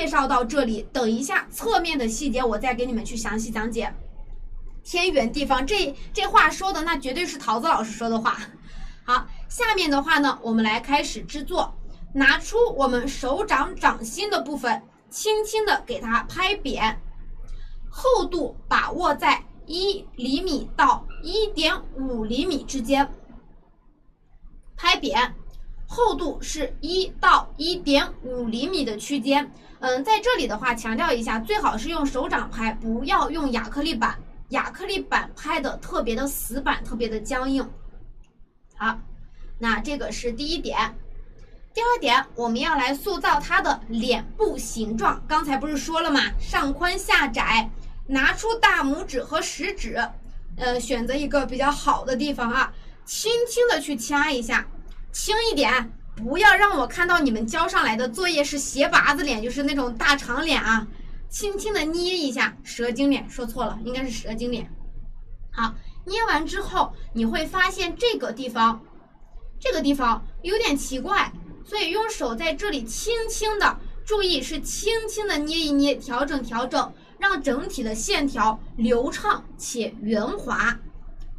介绍到这里，等一下侧面的细节我再给你们去详细讲解。偏远地方，这话说的那绝对是桃子老师说的话。好，下面的话呢，我们来开始制作。拿出我们手掌掌心的部分，轻轻的给它拍扁，厚度把握在1厘米到1.5厘米之间，拍扁，厚度是1到1.5厘米的区间。在这里的话强调一下，最好是用手掌拍，不要用亚克力板。亚克力板拍的特别的死板，特别的僵硬。好，那这个是第一点。第二点，我们要来塑造它的脸部形状。刚才不是说了吗？上宽下窄，拿出大拇指和食指，选择一个比较好的地方啊，轻轻的去掐一下，轻一点，不要让我看到你们交上来的作业是斜拔子脸，就是那种大长脸啊。轻轻的捏一下，蛇精脸，说错了，应该是蛇精脸。好，捏完之后，你会发现这个地方有点奇怪，所以用手在这里轻轻的，注意是轻轻的捏一捏，调整，让整体的线条流畅且圆滑。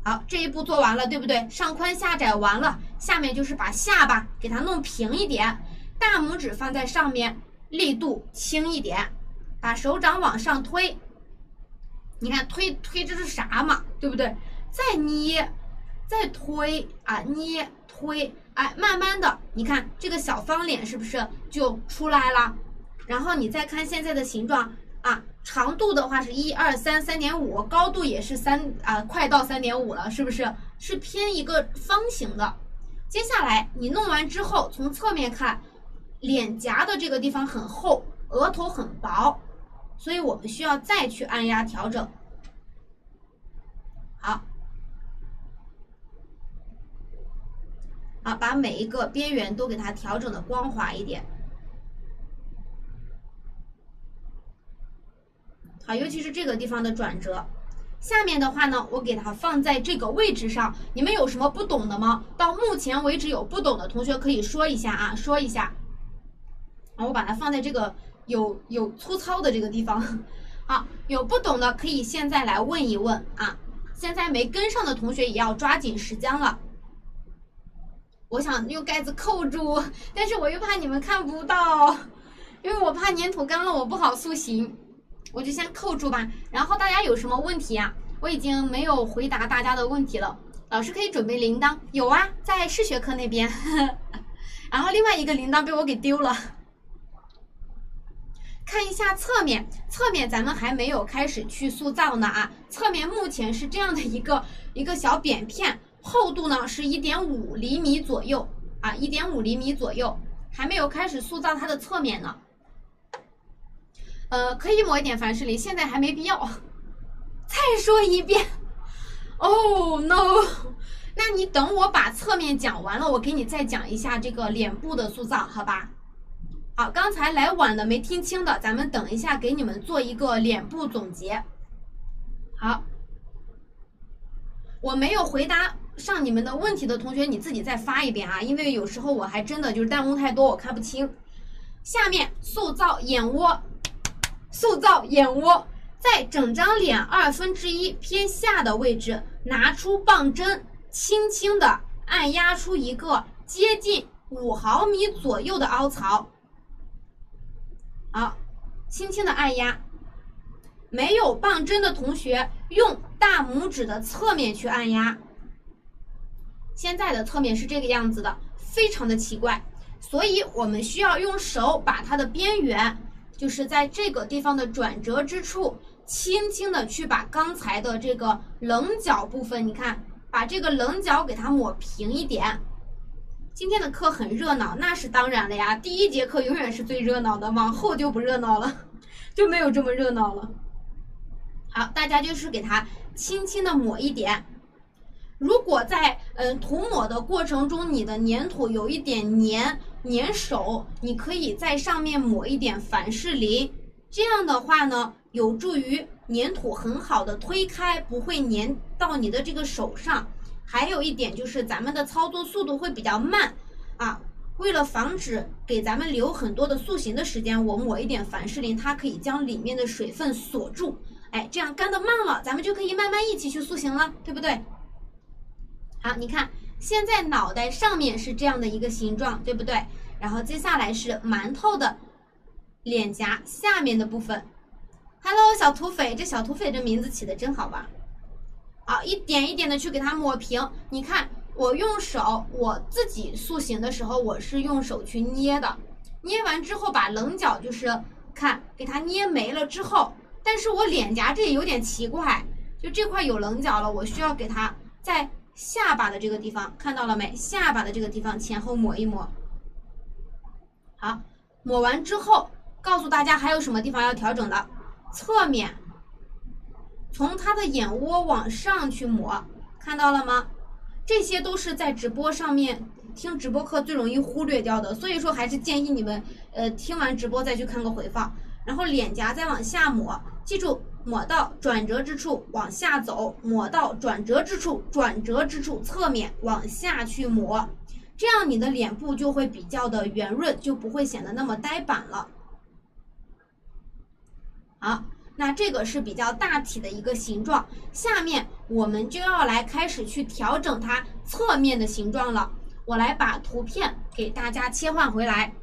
好，这一步做完了，对不对？上宽下窄完了，下面就是把下巴给它弄平一点，大拇指放在上面，力度轻一点。把手掌往上推，你看推这是啥嘛，对不对？再捏，再推啊，捏推，哎，慢慢的，你看这个小方脸是不是就出来了？然后你再看现在的形状啊，长度的话是1、2、3、3.5，高度也是快到3.5了，是不是？是偏一个方形的。接下来你弄完之后，从侧面看，脸颊的这个地方很厚，额头很薄。所以我们需要再去按压调整。好，把每一个边缘都给它调整的光滑一点。好，尤其是这个地方的转折。下面的话呢，我给它放在这个位置上。你们有什么不懂的吗？到目前为止有不懂的同学可以说一下啊，说一下。我把它放在这个有粗糙的这个地方。好，有不懂的可以现在来问一问啊。现在没跟上的同学也要抓紧时间了。我想用盖子扣住，但是我又怕你们看不到，因为我怕粘土干了我不好塑形，我就先扣住吧。然后大家有什么问题啊？我已经没有回答大家的问题了。老师可以准备铃铛，有啊，在视觉课那边。然后另外一个铃铛被我给丢了。看一下侧面，侧面咱们还没有开始去塑造呢啊。侧面目前是这样的一个小扁片，厚度呢是1.5厘米左右啊，1.5厘米左右，还没有开始塑造它的侧面呢。可以抹一点凡士林，现在还没必要。再说一遍 ，Oh no！ 那你等我把侧面讲完了，我给你再讲一下这个脸部的塑造，好吧？好，刚才来晚的没听清的，咱们等一下给你们做一个脸部总结。好，我没有回答上你们的问题的同学，你自己再发一遍啊，因为有时候我还真的就是弹幕太多，我看不清。下面塑造眼窝，在整张脸1/2偏下的位置，拿出棒针，轻轻的按压出一个接近5毫米左右的凹槽。好，轻轻的按压。没有棒针的同学，用大拇指的侧面去按压。现在的侧面是这个样子的，非常的奇怪，所以我们需要用手把它的边缘，就是在这个地方的转折之处，轻轻的去把刚才的这个棱角部分，你看，把这个棱角给它抹平一点。今天的课很热闹，那是当然了呀，第一节课永远是最热闹的，往后就不热闹了，就没有这么热闹了。好，大家就是给它轻轻的抹一点。如果在涂抹的过程中，你的粘土有一点粘手，你可以在上面抹一点凡士林，这样的话呢，有助于粘土很好的推开，不会粘到你的这个手上。还有一点就是咱们的操作速度会比较慢啊，为了防止给咱们留很多的塑形的时间，我抹一点凡士林，它可以将里面的水分锁住，哎，这样干得慢了，咱们就可以慢慢一起去塑形了，对不对？好，你看现在脑袋上面是这样的一个形状，对不对？然后接下来是馒头的脸颊下面的部分。Hello， 小土匪，这小土匪这名字起的真好玩。好，一点一点的去给它抹平。你看，我用手，我自己塑形的时候，我是用手去捏的。捏完之后，把棱角就是看给它捏没了之后，但是我脸颊这里有点奇怪，就这块有棱角了，我需要给它在下巴的这个地方，看到了没？下巴的这个地方前后抹一抹。好，抹完之后，告诉大家还有什么地方要调整的。侧面，从它的眼窝往上去抹，看到了吗？这些都是在直播上面听直播课最容易忽略掉的，所以说还是建议你们听完直播再去看个回放。然后脸颊再往下抹，记住抹到转折之处往下走，抹到转折之处，转折之处侧面往下去抹，这样你的脸部就会比较的圆润，就不会显得那么呆板了。好，那这个是比较大体的一个形状，下面我们就要来开始去调整它侧面的形状了。我来把图片给大家切换回来。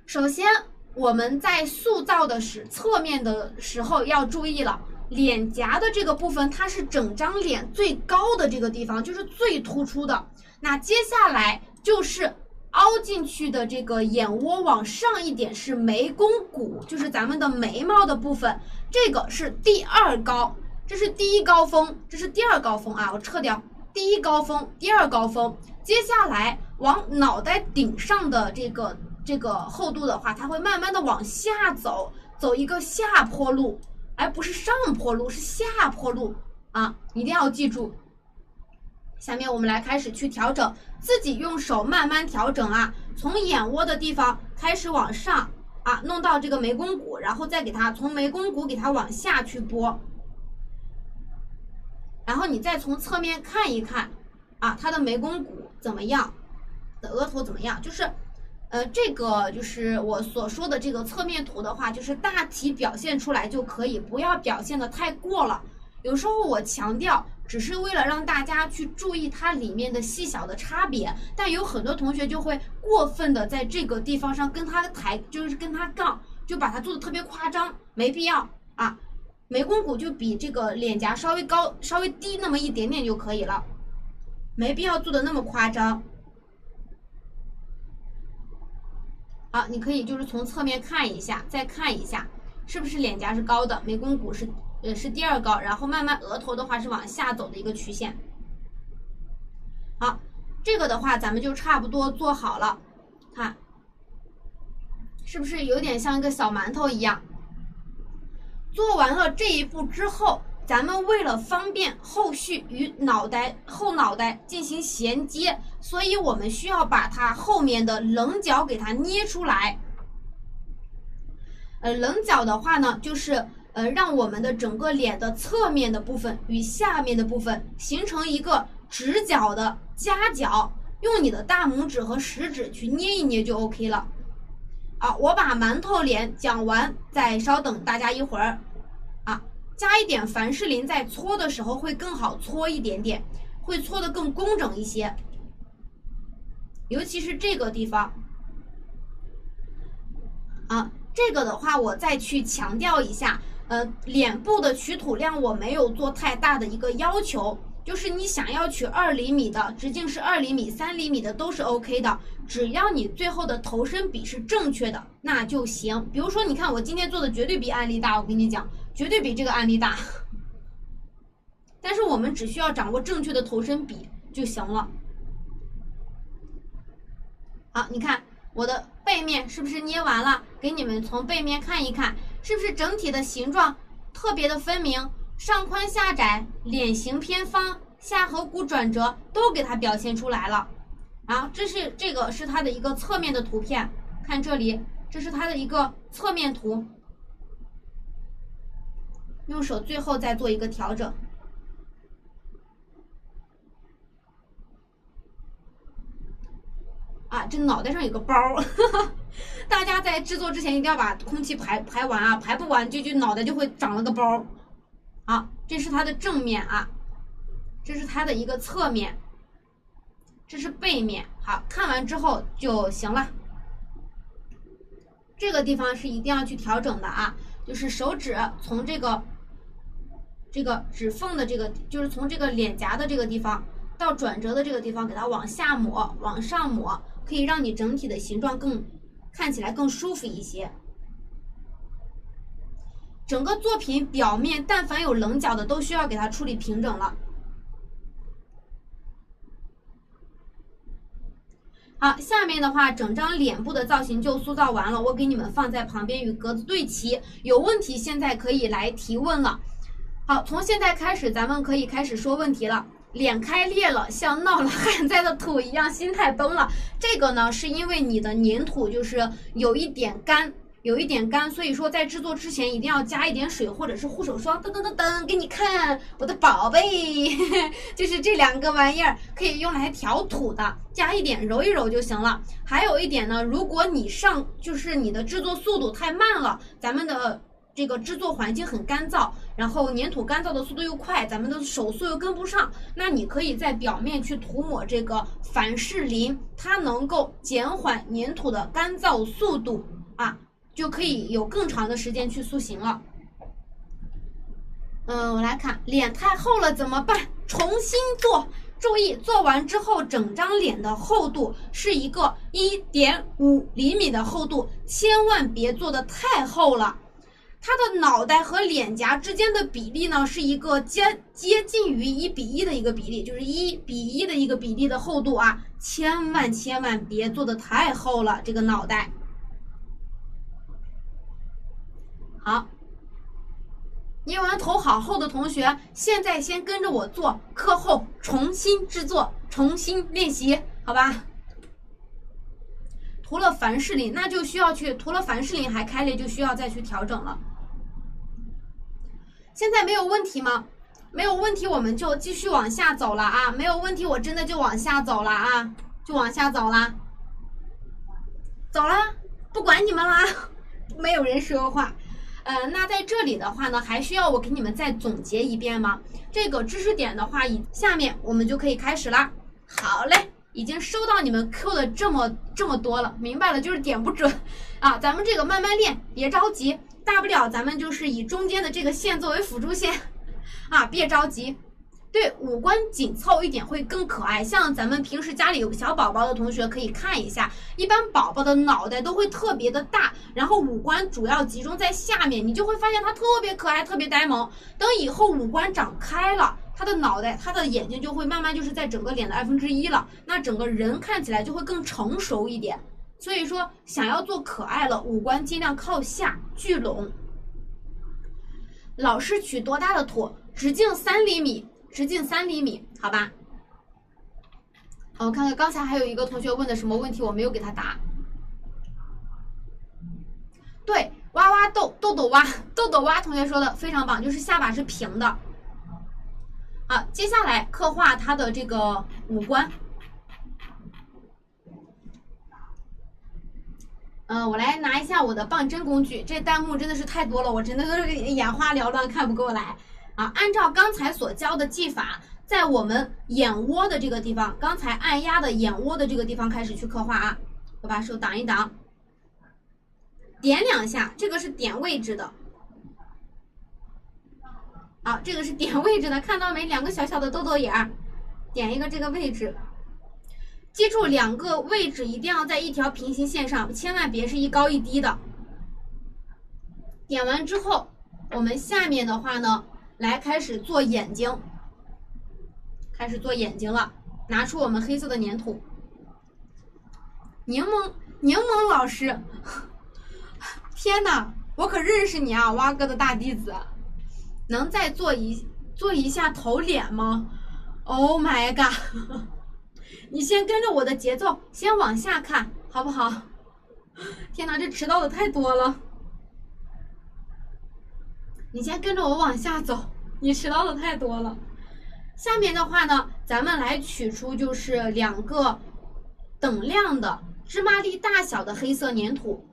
首先我们在塑造的侧面的时候要注意了，脸颊的这个部分它是整张脸最高的这个地方，就是最突出的。那接下来就是凹进去的这个眼窝往上一点是眉弓骨，就是咱们的眉毛的部分，这个是第二高，这是第一高峰，这是第二高峰啊，我撤掉第一高峰，第二高峰。接下来往脑袋顶上的这个厚度的话，它会慢慢的往下走，走一个下坡路，而不是上坡路，是下坡路啊，一定要记住。下面我们来开始去调整，自己用手慢慢调整啊，从眼窝的地方开始往上啊，弄到这个眉弓骨，然后再给它从眉弓骨给它往下去拨，然后你再从侧面看一看啊，它的眉弓骨怎么样，的额头怎么样，就是这个就是我所说的这个侧面图的话，就是大体表现出来就可以，不要表现的太过了。有时候我强调只是为了让大家去注意它里面的细小的差别，但有很多同学就会过分的在这个地方上跟他就是跟他杠，就把它做的特别夸张，没必要啊。眉弓骨就比这个脸颊稍微高稍微低那么一点点就可以了，没必要做的那么夸张。好，你可以就是从侧面看一下，再看一下是不是脸颊是高的，眉弓骨是第二高，然后慢慢额头的话是往下走的一个曲线。好，这个的话咱们就差不多做好了，看是不是有点像一个小馒头一样。做完了这一步之后，咱们为了方便后续与后脑袋进行衔接，所以我们需要把它后面的棱角给它捏出来。棱角的话呢，就是让我们的整个脸的侧面的部分与下面的部分形成一个直角的夹角，用你的大拇指和食指去捏一捏就 OK 了。好，我把馒头脸讲完，再稍等大家一会儿啊，加一点凡士林，在搓的时候会更好搓一点点，会搓得更工整一些，尤其是这个地方啊，这个的话我再去强调一下，脸部的取土量我没有做太大的一个要求，就是你想要取2厘米的，直径是2厘米、3厘米的都是 OK 的，只要你最后的头身比是正确的，那就行。比如说，你看我今天做的绝对比案例大，我跟你讲，绝对比这个案例大。但是我们只需要掌握正确的头身比就行了。好，你看我的背面是不是捏完了？给你们从背面看一看，是不是整体的形状特别的分明？上宽下窄，脸型偏方，下颌骨转折都给它表现出来了。然后这个是它的一个侧面的图片，看这里，这是它的一个侧面图。用手最后再做一个调整。啊，这脑袋上有个包大家在制作之前一定要把空气排完啊，排不完就脑袋就会长了个包。好，这是它的正面啊，这是它的一个侧面，这是背面。好，看完之后就行了。这个地方是一定要去调整的啊，就是手指从这个指缝的这个，就是从这个脸颊的这个地方到转折的这个地方，给它往下抹，往上抹，可以让你整体的形状看起来更舒服一些。整个作品表面但凡有棱角的都需要给它处理平整了。好，下面的话整张脸部的造型就塑造完了，我给你们放在旁边与格子对齐，有问题现在可以来提问了。好，从现在开始咱们可以开始说问题了。脸开裂了，像闹了旱灾的土一样，心态崩了。这个呢是因为你的粘土就是有一点干，所以说在制作之前一定要加一点水或者是护手霜。噔噔噔噔，给你看我的宝贝就是这两个玩意儿可以用来调土的，加一点揉一揉就行了。还有一点呢，如果你就是你的制作速度太慢了，咱们的这个制作环境很干燥，然后粘土干燥的速度又快，咱们的手速又跟不上，那你可以在表面去涂抹这个凡士林，它能够减缓粘土的干燥速度啊，就可以有更长的时间去塑形了。我来看脸太厚了怎么办？重新做。注意，做完之后整张脸的厚度是一个 1.5 厘米的厚度，千万别做的太厚了。它的脑袋和脸颊之间的比例呢，是一个接近于1比1的一个比例，就是1比1的一个比例的厚度啊，千万别做的太厚了，这个脑袋。好，捏完头好厚的同学，现在先跟着我做，课后重新制作，重新练习，好吧？涂了凡士林，那就需要涂了凡士林还开裂，就需要再去调整了。现在没有问题吗？没有问题，我们就继续往下走了啊！没有问题，我真的就往下走了啊，就往下走了，走了，不管你们啦，没有人说话。那在这里的话呢，还需要我给你们再总结一遍吗？这个知识点的话，下面我们就可以开始啦。好嘞，已经收到你们 Q 的这么多了，明白了，就是点不准啊。咱们这个慢慢练，别着急，大不了咱们就是以中间的这个线作为辅助线啊，别着急。对，五官紧凑一点会更可爱。像咱们平时家里有小宝宝的同学可以看一下，一般宝宝的脑袋都会特别的大，然后五官主要集中在下面，你就会发现他特别可爱，特别呆萌。等以后五官长开了，他的脑袋、他的眼睛就会慢慢就是在整个脸的1/2了，那整个人看起来就会更成熟一点。所以说，想要做可爱了，五官尽量靠下聚拢。老师取多大的土？直径3厘米。直径3厘米，好吧。我看看刚才还有一个同学问的什么问题，我没有给他答。对，哇哇豆豆蛙同学说的非常棒，就是下巴是平的。好，接下来刻画他的这个五官。我来拿一下我的棒针工具，这弹幕真的是太多了，我真的都是眼花缭乱，看不过来。啊，按照刚才所教的技法，在我们眼窝的这个地方，刚才按压的眼窝的这个地方开始去刻画啊。我把手挡一挡，点2下，这个是点位置的。好，这个是点位置的，看到没？两个小小的豆豆眼儿，点一个这个位置。记住2个位置一定要在一条平行线上，千万别是一高一低的。点完之后，我们下面的话呢，来开始做眼睛，开始做眼睛了。拿出我们黑色的粘土。柠檬老师，天哪，我可认识你啊，蛙哥的大弟子。能再做一下头脸吗 ？Oh my god！ 你先跟着我的节奏，先往下看，好不好？天哪，这迟到的太多了。你先跟着我往下走，你迟到的太多了。下面的话呢，咱们来取出就是2个等量的芝麻粒大小的黑色粘土。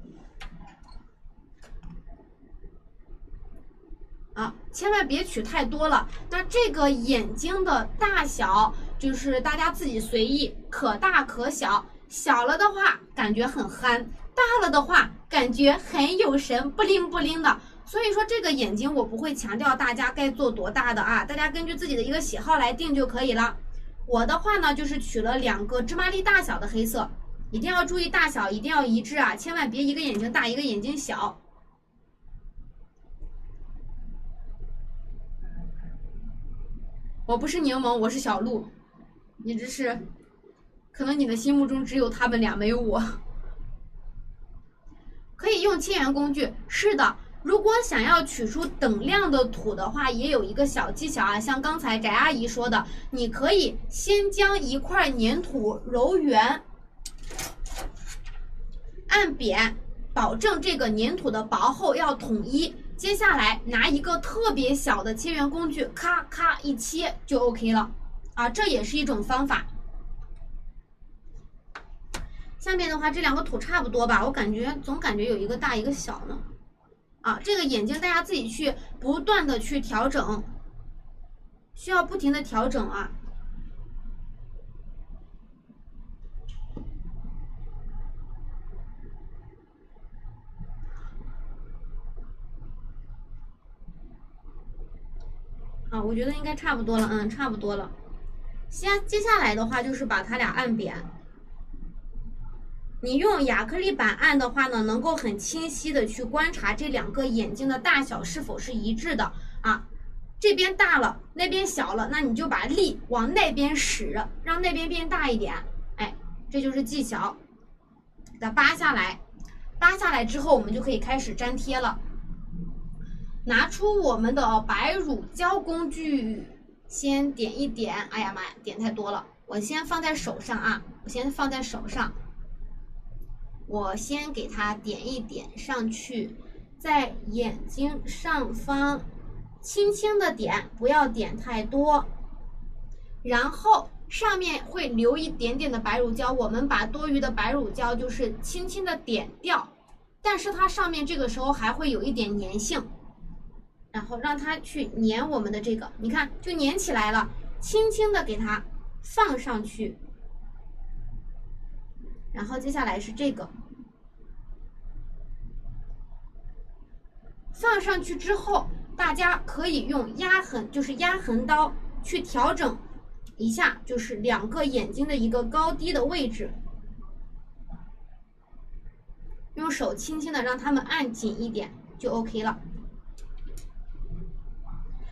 啊，千万别取太多了。那这个眼睛的大小就是大家自己随意，可大可小。小了的话感觉很憨，大了的话感觉很有神，不灵不灵的。所以说这个眼睛我不会强调大家该做多大的啊，大家根据自己的一个喜好来定就可以了。我的话呢，就是取了2个芝麻粒大小的黑色，一定要注意大小，一定要一致啊，千万别一个眼睛大，一个眼睛小。我不是柠檬，我是小鹿，你这是，可能你的心目中只有他们俩没有我。可以用切圆工具，是的。如果想要取出等量的土的话，也有一个小技巧啊，像刚才翟阿姨说的，你可以先将一块粘土揉圆，按扁，保证这个粘土的薄厚要统一。接下来拿一个特别小的切圆工具，咔咔一切就 OK 了啊，这也是一种方法。下面的话，这2个土差不多吧，我总感觉有一个大一个小呢。啊，这个眼睛大家自己去不断的去调整，需要不停的调整啊。啊，我觉得应该差不多了，差不多了。接下来的话就是把它俩按扁。你用亚克力板按的话呢，能够很清晰的去观察这2个眼睛的大小是否是一致的啊。这边大了，那边小了，那你就把力往那边使，让那边变大一点。哎，这就是技巧。给它扒下来，扒下来之后，我们就可以开始粘贴了。拿出我们的白乳胶工具，先点一点。哎呀妈呀，点太多了，我先放在手上啊，我先给它点一点上去，在眼睛上方轻轻的点，不要点太多。然后上面会留一点点的白乳胶，我们把多余的白乳胶就是轻轻的点掉，但是它上面这个时候还会有一点粘性。然后让它去粘我们的这个，你看就粘起来了，轻轻的给它放上去。然后接下来是这个，放上去之后，大家可以用压痕刀去调整一下，就是2个眼睛的一个高低的位置，用手轻轻的让它们按紧一点就 OK 了。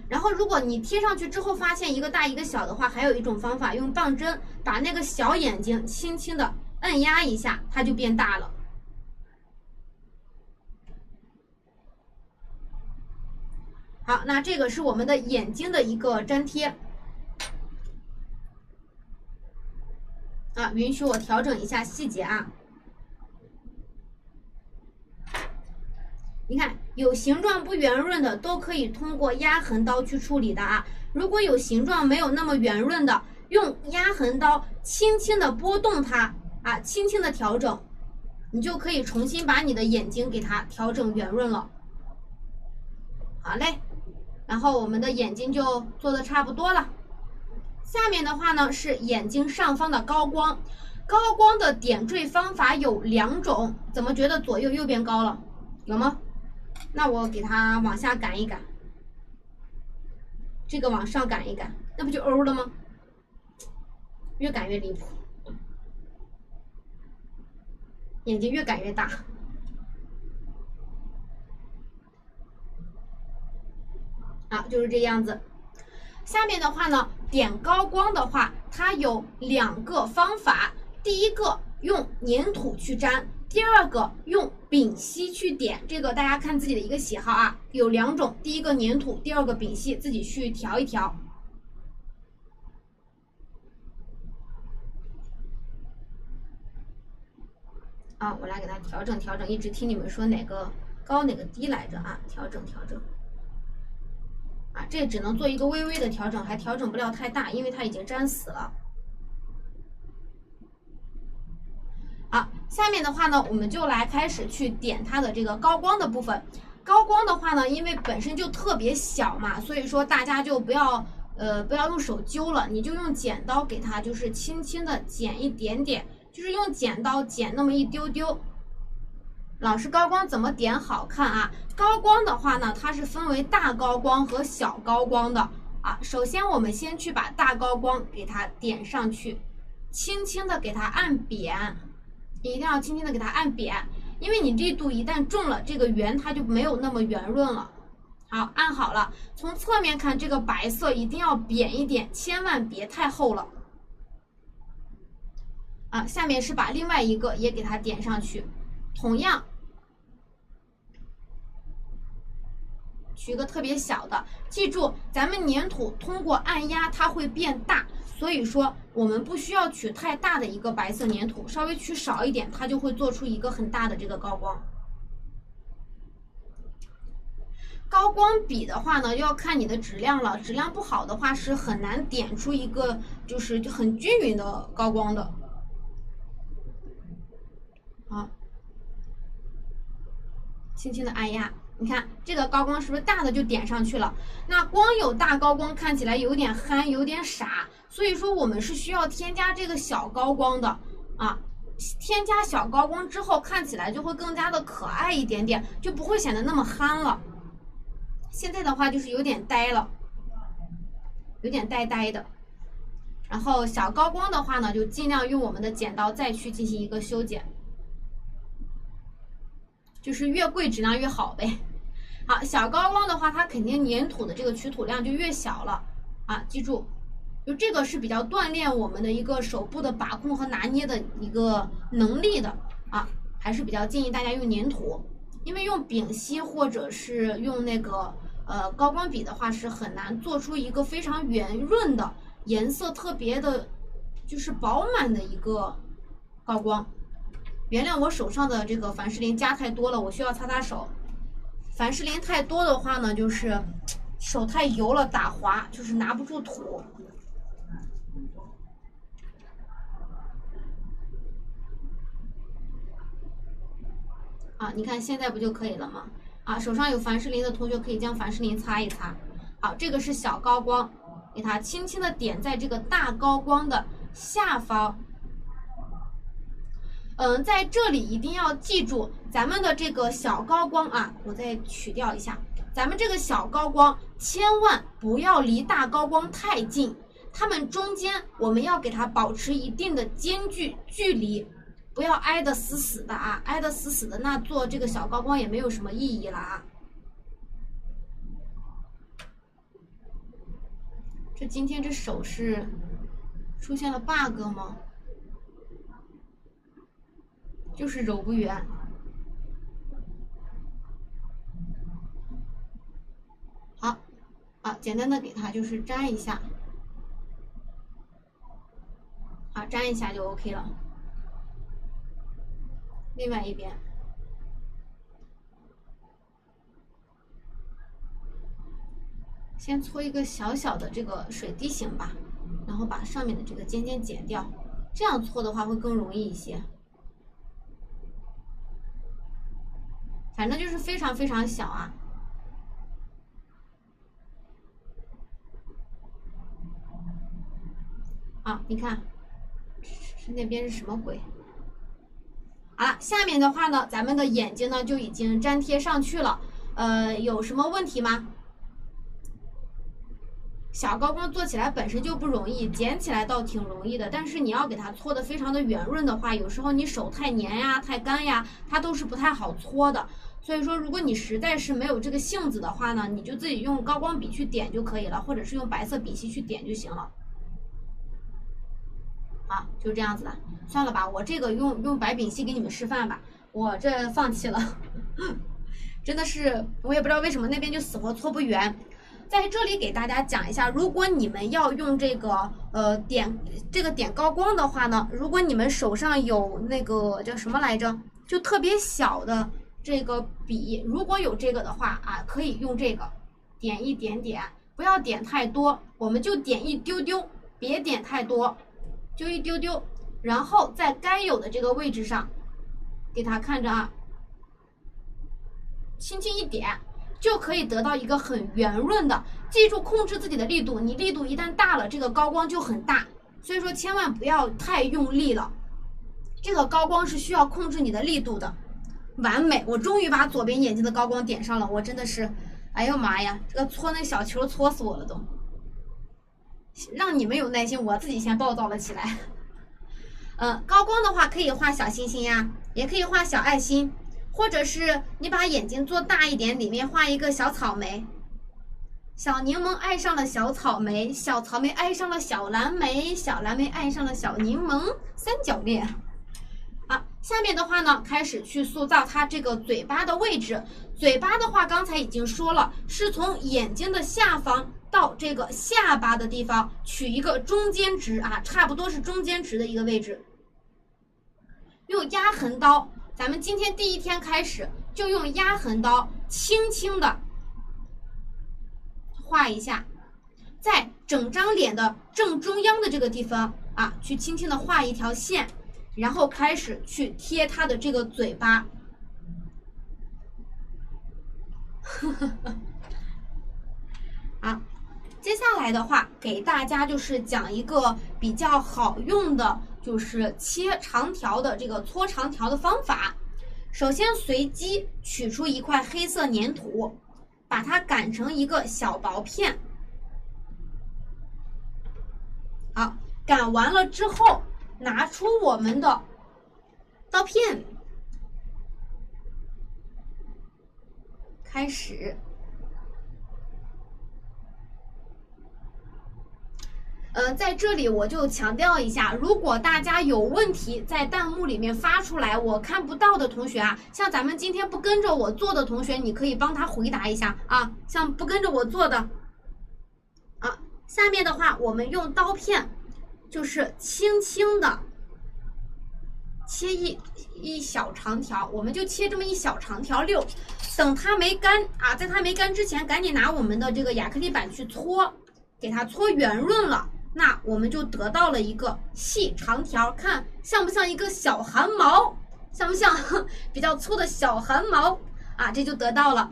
然后如果你贴上去之后发现一个大一个小的话，还有一种方法，用棒针把那个小眼睛轻轻的按压一下，它就变大了。好，那这个是我们的眼睛的一个粘贴啊，允许我调整一下细节啊。你看，有形状不圆润的都可以通过压痕刀去处理的啊。如果有形状没有那么圆润的，用压痕刀轻轻的拨动它啊，轻轻的调整，你就可以重新把你的眼睛给它调整圆润了。好嘞，然后我们的眼睛就做的差不多了。下面的话呢是眼睛上方的高光，高光的点缀方法有2种，怎么觉得左右又变高了？有吗？那我给它往下赶一赶，这个往上赶一赶，那不就欧了吗？越赶越离谱，眼睛越赶越大。啊，就是这样子。下面的话呢，点高光的话，它有2个方法。第一个用粘土去粘，第2个用丙烯去点。这个大家看自己的一个喜好啊，有2种，第一个粘土，第2个丙烯，自己去调一调。啊，我来给它调整调整，一直听你们说哪个高哪个低来着啊，调整调整。啊，这只能做一个微微的调整，还调整不了太大，因为它已经粘死了。下面的话呢，我们就来开始去点它的这个高光的部分。高光的话呢，因为本身就特别小嘛，所以说大家就不要用手揪了，你就用剪刀给它就是轻轻的剪一点点，就是用剪刀剪那么一丢丢。老师，高光怎么点好看啊？高光的话呢，它是分为大高光和小高光的啊。首先我们先去把大高光给它点上去，轻轻的给它按扁，一定要轻轻的给它按扁，因为你力度一旦重了，这个圆它就没有那么圆润了。好，按好了，从侧面看这个白色一定要扁一点，千万别太厚了。啊，下面是把另外一个也给它点上去，同样取一个特别小的，记住咱们粘土通过按压它会变大，所以说我们不需要取太大的一个白色粘土，稍微取少一点，它就会做出一个很大的这个高光。高光笔的话呢，要看你的质量了，质量不好的话是很难点出一个就是很均匀的高光的。好，轻轻的按压，你看这个高光是不是大的就点上去了？那光有大高光看起来有点憨，有点傻，所以说我们是需要添加这个小高光的啊。添加小高光之后，看起来就会更加的可爱一点点，就不会显得那么憨了。现在的话就是有点呆了，有点呆呆的。然后小高光的话呢，就尽量用我们的剪刀再去进行一个修剪，就是越贵质量越好呗。好，小高光的话，它肯定粘土的这个取土量就越小了啊，记住，就这个是比较锻炼我们的一个手部的把控和拿捏的一个能力的啊，还是比较建议大家用粘土，因为用丙烯或者是用那个高光笔的话，是很难做出一个非常圆润的颜色特别的，就是饱满的一个高光。原谅我手上的这个凡士林加太多了，我需要擦擦手。凡士林太多的话呢，就是手太油了，打滑，就是拿不住土。啊，你看现在不就可以了吗？啊，手上有凡士林的同学可以将凡士林擦一擦。好，这个是小高光，给它轻轻的点在这个大高光的下方。在这里一定要记住咱们的这个小高光啊，我再取掉一下，咱们这个小高光千万不要离大高光太近，它们中间我们要给它保持一定的距离，不要挨得死死的啊，挨得死死的，那做这个小高光也没有什么意义了啊。这今天这手是出现了 bug 吗？就是揉不圆。好，啊，简单的给它就是粘一下，啊，粘一下就 OK 了。另外一边，先搓一个小小的这个水滴形吧，然后把上面的这个尖尖剪掉，这样搓的话会更容易一些。反正就是非常非常小啊。啊，你看，那边是什么鬼？好了，下面的话呢，咱们的眼睛呢就已经粘贴上去了。有什么问题吗？小高光做起来本身就不容易，剪起来倒挺容易的，但是你要给它搓的非常的圆润的话，有时候你手太黏呀、太干呀，它都是不太好搓的。所以说，如果你实在是没有这个性子的话呢，你就自己用高光笔去点就可以了，或者是用白色笔芯去点就行了。啊，就这样子的。算了吧，我这个用白丙烯给你们示范吧，我这放弃了。真的是，我也不知道为什么那边就死活搓不圆。在这里给大家讲一下，如果你们要用这个点高光的话呢，如果你们手上有那个叫什么来着，就特别小的这个笔，如果有这个的话啊，可以用这个点一点点，不要点太多，我们就点一丢丢，别点太多，就一丢丢，然后在该有的这个位置上给它看着啊，轻轻一点，就可以得到一个很圆润的。记住控制自己的力度，你力度一旦大了，这个高光就很大。所以说千万不要太用力了，这个高光是需要控制你的力度的。完美，我终于把左边眼睛的高光点上了，我真的是，哎呦妈呀，这个搓那小球搓死我了都。让你们有耐心，我自己先暴躁了起来。高光的话可以画小星星呀，也可以画小爱心，或者是你把眼睛做大一点，里面画一个小草莓。小柠檬爱上了小草莓，小草莓爱上了小蓝莓，小蓝莓爱上了小柠檬，三角恋。好，下面的话呢，开始去塑造它这个嘴巴的位置。嘴巴的话，刚才已经说了，是从眼睛的下方到这个下巴的地方取一个中间值啊，差不多是中间值的一个位置。用压痕刀，咱们今天第一天开始就用压痕刀轻轻的画一下，在整张脸的正中央的这个地方啊，去轻轻的画一条线，然后开始去贴它的这个嘴巴。好，接下来的话给大家就是讲一个比较好用的，就是切长条的这个搓长条的方法。首先随机取出一块黑色粘土，把它擀成一个小薄片。好，擀完了之后，拿出我们的刀片，开始。在这里我就强调一下，如果大家有问题在弹幕里面发出来，我看不到的同学啊，像咱们今天不跟着我做的同学，你可以帮他回答一下啊。像不跟着我做的，啊，下面的话我们用刀片，就是轻轻的切一小长条，我们就切这么一小长条溜。等它没干啊，在它没干之前，赶紧拿我们的这个亚克力板去搓，给它搓圆润了。那我们就得到了一个细长条，看像不像一个小汗毛？像不像比较粗的小汗毛啊？这就得到了。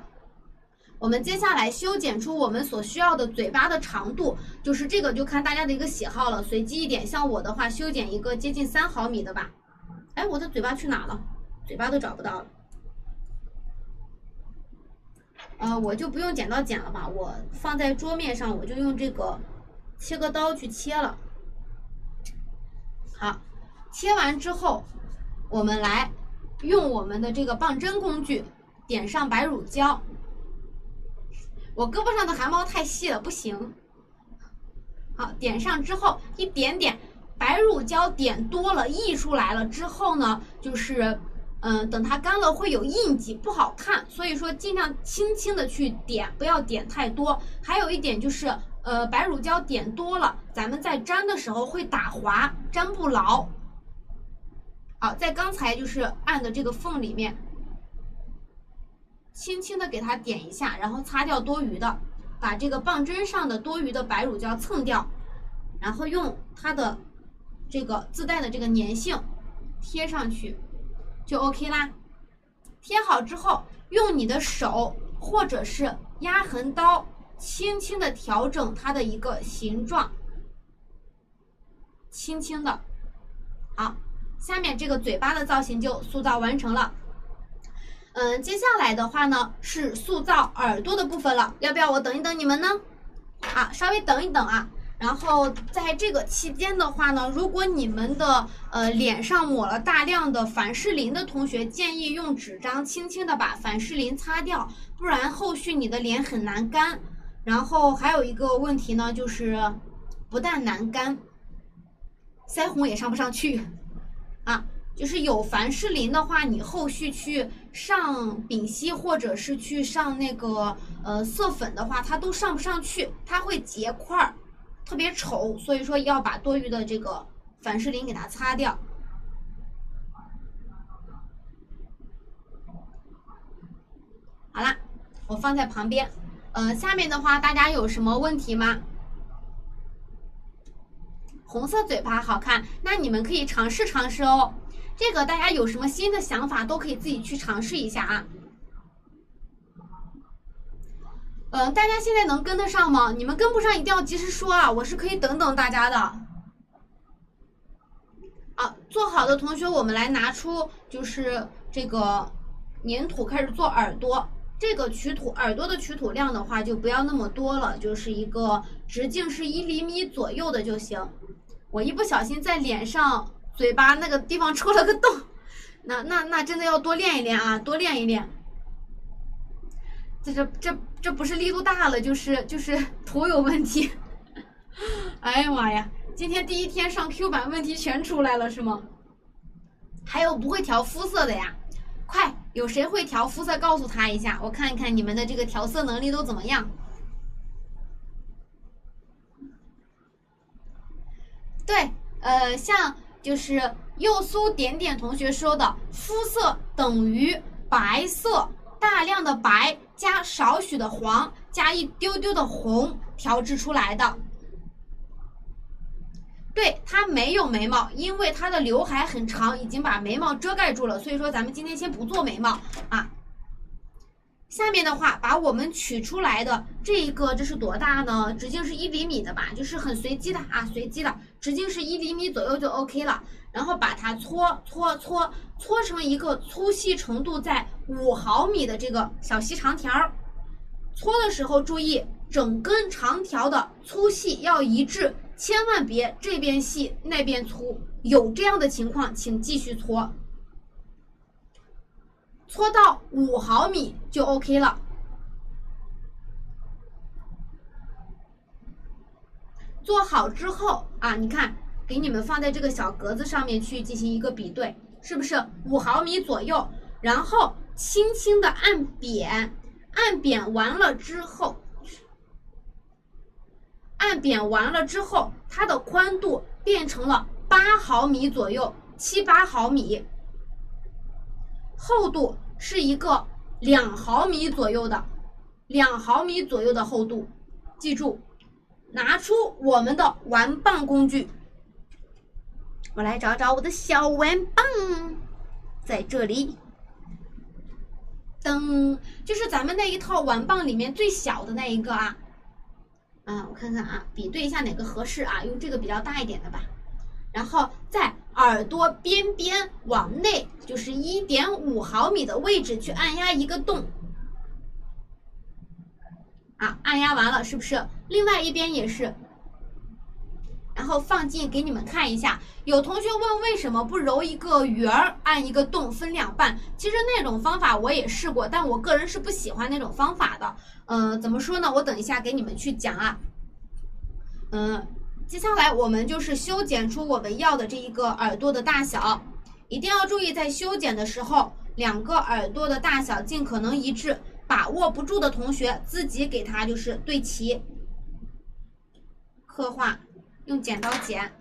我们接下来修剪出我们所需要的嘴巴的长度，就是这个就看大家的一个喜好了，随机一点。像我的话，修剪一个接近3毫米的吧。哎，我的嘴巴去哪了？嘴巴都找不到了。我就不用剪刀剪了吧，我放在桌面上，我就用这个切割刀去切了。好，切完之后，我们来用我们的这个棒针工具点上白乳胶。我胳膊上的汗毛太细了，不行。好，点上之后一点点白乳胶点多了溢出来了之后呢，就是等它干了会有印记，不好看，所以说尽量轻轻的去点，不要点太多。还有一点就是白乳胶点多了，咱们在粘的时候会打滑，粘不牢。好，在刚才就是按的这个缝里面，轻轻的给它点一下，然后擦掉多余的，把这个棒针上的多余的白乳胶蹭掉，然后用它的这个自带的这个粘性贴上去，就 OK 啦。贴好之后，用你的手或者是压痕刀轻轻的调整它的一个形状，轻轻的。好，下面这个嘴巴的造型就塑造完成了。接下来的话呢是塑造耳朵的部分了，要不要我等一等你们呢？啊，稍微等一等啊。然后在这个期间的话呢，如果你们的脸上抹了大量的凡士林的同学，建议用纸张轻轻的把凡士林擦掉，不然后续你的脸很难干。然后还有一个问题呢，就是不但难干，腮红也上不上去啊。就是有凡士林的话，你后续去上丙烯或者是去上那个色粉的话，它都上不上去，它会结块，特别丑。所以说要把多余的这个凡士林给它擦掉。好啦，我放在旁边。下面的话大家有什么问题吗？红色嘴巴好看，那你们可以尝试尝试哦。这个大家有什么新的想法都可以自己去尝试一下啊。大家现在能跟得上吗？你们跟不上一定要及时说啊，我是可以等等大家的。啊，做好的同学，我们来拿出就是这个粘土开始做耳朵。这个取土耳朵的取土量的话就不要那么多了，就是一个直径是1厘米左右的就行。我一不小心在脸上、嘴巴那个地方戳了个洞，那真的要多练一练啊，多练一练。这不是力度大了，就是图有问题。哎呀妈呀，今天第一天上 Q 版，问题全出来了是吗？还有不会调肤色的呀？快，有谁会调肤色告诉他一下，我看一看你们的这个调色能力都怎么样。对，像就是右苏点点同学说的，肤色等于白色，大量的白加少许的黄加一丢丢的红调制出来的。对，它没有眉毛，因为它的刘海很长，已经把眉毛遮盖住了，所以说咱们今天先不做眉毛啊。下面的话，把我们取出来的这一个，这是多大呢？直径是1厘米的吧，就是很随机的啊，随机的，直径是1厘米左右就 OK 了。然后把它搓成一个粗细程度在5毫米的这个小细长条。搓的时候注意，整根长条的粗细要一致。千万别这边细那边粗，有这样的情况请继续搓，搓到5毫米就 OK 了。做好之后啊，你看给你们放在这个小格子上面去进行一个比对，是不是5毫米左右？然后轻轻的按扁，按扁完了之后，它的宽度变成了8毫米左右，7、8毫米，厚度是一个2毫米左右的厚度。记住，拿出我们的玩棒工具，我来找找我的小玩棒，在这里。噔，就是咱们那一套玩棒里面最小的那一个啊。我看看啊，比对一下哪个合适啊，用这个比较大一点的吧。然后在耳朵边边往内，就是 1.5毫米的位置去按压一个洞。啊，按压完了是不是？另外一边也是。然后放进给你们看一下。有同学问为什么不揉一个圆儿，按一个洞分2半？其实那种方法我也试过，但我个人是不喜欢那种方法的。怎么说呢？我等一下给你们去讲啊。接下来我们就是修剪出我们要的这一个耳朵的大小，一定要注意在修剪的时候，2个耳朵的大小尽可能一致。把握不住的同学自己给它就是对齐，刻画，用剪刀剪。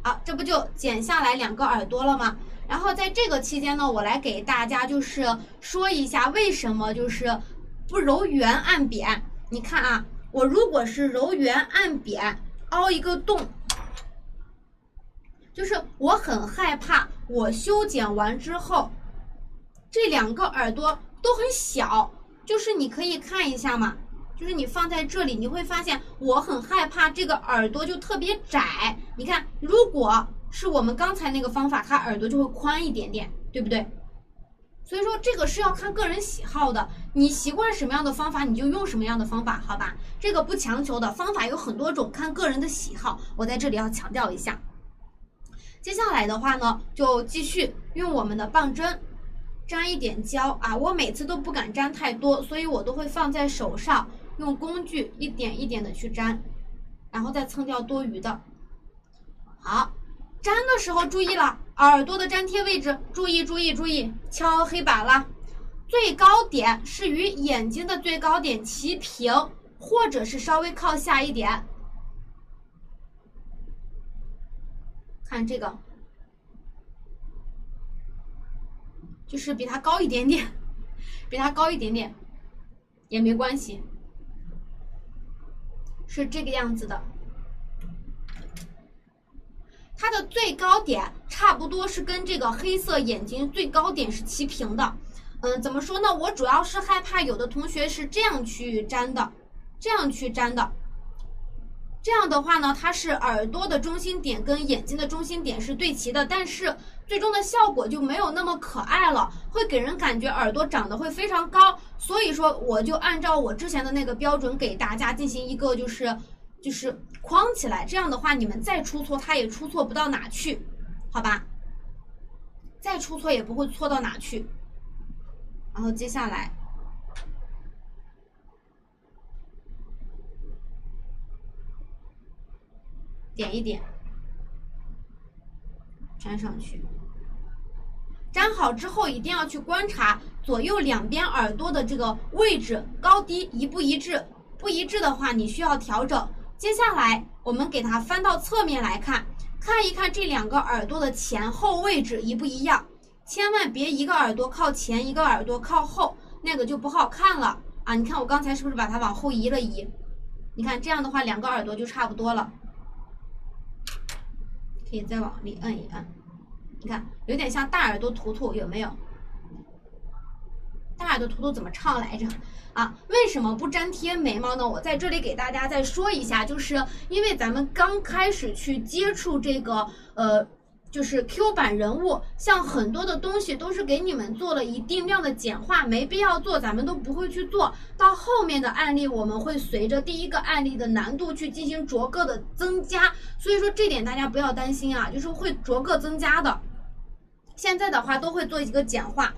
好，这不就剪下来2个耳朵了吗？然后在这个期间呢，我来给大家就是说一下为什么就是不揉圆按扁。你看啊，我如果是揉圆按扁，凹一个洞，就是我很害怕我修剪完之后这2个耳朵都很小，就是你可以看一下嘛，就是你放在这里，你会发现我很害怕这个耳朵就特别窄。你看，如果是我们刚才那个方法，它耳朵就会宽一点点，对不对？所以说这个是要看个人喜好的，你习惯什么样的方法你就用什么样的方法，好吧？这个不强求的，方法有很多种，看个人的喜好，我在这里要强调一下。接下来的话呢，就继续用我们的棒针沾一点胶啊，我每次都不敢沾太多，所以我都会放在手上，用工具一点一点的去沾，然后再蹭掉多余的。好，粘的时候注意了，耳朵的粘贴位置注意，敲黑板了。最高点是与眼睛的最高点齐平，或者是稍微靠下一点。看这个，就是比它高一点点，比它高一点点也没关系。是这个样子的。它的最高点差不多是跟这个黑色眼睛最高点是齐平的。怎么说呢？我主要是害怕有的同学是这样去粘的，这样去粘的。这样的话呢，它是耳朵的中心点跟眼睛的中心点是对齐的，但是最终的效果就没有那么可爱了，会给人感觉耳朵长得会非常高。所以说，我就按照我之前的那个标准给大家进行一个就是框起来，这样的话你们再出错，它也出错不到哪去，好吧？再出错也不会错到哪去。然后接下来点一点，粘上去。粘好之后一定要去观察左右两边耳朵的这个位置高低一不一致，不一致的话你需要调整。接下来我们给它翻到侧面来看，看一看这两个耳朵的前后位置一不一样，千万别一个耳朵靠前，一个耳朵靠后，那个就不好看了啊！你看我刚才是不是把它往后移了移？你看这样的话，两个耳朵就差不多了。可以再往里摁一摁，你看有点像大耳朵图图，有没有？大耳朵图图怎么唱来着？啊，为什么不粘贴眉毛呢？我在这里给大家再说一下，就是因为咱们刚开始去接触这个就是 Q 版人物，像很多的东西都是给你们做了一定量的简化，没必要做，咱们都不会去做。到后面的案例，我们会随着第一个案例的难度去进行逐个的增加，所以说这点大家不要担心啊，就是会逐个增加的。现在的话都会做一个简化。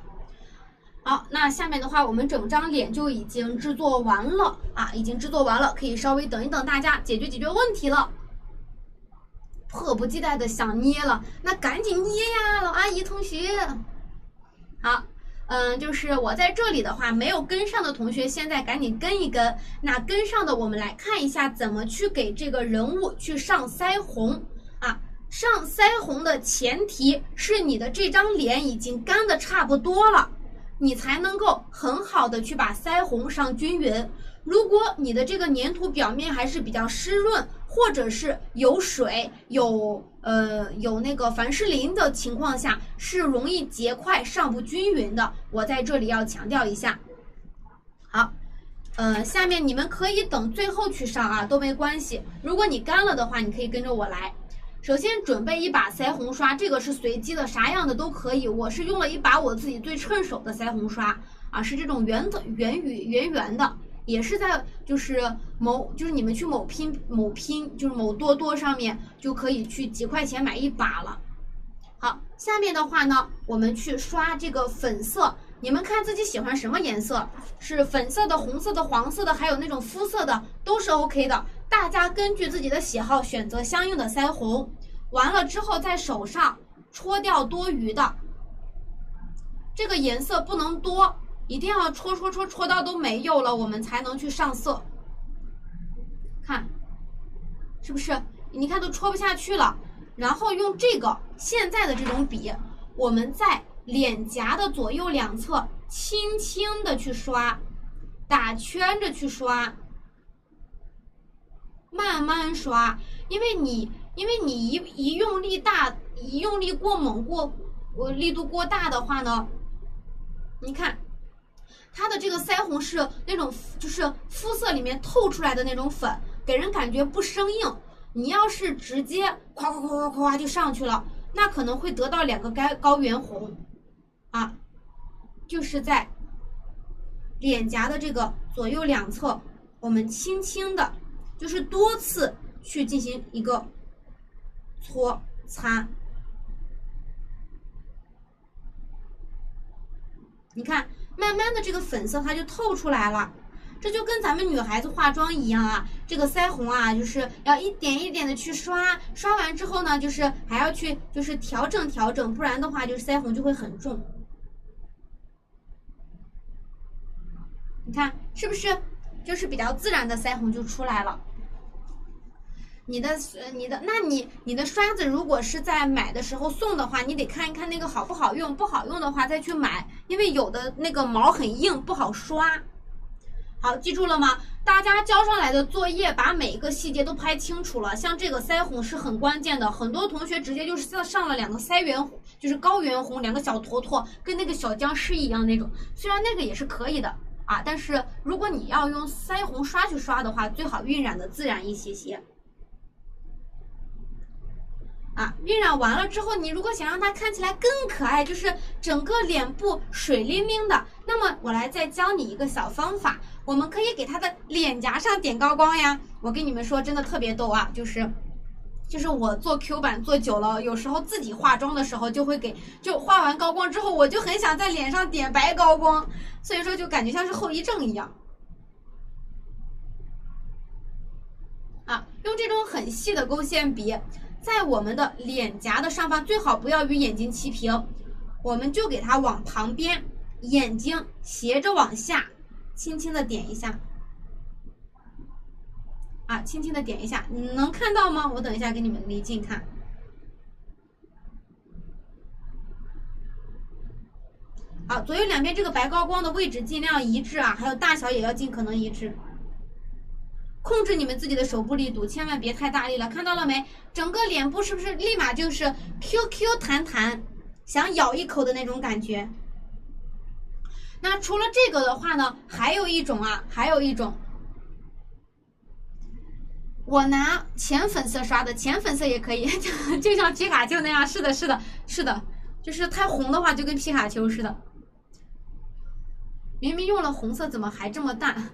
好，那下面的话，我们整张脸就已经制作完了啊，已经制作完了，可以稍微等一等，大家解决问题了。迫不及待的想捏了，那赶紧捏呀，老阿姨同学。好，就是我在这里的话，没有跟上的同学，现在赶紧跟一跟。那跟上的，我们来看一下怎么去给这个人物去上腮红啊。上腮红的前提是你的这张脸已经干的差不多了，你才能够很好的去把腮红上均匀。如果你的这个粘土表面还是比较湿润，或者是有水、有那个凡士林的情况下，是容易结块、上不均匀的。我在这里要强调一下。好，下面你们可以等最后去上啊，都没关系。如果你干了的话，你可以跟着我来。首先准备一把腮红刷，这个是随机的，啥样的都可以。我是用了一把我自己最趁手的腮红刷啊，是这种圆圆的。也是在就是你们去某拼就是某多多上面就可以去几块钱买一把了。好，下面的话呢，我们去刷这个粉色，你们看自己喜欢什么颜色，是粉色的、红色的、黄色的，还有那种肤色的都是 OK 的。大家根据自己的喜好选择相应的腮红，完了之后在手上戳掉多余的，这个颜色不能多。一定要戳到都没有了，我们才能去上色。看，是不是？你看都戳不下去了。然后用这个现在的这种笔，我们在脸颊的左右两侧轻轻的去刷，打圈着去刷，慢慢刷。因为你一用力大，一用力过猛力度过大的话呢，你看。它的这个腮红是那种就是肤色里面透出来的那种粉，给人感觉不生硬。你要是直接夸就上去了，那可能会得到两个高原红啊。就是在脸颊的这个左右两侧，我们轻轻的，就是多次去进行一个搓擦。你看。慢慢的这个粉色它就透出来了，这就跟咱们女孩子化妆一样啊，这个腮红啊就是要一点一点的去刷，刷完之后呢就是还要去就是调整，不然的话就是腮红就会很重。你看是不是就是比较自然的腮红就出来了。你的刷子如果是在买的时候送的话，你得看一看那个好不好用，不好用的话再去买，因为有的那个毛很硬不好刷。好，记住了吗？大家交上来的作业，把每一个细节都拍清楚了。像这个腮红是很关键的，很多同学直接就是上了2个腮圆红，就是高原红，2个小坨坨，跟那个小僵尸一样那种。虽然那个也是可以的啊，但是如果你要用腮红刷去刷的话，最好晕染的自然一些。啊，晕染完了之后，你如果想让它看起来更可爱，就是整个脸部水灵灵的，那么我来再教你一个小方法，我们可以给它的脸颊上点高光呀。我跟你们说，真的特别逗啊，就是我做 Q 版做久了，有时候自己化妆的时候就化完高光之后，我就很想在脸上点白高光，所以说就感觉像是后遗症一样。啊，用这种很细的勾线笔，在我们的脸颊的上方，最好不要与眼睛齐平，我们就给它往旁边，眼睛斜着往下，轻轻的点一下。啊，轻轻的点一下，你能看到吗？我等一下给你们离近看。好，左右两边这个白高光的位置尽量一致啊，还有大小也要尽可能一致。控制你们自己的手部力度，千万别太大力了。看到了没？整个脸部是不是立马就是 QQ 弹弹，想咬一口的那种感觉？那除了这个的话呢，还有一种，我拿浅粉色刷的，浅粉色也可以，就像皮卡丘那样。是的，就是太红的话就跟皮卡丘似的。明明用了红色，怎么还这么淡？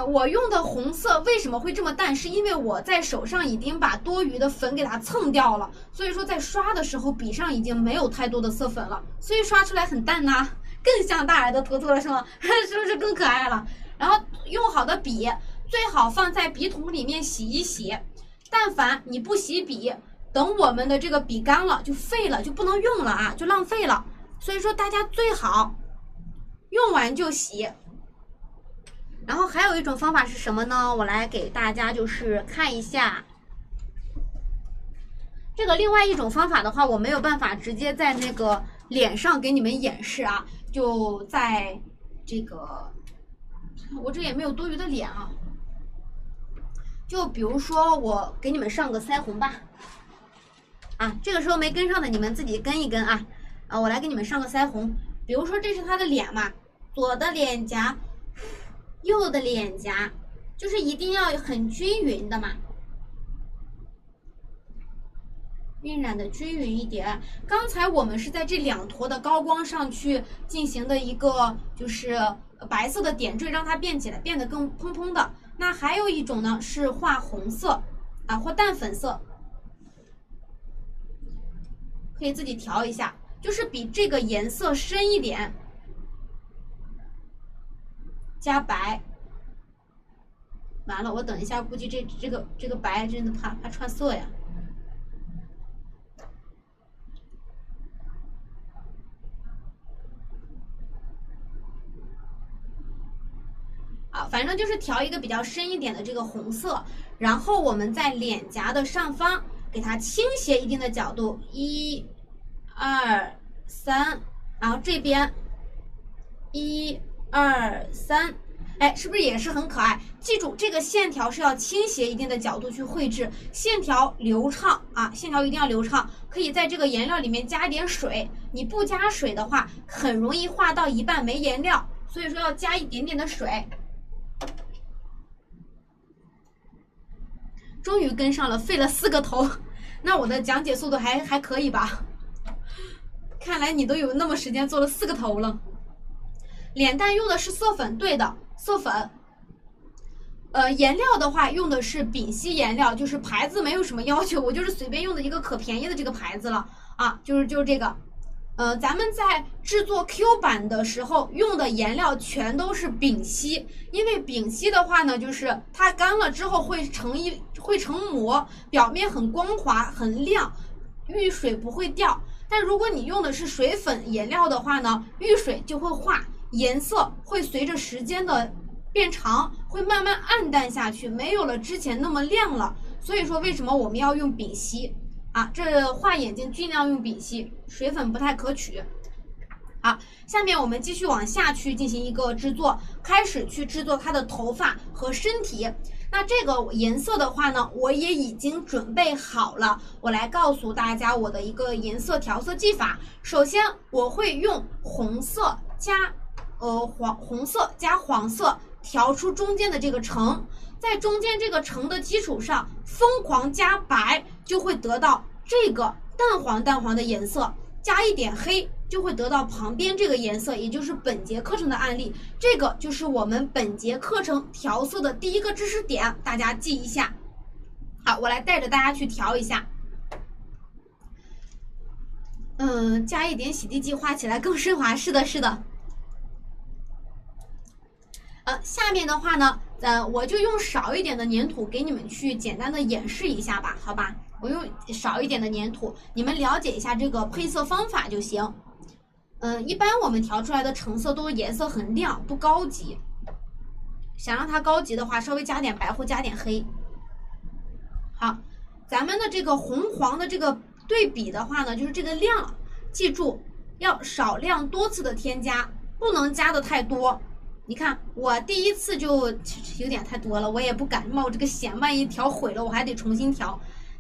我用的红色为什么会这么淡？是因为我在手上已经把多余的粉给它蹭掉了，所以说在刷的时候笔上已经没有太多的色粉了，所以刷出来很淡呐，更像大耳朵图图了是吗？是不是更可爱了？然后用好的笔最好放在笔筒里面洗一洗，但凡你不洗笔，等我们的这个笔干了就废了，就不能用了啊，就浪费了。所以说大家最好用完就洗。然后还有一种方法是什么呢？我来给大家就是看一下，这个另外一种方法的话，我没有办法直接在那个脸上给你们演示啊，就在这个，我这也没有多余的脸啊，就比如说我给你们上个腮红吧，啊，这个时候没跟上的你们自己跟一跟啊，我来给你们上个腮红，比如说这是他的脸嘛，左的脸颊。右的脸颊，就是一定要很均匀的嘛，晕染的均匀一点。刚才我们是在这2坨的高光上去进行的一个就是白色的点缀，让它变起来，变得更蓬蓬的。那还有一种呢是画红色啊，或淡粉色，可以自己调一下，就是比这个颜色深一点。加白，完了，我等一下，估计这个白真的怕串色呀。啊，反正就是调一个比较深一点的这个红色，然后我们在脸颊的上方给它倾斜一定的角度，1、2、3，然后这边1、2、3，哎，是不是也是很可爱？记住，这个线条是要倾斜一定的角度去绘制，线条流畅啊，线条一定要流畅。可以在这个颜料里面加一点水，你不加水的话，很容易画到一半没颜料，所以说要加一点点的水。终于跟上了，费了4个头，那我的讲解速度还可以吧？看来你都有那么时间做了4个头了。脸蛋用的是色粉，对的，色粉。颜料的话用的是丙烯颜料，就是牌子没有什么要求，我就是随便用的一个可便宜的这个牌子了啊，就是这个。咱们在制作 Q 版的时候用的颜料全都是丙烯，因为丙烯的话呢，就是它干了之后会成膜，表面很光滑很亮，遇水不会掉。但如果你用的是水粉颜料的话呢，遇水就会化，颜色会随着时间的变长，会慢慢暗淡下去，没有了之前那么亮了。所以说为什么我们要用丙烯啊？这画眼睛尽量用丙烯，水粉不太可取。好，下面我们继续往下去进行一个制作，开始去制作它的头发和身体。那这个颜色的话呢，我也已经准备好了，我来告诉大家我的一个颜色调色技法。首先我会用红色加红色加黄色调出中间的这个橙，在中间这个橙的基础上疯狂加白，就会得到这个淡黄的颜色，加一点黑就会得到旁边这个颜色，也就是本节课程的案例。这个就是我们本节课程调色的第一个知识点，大家记一下。好，我来带着大家去调一下。加一点洗涤剂，画起来更顺滑。是的，是的。下面的话呢，我就用少一点的粘土给你们去简单的演示一下吧，好吧？我用少一点的粘土，你们了解一下这个配色方法就行。一般我们调出来的橙色都颜色很亮，不高级。想让它高级的话，稍微加点白或加点黑。好，咱们的这个红黄的这个对比的话呢，就是这个亮，记住要少量多次的添加，不能加的太多。你看我第一次就有点太多了，我也不敢冒这个险，万一调毁了我还得重新调。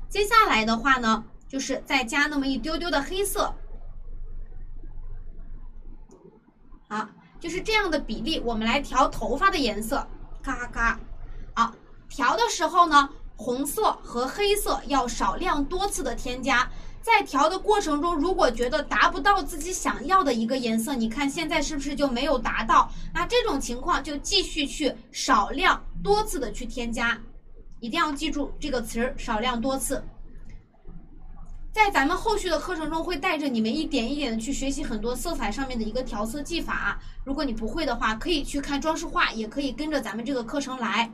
接下来的话呢，就是再加那么一丢丢的黑色。好，就是这样的比例，我们来调头发的颜色，咔咔。好，调的时候呢，红色和黑色要少量多次的添加。在调的过程中，如果觉得达不到自己想要的一个颜色，你看现在是不是就没有达到？那这种情况就继续去少量多次的去添加，一定要记住这个词儿，少量多次。在咱们后续的课程中，会带着你们一点一点的去学习很多色彩上面的一个调色技法。如果你不会的话，可以去看装饰画，也可以跟着咱们这个课程来。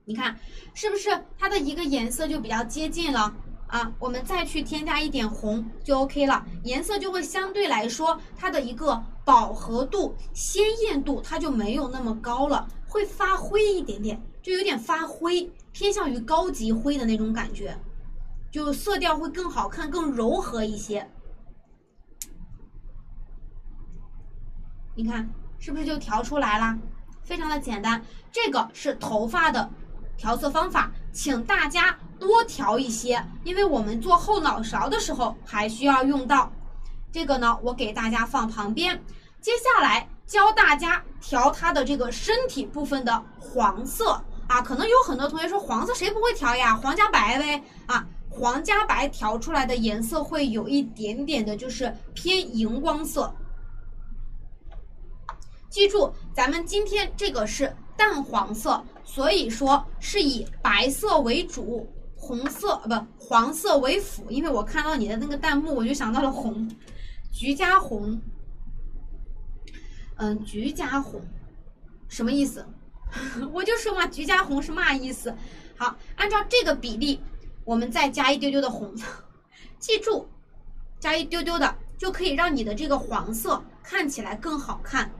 你看是不是它的一个颜色就比较接近了啊？我们再去添加一点红就 OK 了，颜色就会相对来说它的一个饱和度、鲜艳度它就没有那么高了，会发灰一点点，就有点发灰，偏向于高级灰的那种感觉。就色调会更好看，更柔和一些。你看是不是就调出来了？非常的简单。这个是头发的调色方法，请大家多调一些，因为我们做后脑勺的时候还需要用到。这个呢，我给大家放旁边。接下来教大家调它的这个身体部分的黄色啊，可能有很多同学说黄色谁不会调呀？黄加白呗啊。黄加白调出来的颜色会有一点点的，就是偏荧光色。记住，咱们今天这个是淡黄色，所以说是以白色为主，黄色为辅。因为我看到你的那个弹幕，我就想到了红，橘加红。橘加红什么意思？我就说嘛，橘加红是嘛意思？好，按照这个比例。我们再加一丢丢的红，记住，加一丢丢的就可以让你的这个黄色看起来更好看。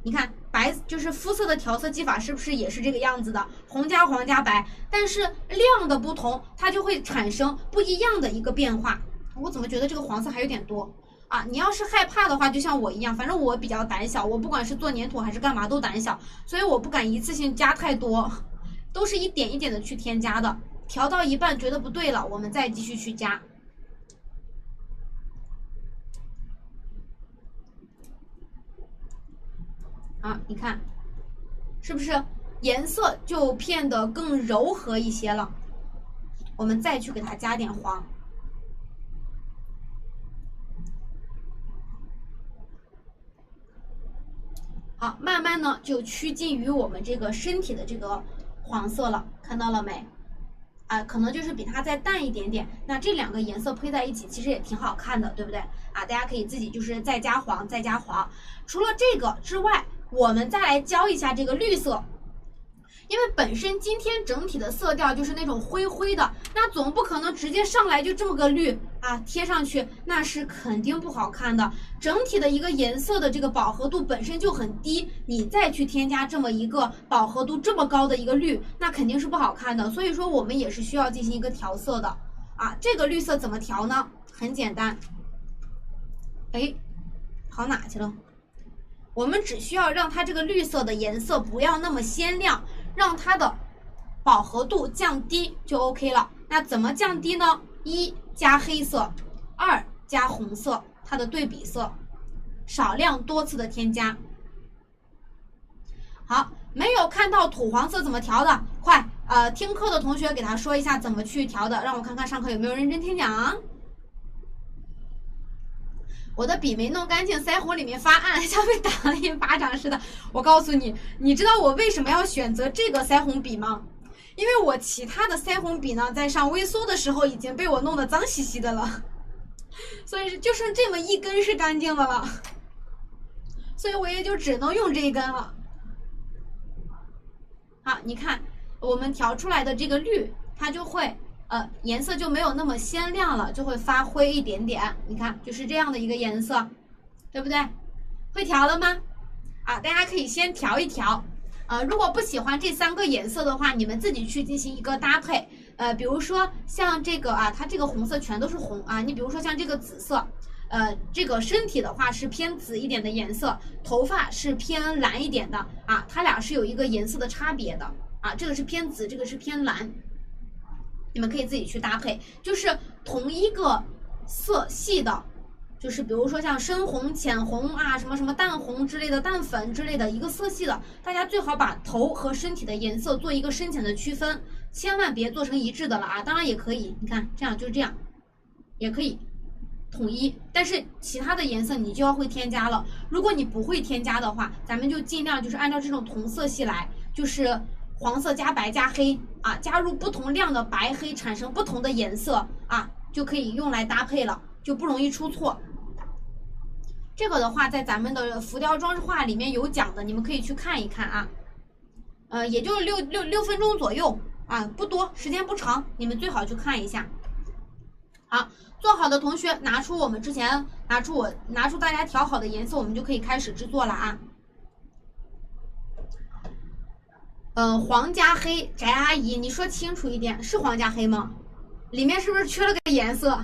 你看白就是肤色的调色技法是不是也是这个样子的？红加黄加白，但是量的不同，它就会产生不一样的一个变化。我怎么觉得这个黄色还有点多啊？你要是害怕的话，就像我一样，反正我比较胆小，我不管是做粘土还是干嘛都胆小，所以我不敢一次性加太多，都是一点一点的去添加的。调到一半觉得不对了，我们再继续去加。啊，你看，是不是颜色就变得更柔和一些了？我们再去给它加点黄。好，慢慢呢就趋近于我们这个身体的这个黄色了，看到了没？啊，可能就是比它再淡一点点。那这两个颜色配在一起，其实也挺好看的，对不对？啊，大家可以自己就是再加黄，再加黄。除了这个之外，我们再来教一下这个绿色。因为本身今天整体的色调就是那种灰灰的，那总不可能直接上来就这么个绿啊贴上去，那是肯定不好看的。整体的一个颜色的这个饱和度本身就很低，你再去添加这么一个饱和度这么高的一个绿，那肯定是不好看的。所以说我们也是需要进行一个调色的啊。这个绿色怎么调呢？很简单，哎，跑哪去了？我们只需要让它这个绿色的颜色不要那么鲜亮，让它的饱和度降低就 OK 了。那怎么降低呢？1加黑色，2加红色，它的对比色，少量多次的添加。好，没有看到土黄色怎么调的，快听课的同学给他说一下怎么去调的，让我看看上课有没有认真听讲。我的笔没弄干净，腮红里面发暗，像被打了一巴掌似的。我告诉你，你知道我为什么要选择这个腮红笔吗？因为我其他的腮红笔呢，在上微缩的时候已经被我弄得脏兮兮的了，所以就剩这么一根是干净的了，所以我也就只能用这一根了。好，你看我们调出来的这个绿，它就会颜色就没有那么鲜亮了，就会发灰一点点。你看，就是这样的一个颜色，对不对？会调了吗？大家可以先调一调。如果不喜欢这3个颜色的话，你们自己去进行一个搭配。比如说像这个它这个红色全都是红啊，你比如说像这个紫色，这个身体的话是偏紫一点的颜色，头发是偏蓝一点的啊，它俩是有一个颜色的差别的啊，这个是偏紫，这个是偏蓝。你们可以自己去搭配，就是同一个色系的，就是比如说像深红、浅红啊，什么什么淡红之类的、淡粉之类的一个色系的，大家最好把头和身体的颜色做一个深浅的区分，千万别做成一致的了啊！当然也可以，你看这样就是这样，也可以统一，但是其他的颜色你就要会添加了。如果你不会添加的话，咱们就尽量就是按照这种同色系来，就是黄色加白加黑啊，加入不同量的白黑，产生不同的颜色啊，就可以用来搭配了，就不容易出错。这个的话，在咱们的浮雕装饰画里面有讲的，你们可以去看一看啊。也就六分钟左右啊，不多，时间不长，你们最好去看一下。好，做好的同学拿出我们之前拿出大家调好的颜色，我们就可以开始制作了啊。黄加黑，翟阿姨，你说清楚一点，是黄加黑吗？里面是不是缺了个颜色？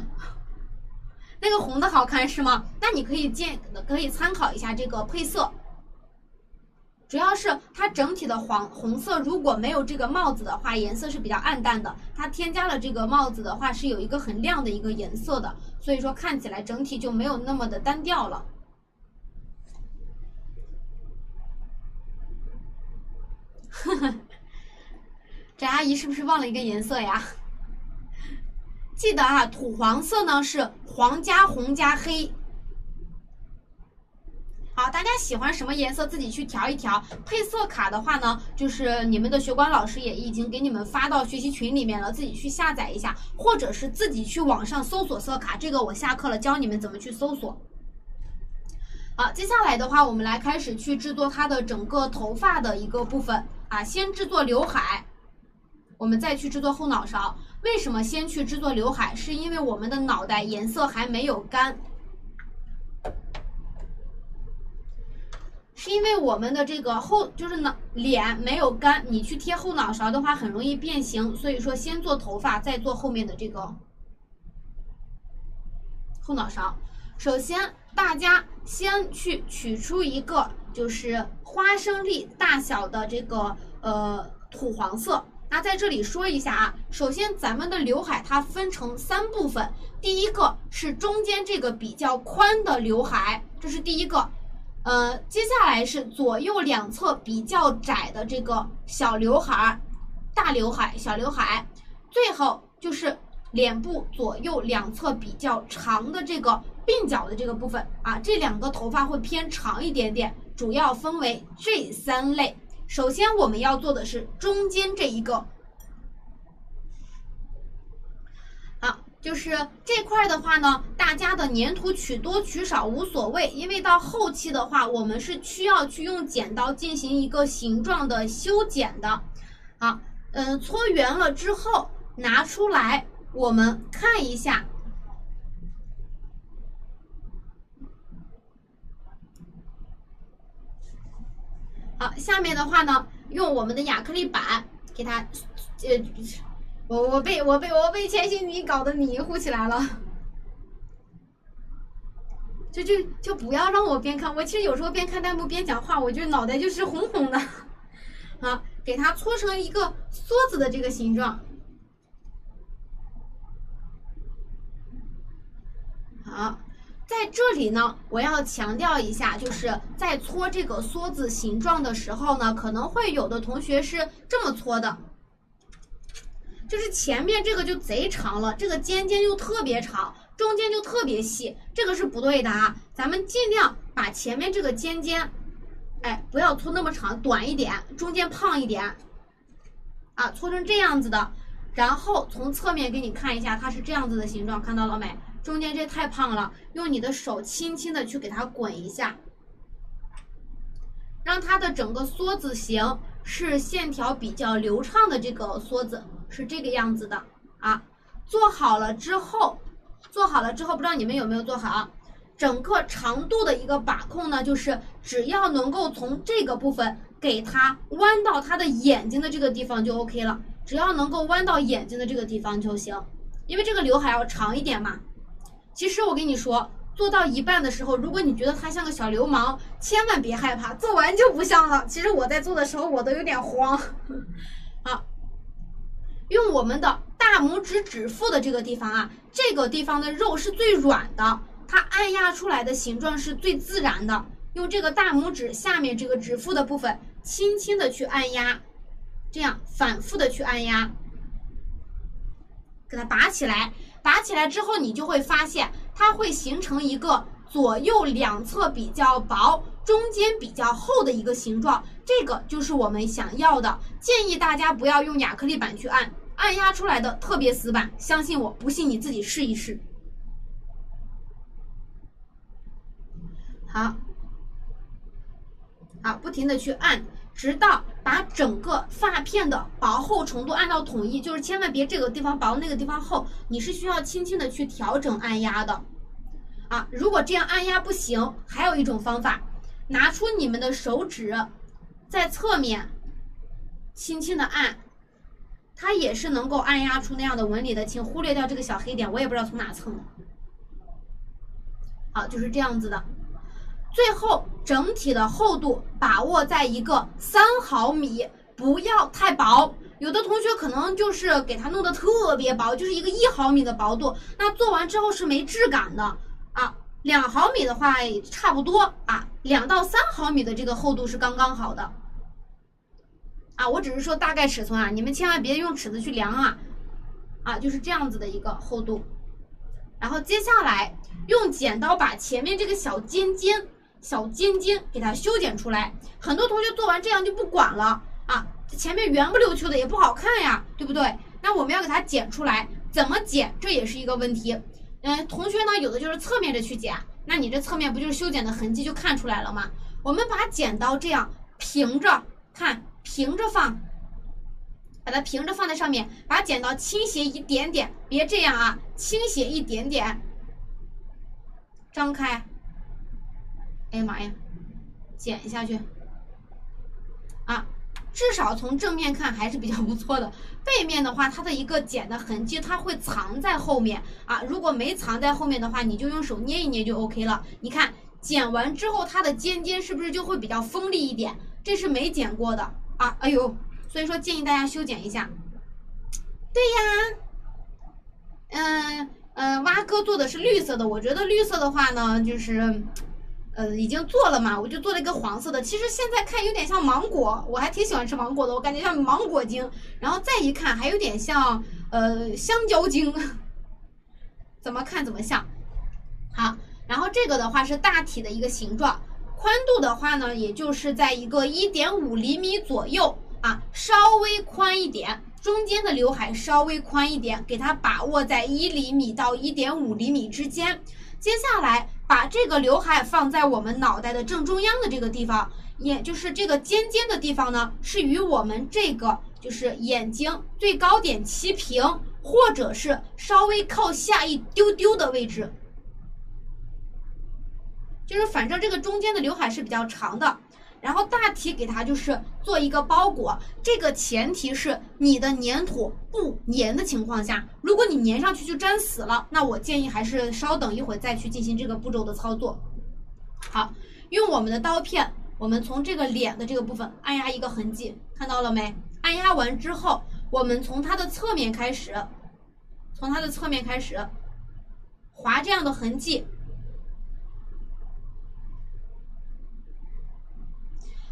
那个红的好看是吗？那你可以参考一下这个配色，主要是它整体的红色如果没有这个帽子的话，颜色是比较暗淡的。它添加了这个帽子的话，是有一个很亮的一个颜色的，所以说看起来整体就没有那么的单调了。翟阿姨是不是忘了一个颜色呀？记得啊，土黄色呢是黄加红加黑。好，大家喜欢什么颜色自己去调一调。配色卡的话呢，就是你们的学管老师也已经给你们发到学习群里面了，自己去下载一下，或者是自己去网上搜索色卡。这个我下课了教你们怎么去搜索。好，接下来的话，我们来开始去制作它的整个头发的一个部分啊，先制作刘海，我们再去制作后脑勺。为什么先去制作刘海？是因为我们的脑袋颜色还没有干，是因为我们的这个脸没有干，你去贴后脑勺的话很容易变形，所以说先做头发，再做后面的这个后脑勺。首先大家先去取出一个就是花生粒大小的这个土黄色。那在这里说一下啊，首先咱们的刘海它分成3部分，第一个是中间这个比较宽的刘海，这是第一个。接下来是左右两侧比较窄的这个小刘海、大刘海、小刘海，最后就是脸部左右两侧比较长的这个鬓角的这个部分啊，这2个头发会偏长一点点，主要分为这3类。首先我们要做的是中间这一个，就是这块的话呢，大家的粘土取多取少无所谓，因为到后期的话，我们是需要去用剪刀进行一个形状的修剪的。好，搓圆了之后拿出来，我们看一下。好，下面的话呢，用我们的亚克力板给它，我被千玺你搞得迷糊起来了。就不要让我边看，我其实有时候边看弹幕边讲话，我就脑袋就是红红的。好，给它搓成一个梭子的这个形状。好，在这里呢，我要强调一下，就是在搓这个梭子形状的时候呢，可能会有的同学是这么搓的，就是前面这个就贼长了，这个尖尖就特别长，中间就特别细，这个是不对的啊。咱们尽量把前面这个尖尖，哎，不要搓那么长，短一点，中间胖一点，啊，搓成这样子的。然后从侧面给你看一下，它是这样子的形状，看到了没？中间这太胖了，用你的手轻轻的去给它滚一下，让它的整个梭子形是线条比较流畅的，这个梭子是这个样子的啊。做好了之后，不知道你们有没有做好？整个长度的一个把控呢，就是只要能够从这个部分给它弯到它的眼睛的这个地方就 OK 了，只要能够弯到眼睛的这个地方就行，因为这个刘海要长一点嘛。其实我跟你说，做到一半的时候，如果你觉得它像个小流氓，千万别害怕，做完就不像了。其实我在做的时候我都有点慌。好，用我们的大拇指指腹的这个地方啊，这个地方的肉是最软的，它按压出来的形状是最自然的。用这个大拇指下面这个指腹的部分，轻轻的去按压，这样反复的去按压，给它拔起来。拔起来之后，你就会发现它会形成一个左右两侧比较薄，中间比较厚的一个形状，这个就是我们想要的。建议大家不要用亚克力板去按，按压出来的特别死板，相信我，不信你自己试一试。好，不停的去按，直到把整个发片的薄厚程度按到统一，就是千万别这个地方薄那个地方厚，你是需要轻轻的去调整按压的啊。如果这样按压不行，还有一种方法，拿出你们的手指，在侧面轻轻的按，它也是能够按压出那样的纹理的。请忽略掉这个小黑点，我也不知道从哪蹭的。好，就是这样子的。最后整体的厚度把握在一个3毫米，不要太薄。有的同学可能就是给它弄得特别薄，就是一个1毫米的薄度，那做完之后是没质感的啊。2毫米的话也差不多啊，2到3毫米的这个厚度是刚刚好的啊。我只是说大概尺寸啊，你们千万别用尺子去量啊，就是这样子的一个厚度。然后接下来用剪刀把前面这个小尖尖给它修剪出来。很多同学做完这样就不管了啊，前面圆不溜秋的也不好看呀，对不对？那我们要给它剪出来，怎么剪这也是一个问题。同学呢有的就是侧面着去剪，那你这侧面不就是修剪的痕迹就看出来了吗？我们把剪刀这样平着看，平着放，把它平着放在上面，把剪刀倾斜一点点，别这样啊，倾斜一点点，张开。哎呀妈呀，剪下去啊！至少从正面看还是比较不错的。背面的话，它的一个剪的痕迹，它会藏在后面啊。如果没藏在后面的话，你就用手捏一捏就 OK 了。你看剪完之后，它的尖尖是不是就会比较锋利一点？这是没剪过的啊！哎呦，所以说建议大家修剪一下。对呀，蛙哥做的是绿色的，我觉得绿色的话呢，就是已经做了嘛，我就做了一个黄色的。其实现在看有点像芒果，我还挺喜欢吃芒果的，我感觉像芒果精。然后再一看还有点像香蕉精，怎么看怎么像。好，然后这个的话是大体的一个形状，宽度的话呢，也就是在一个1.5厘米左右啊，稍微宽一点。中间的刘海稍微宽一点，给它把握在1厘米到1.5厘米之间。接下来把这个刘海放在我们脑袋的正中央的这个地方，也就是这个尖尖的地方呢，是与我们这个就是眼睛最高点齐平，或者是稍微靠下一丢丢的位置。就是反正这个中间的刘海是比较长的。然后大体给它就是做一个包裹，这个前提是你的粘土不粘的情况下，如果你粘上去就粘死了，那我建议还是稍等一会再去进行这个步骤的操作。好，用我们的刀片，我们从这个脸的这个部分按压一个痕迹，看到了没？按压完之后，我们从它的侧面开始，划这样的痕迹。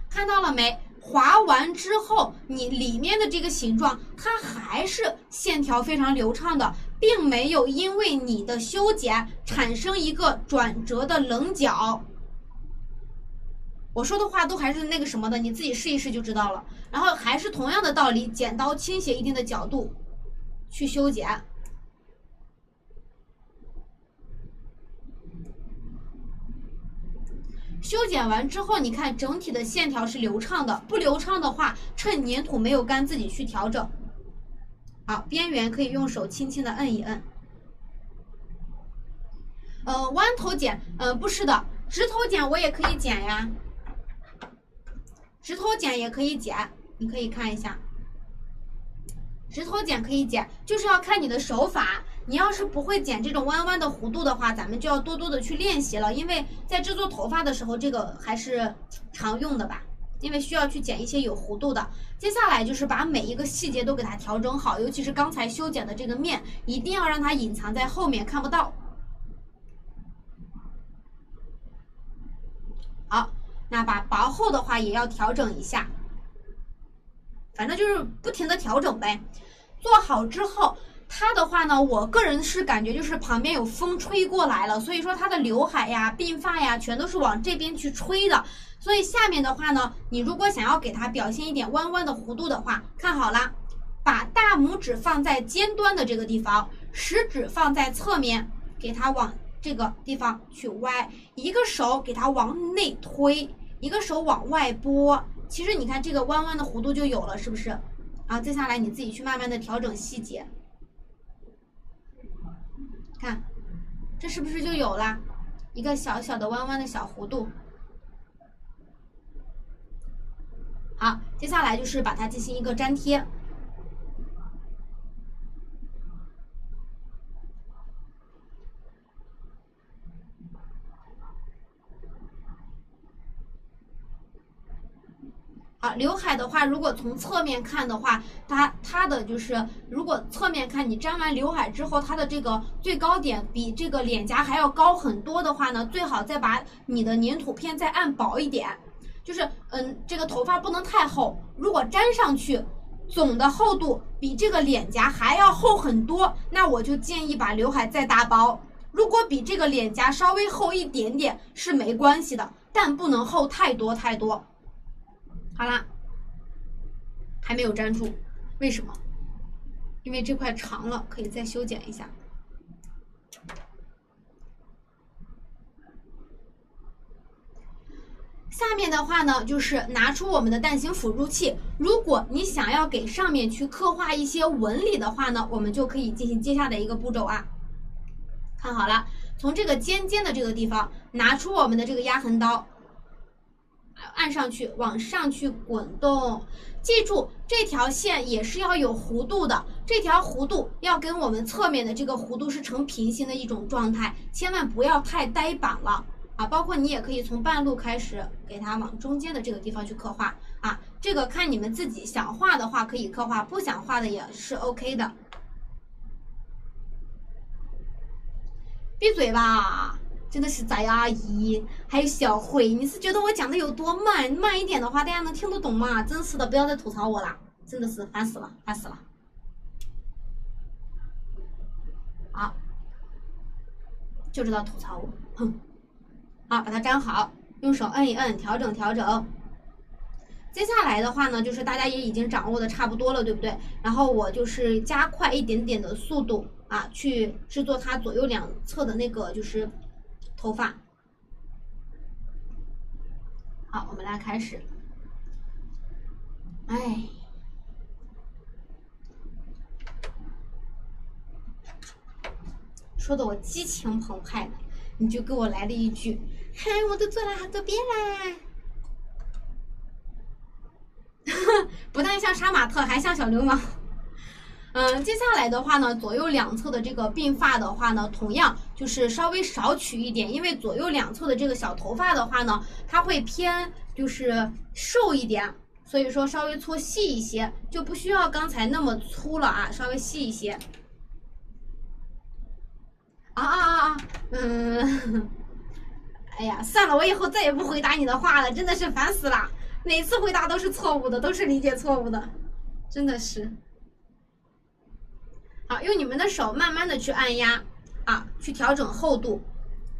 看到了没？划完之后，你里面的这个形状，它还是线条非常流畅的，并没有因为你的修剪产生一个转折的棱角。我说的话都还是那个什么的，你自己试一试就知道了。然后还是同样的道理，剪刀倾斜一定的角度去修剪。修剪完之后，你看整体的线条是流畅的，不流畅的话，趁粘土没有干自己去调整。好，边缘可以用手轻轻的摁一摁。弯头剪，不是的，直头剪我也可以剪呀，直头剪也可以剪，你可以看一下，直头剪可以剪，就是要看你的手法。你要是不会剪这种弯弯的弧度的话，咱们就要多多的去练习了，因为在制作头发的时候，这个还是常用的吧，因为需要去剪一些有弧度的。接下来就是把每一个细节都给它调整好，尤其是刚才修剪的这个面，一定要让它隐藏在后面，看不到。好，那把薄厚的话也要调整一下，反正就是不停的调整呗。做好之后，它的话呢，我个人是感觉就是旁边有风吹过来了，所以说它的刘海呀、鬓发呀，全都是往这边去吹的。所以下面的话呢，你如果想要给它表现一点弯弯的弧度的话，看好啦，把大拇指放在尖端的这个地方，食指放在侧面，给它往这个地方去歪，一个手给它往内推，一个手往外拨。其实你看这个弯弯的弧度就有了，是不是？然后接下来你自己去慢慢的调整细节。看，这是不是就有了一个小小的弯弯的小弧度？好，接下来就是把它进行一个粘贴。啊，刘海的话，如果从侧面看的话，它的就是，如果侧面看，你粘完刘海之后，它的这个最高点比这个脸颊还要高很多的话呢，最好再把你的粘土片再按薄一点，就是这个头发不能太厚，如果粘上去，总的厚度比这个脸颊还要厚很多，那我就建议把刘海再打薄。如果比这个脸颊稍微厚一点点是没关系的，但不能厚太多太多。好啦，还没有粘住，为什么？因为这块长了，可以再修剪一下。下面的话呢，就是拿出我们的蛋形辅助器。如果你想要给上面去刻画一些纹理的话呢，我们就可以进行接下来一个步骤啊。看好了，从这个尖尖的这个地方拿出我们的这个压痕刀。按上去，往上去滚动，记住这条线也是要有弧度的，这条弧度要跟我们侧面的这个弧度是成平行的一种状态，千万不要太呆板了啊！包括你也可以从半路开始给它往中间的这个地方去刻画啊，这个看你们自己想画的话可以刻画，不想画的也是 OK 的。闭嘴吧！真的是翟阿姨，还有小慧，你是觉得我讲的有多慢？慢一点的话，大家能听得懂吗？真是的，不要再吐槽我了，真的是烦死了，烦死了。好，就知道吐槽我，哼。好，把它粘好，用手摁一摁，调整调整。接下来的话呢，就是大家也已经掌握的差不多了，对不对？然后我就是加快一点点的速度啊，去制作它左右两侧的那个就是头发。好，我们来开始。哎，说的我激情澎湃的，你就给我来了一句：“嗨，我都做了好多遍啦。”像杀马特，还像小流氓。接下来的话呢，左右两侧的这个鬓发的话呢，同样就是稍微少取一点，因为左右两侧的这个小头发的话呢，它会偏就是瘦一点，所以说稍微搓细一些，就不需要刚才那么粗了啊，稍微细一些。哎呀，算了，我以后再也不回答你的话了，真的是烦死了，每次回答都是错误的，都是理解错误的，真的是。好，用你们的手慢慢的去按压啊，去调整厚度。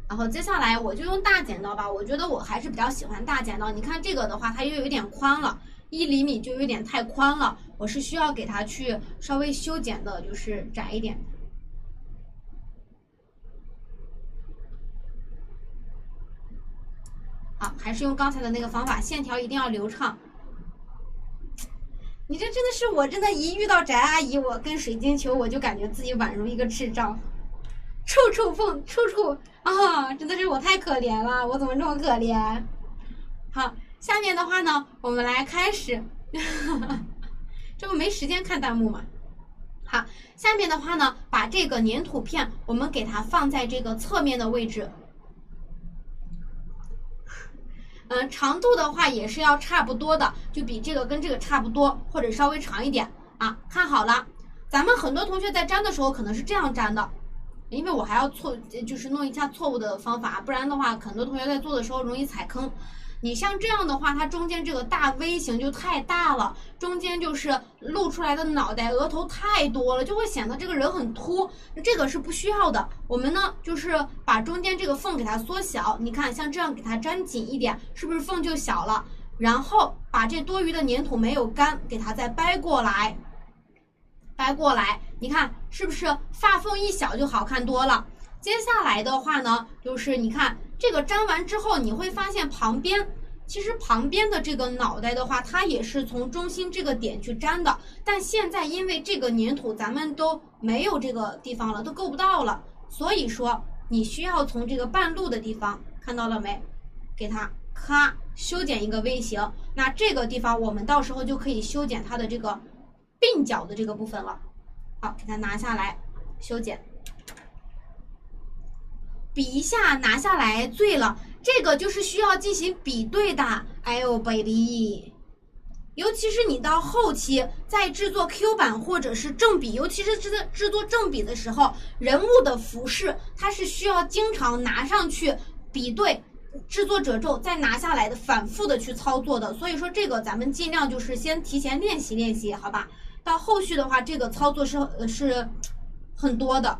然后接下来我就用大剪刀吧，我觉得我还是比较喜欢大剪刀。你看这个的话，它又有点宽了，1厘米就有点太宽了，我是需要给它去稍微修剪的，就是窄一点。好，还是用刚才的那个方法，线条一定要流畅。你这真的是，我真的，一遇到翟阿姨，我跟水晶球，我就感觉自己宛如一个智障，处处碰，处处啊，真的是我太可怜了，我怎么这么可怜？好，下面的话呢，我们来开始，这不没时间看弹幕吗？好，下面的话呢，把这个粘土片，我们给它放在这个侧面的位置。长度的话也是要差不多的，就比这个跟这个差不多，或者稍微长一点啊。看好了，咱们很多同学在粘的时候可能是这样粘的，因为我还要就是弄一下错误的方法，不然的话，很多同学在做的时候容易踩坑。你像这样的话，它中间这个大 V 型就太大了，中间就是露出来的脑袋、额头太多了，就会显得这个人很秃，这个是不需要的。我们呢，就是把中间这个缝给它缩小，你看像这样给它粘紧一点，是不是缝就小了？然后把这多余的粘土没有干，给它再掰过来，掰过来，你看是不是发缝一小就好看多了？接下来的话呢，就是你看这个粘完之后，你会发现其实旁边的这个脑袋的话，它也是从中心这个点去粘的。但现在因为这个粘土咱们都没有这个地方了，都够不到了，所以说你需要从这个半路的地方，看到了没？给它咔修剪一个 V 型。那这个地方我们到时候就可以修剪它的这个鬓角的这个部分了。好，给它拿下来修剪。比一下拿下来，对了，这个就是需要进行比对的。哎呦 baby， 尤其是你到后期在制作 Q 版或者是正比，尤其是制作正比的时候，人物的服饰它是需要经常拿上去比对，制作褶皱再拿下来的，反复的去操作的。所以说这个咱们尽量就是先提前练习练习，好吧？到后续的话，这个操作是很多的。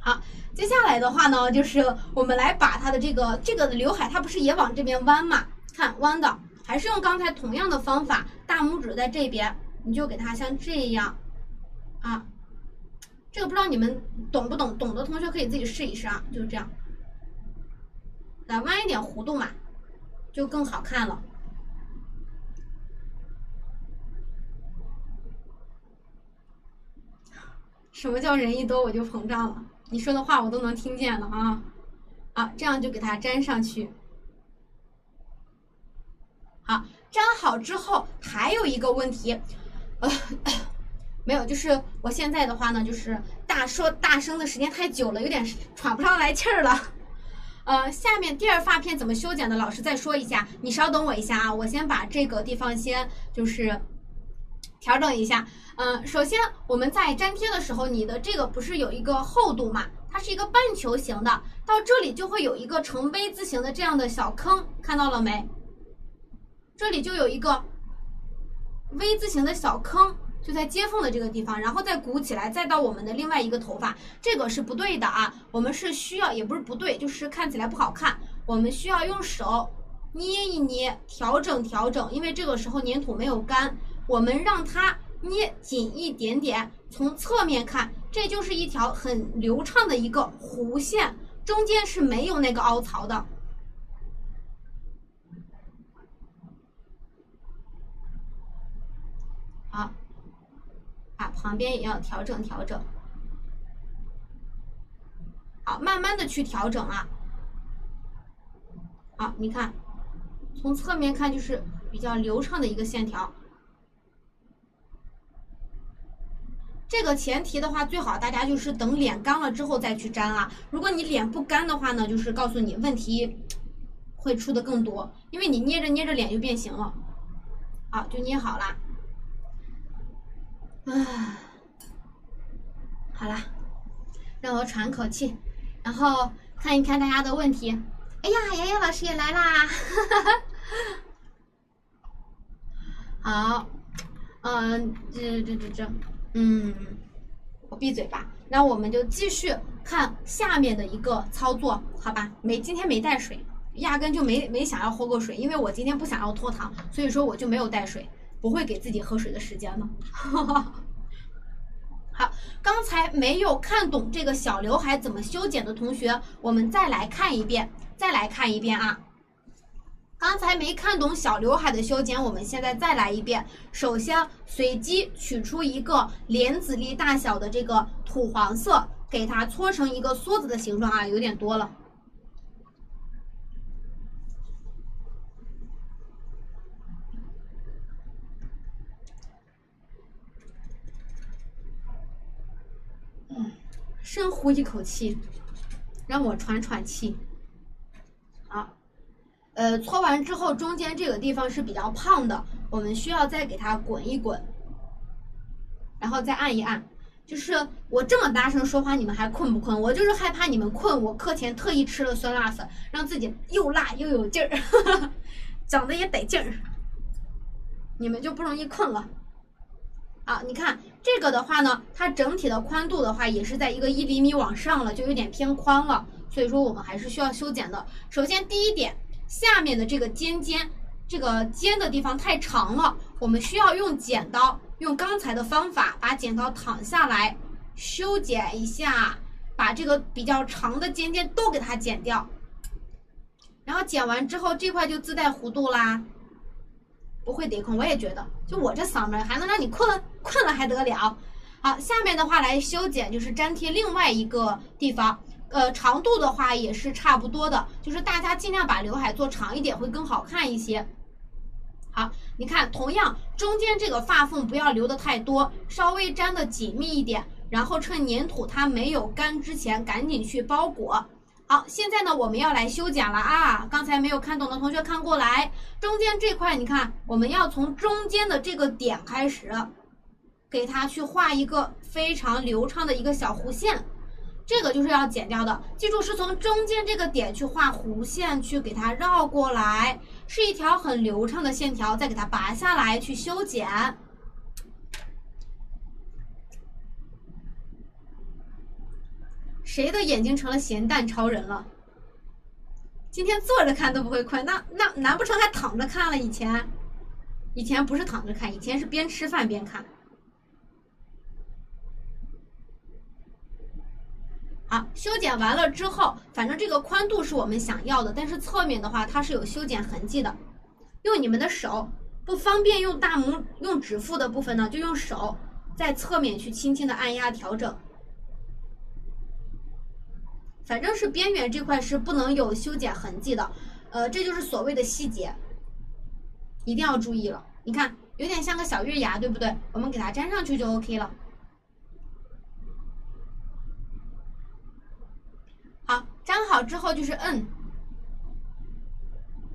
好，接下来的话呢，就是我们来把它的这个的刘海，它不是也往这边弯嘛？看弯的，还是用刚才同样的方法，大拇指在这边，你就给它像这样啊。这个不知道你们懂不懂？懂的同学可以自己试一试啊，就是这样，来弯一点弧度嘛，就更好看了。什么叫人一多我就膨胀了？你说的话我都能听见了啊！啊，这样就给它粘上去。好，粘好之后还有一个问题，没有，就是我现在的话呢，就是大声的时间太久了，有点喘不上来气儿了。下面第二发片怎么修剪的，老师再说一下，你稍等我一下啊，我先把这个地方先就是调整一下。首先我们在粘贴的时候，你的这个不是有一个厚度嘛？它是一个半球形的，到这里就会有一个呈 V 字形的这样的小坑，看到了没？这里就有一个 V 字形的小坑，就在接缝的这个地方，然后再鼓起来，再到我们的另外一个头发，这个是不对的啊。我们是需要，也不是不对，就是看起来不好看，我们需要用手捏一捏，调整调整，因为这个时候粘土没有干，我们让它捏紧一点点，从侧面看，这就是一条很流畅的一个弧线，中间是没有那个凹槽的。好，旁边也要调整调整。好，慢慢的去调整啊。好，你看，从侧面看就是比较流畅的一个线条。这个前提的话，最好大家就是等脸干了之后再去粘啊。如果你脸不干的话呢，就是告诉你问题会出的更多，因为你捏着捏着脸就变形了。好，就捏好了。好啦，让我喘口气，然后看一看大家的问题。哎呀，洋洋老师也来啦！好，我闭嘴吧。那我们就继续看下面的一个操作，好吧？今天没带水，压根就没想要喝过水，因为我今天不想要脱糖，所以说我就没有带水，不会给自己喝水的时间呢。好，刚才没有看懂这个小刘海怎么修剪的同学，我们再来看一遍啊。刚才没看懂小刘海的修剪，我们现在再来一遍。首先，随机取出一个莲子粒大小的这个土黄色，给它搓成一个梭子的形状啊，有点多了。深呼一口气，让我喘喘气。好。搓完之后，中间这个地方是比较胖的，我们需要再给它滚一滚，然后再按一按。就是我这么大声说话，你们还困不困？我就是害怕你们困，我课前特意吃了酸辣粉，让自己又辣又有劲儿，长得也得劲儿，你们就不容易困了。啊，你看这个的话呢，它整体的宽度的话也是在一个1厘米往上了，就有点偏宽了，所以说我们还是需要修剪的。首先第一点。下面的这个尖的地方太长了，我们需要用剪刀，用刚才的方法把剪刀躺下来修剪一下，把这个比较长的尖都给它剪掉。然后剪完之后，这块就自带弧度啦，不会得空。我也觉得，就我这嗓门还能让你困了还得了。好，下面的话来修剪，就是粘贴另外一个地方。长度的话也是差不多的，就是大家尽量把刘海做长一点会更好看一些。好，你看，同样中间这个发缝不要留的太多，稍微粘的紧密一点，然后趁粘土它没有干之前赶紧去包裹。好，现在呢我们要来修剪了啊！刚才没有看懂的同学看过来，中间这块你看，我们要从中间的这个点开始，给它去画一个非常流畅的一个小弧线。这个就是要剪掉的，记住是从中间这个点去画弧线，去给它绕过来，是一条很流畅的线条，再给它拔下来去修剪。谁的眼睛成了咸蛋超人了？今天坐着看都不会困，那难不成还躺着看了？以前不是躺着看，以前是边吃饭边看。好，修剪完了之后，反正这个宽度是我们想要的，但是侧面的话它是有修剪痕迹的。用你们的手，不方便用用指腹的部分呢，就用手在侧面去轻轻的按压调整。反正是边缘这块是不能有修剪痕迹的，这就是所谓的细节，一定要注意了。你看，有点像个小月牙，对不对？我们给它粘上去就 OK 了。好，粘好之后就是摁，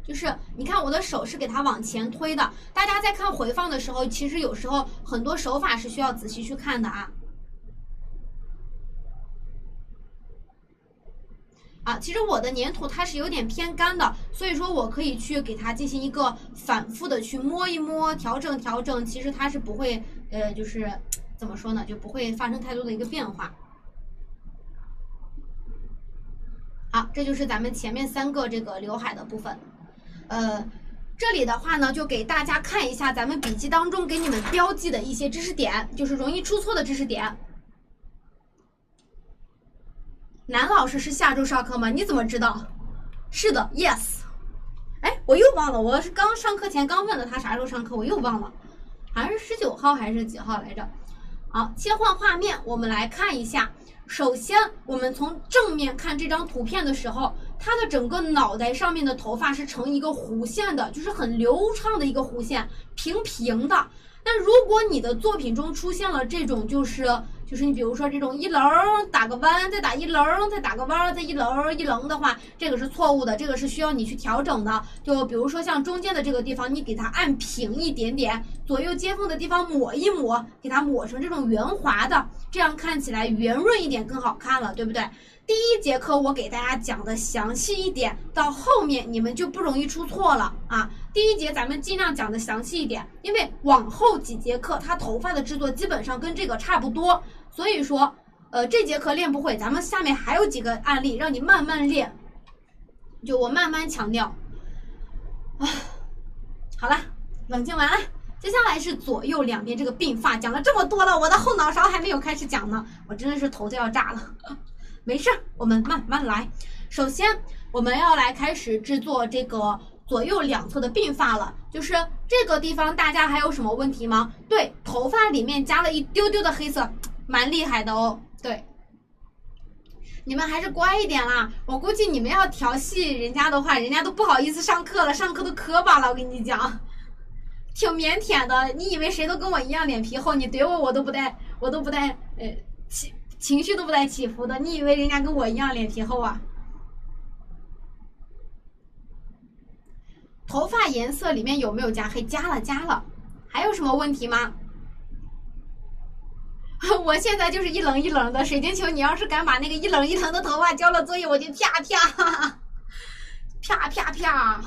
就是你看我的手是给它往前推的。大家在看回放的时候，其实有时候很多手法是需要仔细去看的啊。其实我的粘土它是有点偏干的，所以说我可以去给它进行一个反复的去摸一摸，调整调整。其实它是不会，就是怎么说呢，就不会发生太多的一个变化。好，这就是咱们前面3个这个刘海的部分。这里的话呢，就给大家看一下咱们笔记当中给你们标记的一些知识点，就是容易出错的知识点。男老师是下周上课吗？你怎么知道？是的 ，yes。哎，我又忘了，我是刚上课前刚问了他啥时候上课，我又忘了，好像是19号还是几号来着？好，切换画面，我们来看一下。首先，我们从正面看这张图片的时候，它的整个脑袋上面的头发是呈一个弧线的，就是很流畅的一个弧线，平平的。那如果你的作品中出现了这种就是你比如说这种一棱打个弯，再打一棱，再打个弯，再一棱的话，这个是错误的，这个是需要你去调整的。就比如说像中间的这个地方，你给它按平一点点，左右接缝的地方抹一抹，给它抹成这种圆滑的，这样看起来圆润一点更好看了，对不对？第一节课我给大家讲的详细一点，到后面你们就不容易出错了啊。第一节咱们尽量讲的详细一点，因为往后几节课它头发的制作基本上跟这个差不多，所以说这节课练不会，咱们下面还有几个案例让你慢慢练，就我慢慢强调。好了，冷静完了，接下来是左右两边这个鬓发，讲了这么多了，我的后脑勺还没有开始讲呢，我真的是头都要炸了。没事，我们慢慢来。首先，我们要来开始制作这个左右两侧的鬓发了。就是这个地方，大家还有什么问题吗？对，头发里面加了一丢丢的黑色，蛮厉害的哦。对，你们还是乖一点啦。我估计你们要调戏人家的话，人家都不好意思上课了，上课都磕巴了。我跟你讲，挺腼腆的。你以为谁都跟我一样脸皮厚？你怼我，我都不带情绪都不带起伏的，你以为人家跟我一样脸皮厚啊？头发颜色里面有没有加黑？加了。还有什么问题吗？我现在就是一棱一棱的。水晶球，你要是敢把那个一棱一棱的头发交了作业，我就啪啪啪啪啪。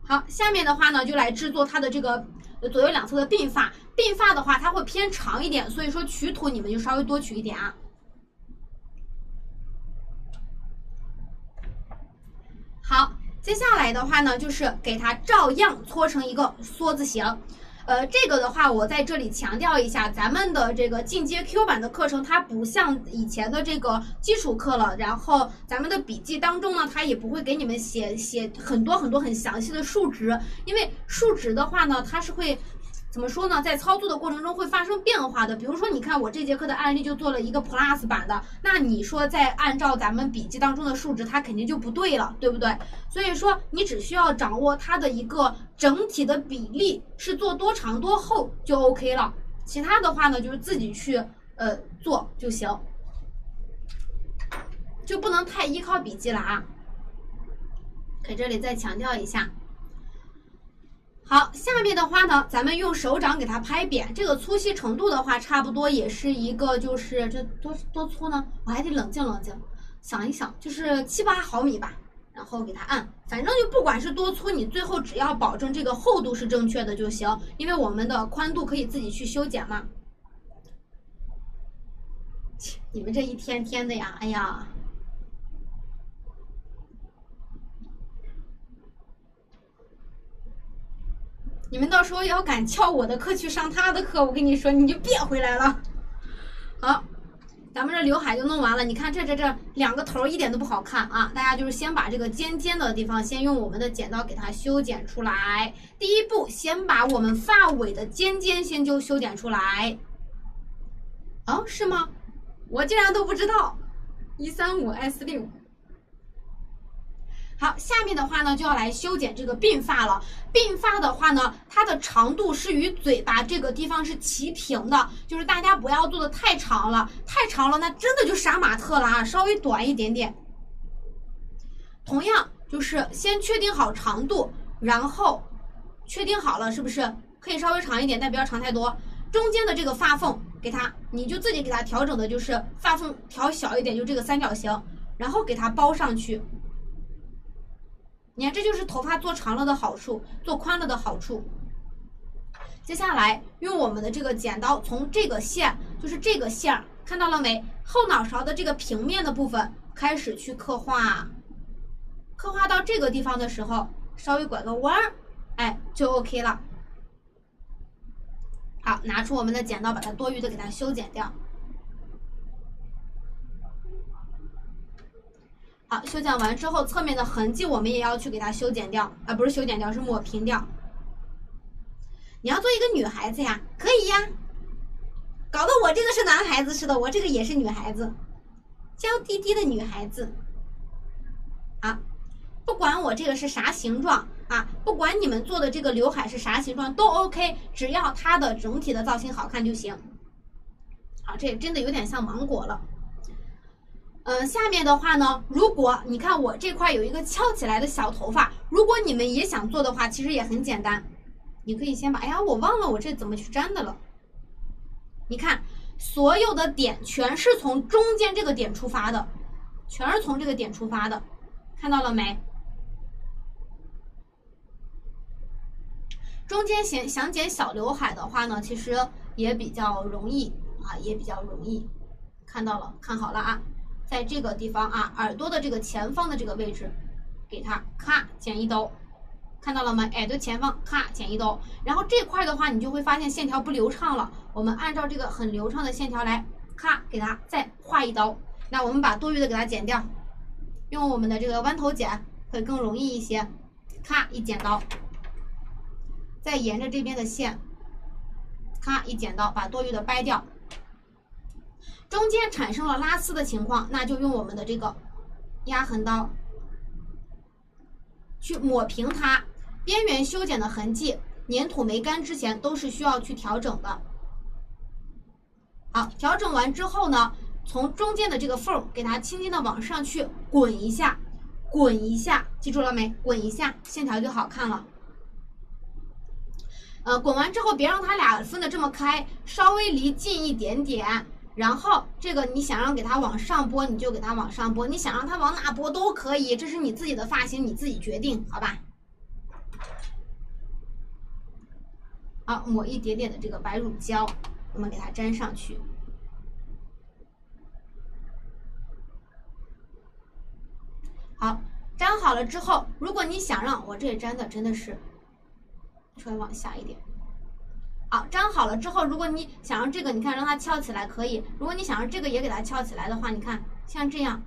好，下面的话呢，就来制作它的这个左右两侧的鬓发。鬓发的话，它会偏长一点，所以说取土你们就稍微多取一点啊。好，接下来的话呢，就是给它照样搓成一个梭子形。这个的话，我在这里强调一下，咱们的这个进阶 Q 版的课程，它不像以前的这个基础课了。然后咱们的笔记当中呢，它也不会给你们写很多很详细的数值，因为数值的话呢，它是会怎么说呢，在操作的过程中会发生变化的。比如说，你看我这节课的案例就做了一个 Plus 版的，那你说再按照咱们笔记当中的数值，它肯定就不对了，对不对？所以说，你只需要掌握它的一个整体的比例是做多长多厚就 OK 了。其他的话呢，就是自己去做就行，就不能太依靠笔记了啊。给这里再强调一下。好，下面的话呢，咱们用手掌给它拍扁，这个粗细程度的话，差不多也是一个，就是这多粗呢？我还得冷静冷静，想一想，就是7、8毫米吧，然后给它按，反正就不管是多粗，你最后只要保证这个厚度是正确的就行，因为我们的宽度可以自己去修剪嘛。你们这一天天的呀，哎呀。你们到时候要敢翘我的课去上他的课，我跟你说，你就别回来了。好，咱们这刘海就弄完了。你看这两个头一点都不好看啊！大家就是先把这个尖尖的地方，先用我们的剪刀给它修剪出来。第一步，先把我们发尾的尖尖先就修剪出来。哦，是吗？我竟然都不知道。135S6。好，下面的话呢就要来修剪这个鬓发了。鬓发的话呢，它的长度是与嘴巴这个地方是齐平的，就是大家不要做的太长了，太长了那真的就杀马特了啊，稍微短一点点。同样就是先确定好长度，然后确定好了是不是可以稍微长一点，但不要长太多。中间的这个发缝给它，你就自己给它调整的就是发缝调小一点，就这个三角形，然后给它包上去。你看，这就是头发做长了的好处，做宽了的好处。接下来用我们的这个剪刀，从这个线，就是这个线，看到了没？后脑勺的这个平面的部分开始去刻画，刻画到这个地方的时候，稍微拐个弯儿，哎，就 OK 了。好，拿出我们的剪刀，把它多余的给它修剪掉。好，修剪完之后，侧面的痕迹我们也要去给它修剪掉，不是修剪掉，是抹平掉。你要做一个女孩子呀，可以呀。搞得我这个是男孩子似的，我这个也是女孩子，娇滴滴的女孩子。啊，不管我这个是啥形状啊，不管你们做的这个刘海是啥形状都 OK， 只要它的整体的造型好看就行。好，这真的有点像芒果了。下面的话呢，如果你看我这块有一个翘起来的小头发，如果你们也想做的话，其实也很简单。你可以先把，哎呀，我忘了我这怎么去粘的了。你看，所有的点全是从中间这个点出发的，全是从这个点出发的，看到了没？中间想剪小刘海的话呢，其实也比较容易啊，也比较容易。看到了，看好了啊，在这个地方啊，耳朵的这个前方的这个位置，给它咔剪一刀。看到了吗？耳朵前方咔剪一刀，然后这块的话，你就会发现线条不流畅了。我们按照这个很流畅的线条来，咔给它再画一刀。那我们把多余的给它剪掉，用我们的这个弯头剪会更容易一些。咔一剪刀，再沿着这边的线，咔一剪刀，把多余的掰掉。中间产生了拉丝的情况，那就用我们的这个压痕刀去抹平它。边缘修剪的痕迹，粘土没干之前都是需要去调整的。好，调整完之后呢，从中间的这个缝给它轻轻的往上去滚一下，滚一下，记住了没？滚一下，线条就好看了。滚完之后别让它俩分得这么开，稍微离近一点点。然后这个你想让给它往上拨，你就给它往上拨；你想让它往哪拨都可以，这是你自己的发型，你自己决定，好吧？好，抹一点点的这个白乳胶，我们给它粘上去。好，粘好了之后，如果你想让我这粘的真的是稍微往下一点。好，粘好了之后，如果你想让这个，你看让它翘起来可以；如果你想让这个也给它翘起来的话，你看像这样，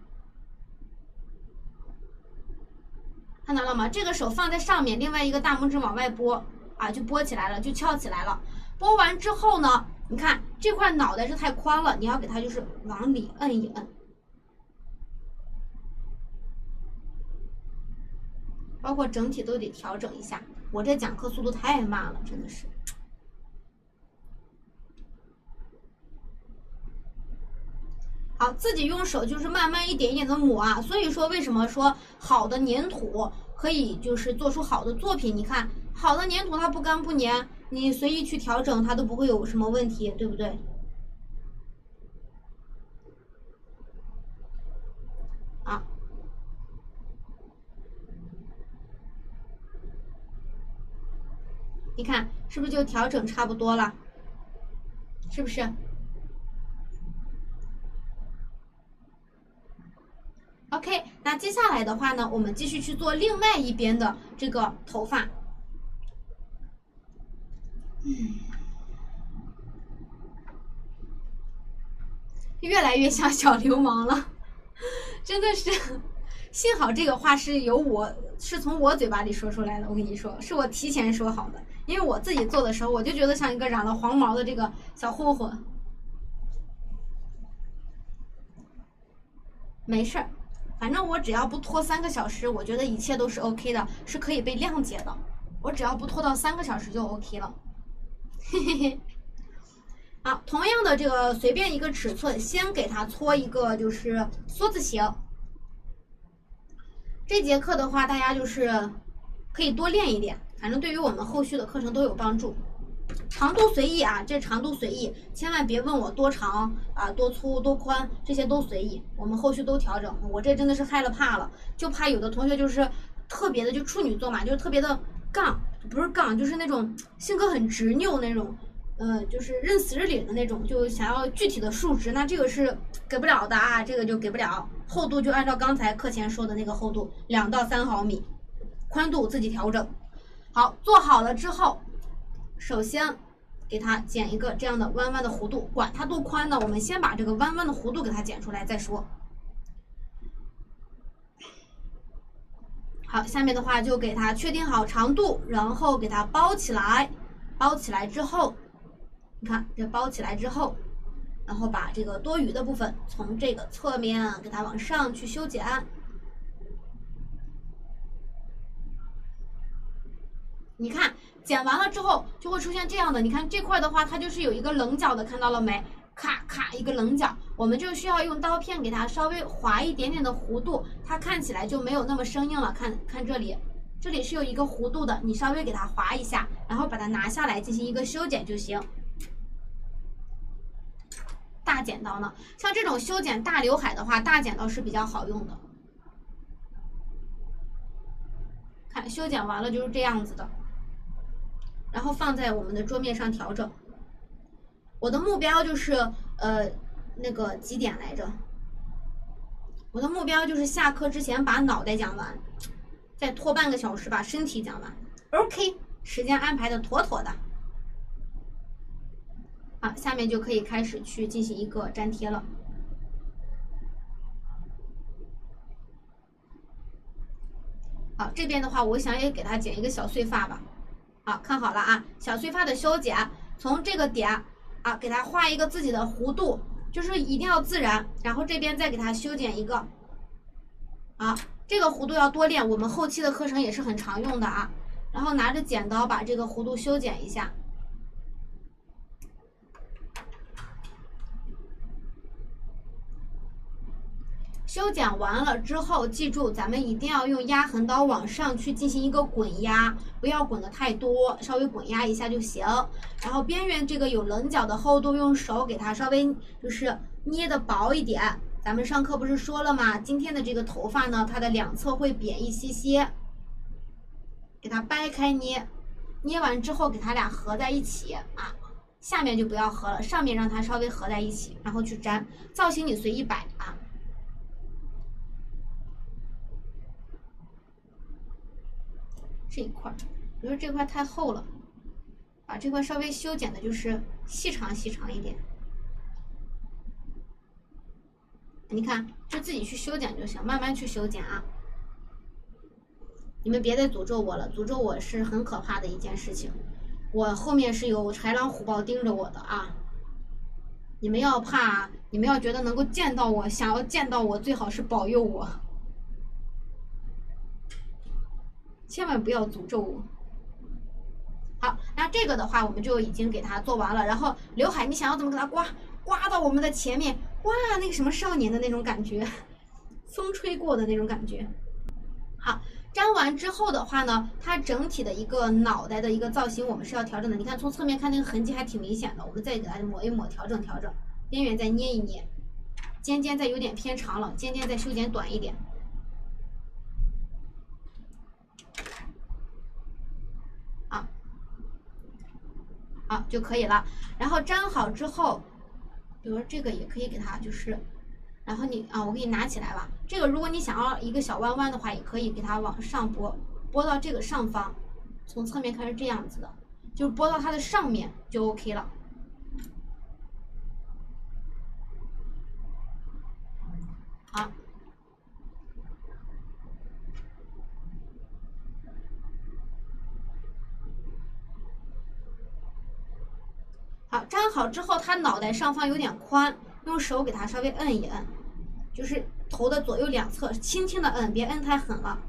看到了吗？这个手放在上面，另外一个大拇指往外拨。啊，就拨起来了，就翘起来了。拨完之后呢，你看这块脑袋是太宽了，你要给它就是往里摁一摁，包括整体都得调整一下。我这讲课速度太慢了，真的是。好，自己用手就是慢慢一点一点的抹啊。所以说，为什么说好的粘土可以就是做出好的作品？你看。好的粘土它不干不粘，你随意去调整它都不会有什么问题，对不对？啊，你看是不是就调整差不多了？是不是 ？OK， 那接下来的话呢，我们继续去做另外一边的这个头发。越来越像小流氓了，真的是。幸好这个话是从我嘴巴里说出来的，我跟你说，是我提前说好的，因为我自己做的时候，我就觉得像一个染了黄毛的这个小混混。没事儿，反正我只要不拖3个小时，我觉得一切都是 OK 的，是可以被谅解的。我只要不拖到3个小时就 OK 了。嘿嘿嘿。好，同样的这个随便一个尺寸，先给它搓一个就是梭子形。这节课的话，大家就是可以多练一点，反正对于我们后续的课程都有帮助。长度随意啊，这长度随意，千万别问我多长啊、多粗、多宽，这些都随意，我们后续都调整。我这真的是害了怕了，就怕有的同学就是特别的，就处女座嘛，就是特别的杠，不是杠，就是那种性格很执拗那种。就是认死认理的那种，就想要具体的数值，那这个是给不了的啊，这个就给不了。厚度就按照刚才课前说的那个厚度，2到3毫米，宽度自己调整。好，做好了之后，首先给它剪一个这样的弯弯的弧度，管它多宽呢，我们先把这个弯弯的弧度给它剪出来再说。好，下面的话就给它确定好长度，然后给它包起来，包起来之后。你看，这包起来之后，然后把这个多余的部分从这个侧面给它往上去修剪。你看剪完了之后就会出现这样的，你看这块的话它就是有一个棱角的，看到了没？咔咔一个棱角，我们就需要用刀片给它稍微划一点点的弧度，它看起来就没有那么生硬了。看这里，这里是有一个弧度的，你稍微给它划一下，然后把它拿下来进行一个修剪就行。大剪刀呢，像这种修剪大刘海的话，大剪刀是比较好用的。看修剪完了就是这样子的，然后放在我们的桌面上调整。我的目标就是那个几点来着？我的目标就是下课之前把脑袋讲完，再拖半个小时把身体讲完。OK， 时间安排的妥妥的。好，下面就可以开始去进行一个粘贴了。好，这边的话，我想也给它剪一个小碎发吧。好，看好了啊，小碎发的修剪，从这个点啊，给它画一个自己的弧度，就是一定要自然。然后这边再给它修剪一个。啊，这个弧度要多练，我们后期的课程也是很常用的啊。然后拿着剪刀把这个弧度修剪一下。修剪完了之后，记住咱们一定要用压痕刀往上去进行一个滚压，不要滚的太多，稍微滚压一下就行。然后边缘这个有棱角的厚度，用手给它稍微就是捏的薄一点。咱们上课不是说了吗？今天的这个头发呢，它的两侧会扁一些些，给它掰开捏，捏完之后给它俩合在一起啊。下面就不要合了，上面让它稍微合在一起，然后去粘。造型你随意摆啊。这一块，我觉得这块太厚了，把这块稍微修剪的就是细长一点。你看，就自己去修剪就行，慢慢去修剪啊。你们别再诅咒我了，诅咒我是很可怕的一件事情。我后面是有豺狼虎豹盯着我的啊。你们要怕，你们要觉得能够见到我，想要见到我，最好是保佑我。千万不要诅咒我。好，那这个的话我们就已经给它做完了。然后刘海你想要怎么给它刮到我们的前面，哇，那个什么少年的那种感觉，风吹过的那种感觉。好，粘完之后的话呢，它整体的一个脑袋的一个造型我们是要调整的。你看从侧面看那个痕迹还挺明显的，我们再给它抹一抹，调整，边缘再捏一捏，尖再有点偏长了，尖再修剪短一点。好就可以了。然后粘好之后，比如说这个也可以给它就是，然后你我给你拿起来吧。这个如果你想要一个小弯弯的话，也可以给它往上拨到这个上方，从侧面看是这样子的，就是拨到它的上面就 OK 了。好。好，粘好之后，它脑袋上方有点宽，用手给它稍微摁一摁，就是头的左右两侧轻轻的摁，别摁太狠了。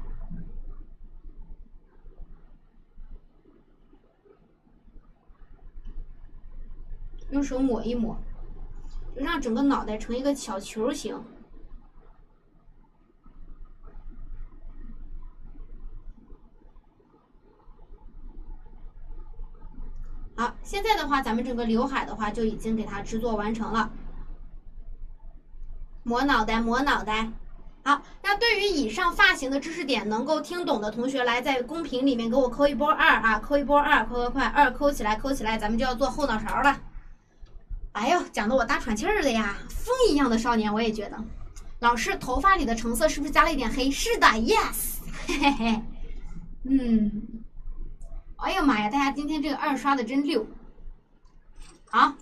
用手抹一抹，就让整个脑袋成一个小球形。好，现在的话，咱们整个刘海的话就已经给它制作完成了。抹脑袋。好，那对于以上发型的知识点能够听懂的同学，来在公屏里面给我扣一波2啊，扣一波2，扣快，2扣起来，咱们就要做后脑勺了。哎呦，讲得我大喘气儿了呀，风一样的少年，我也觉得。老师，头发里的成色是不是加了一点黑？是的 ，yes， 嘿嘿嘿，哎呀妈呀，大家今天这个2刷的真溜。好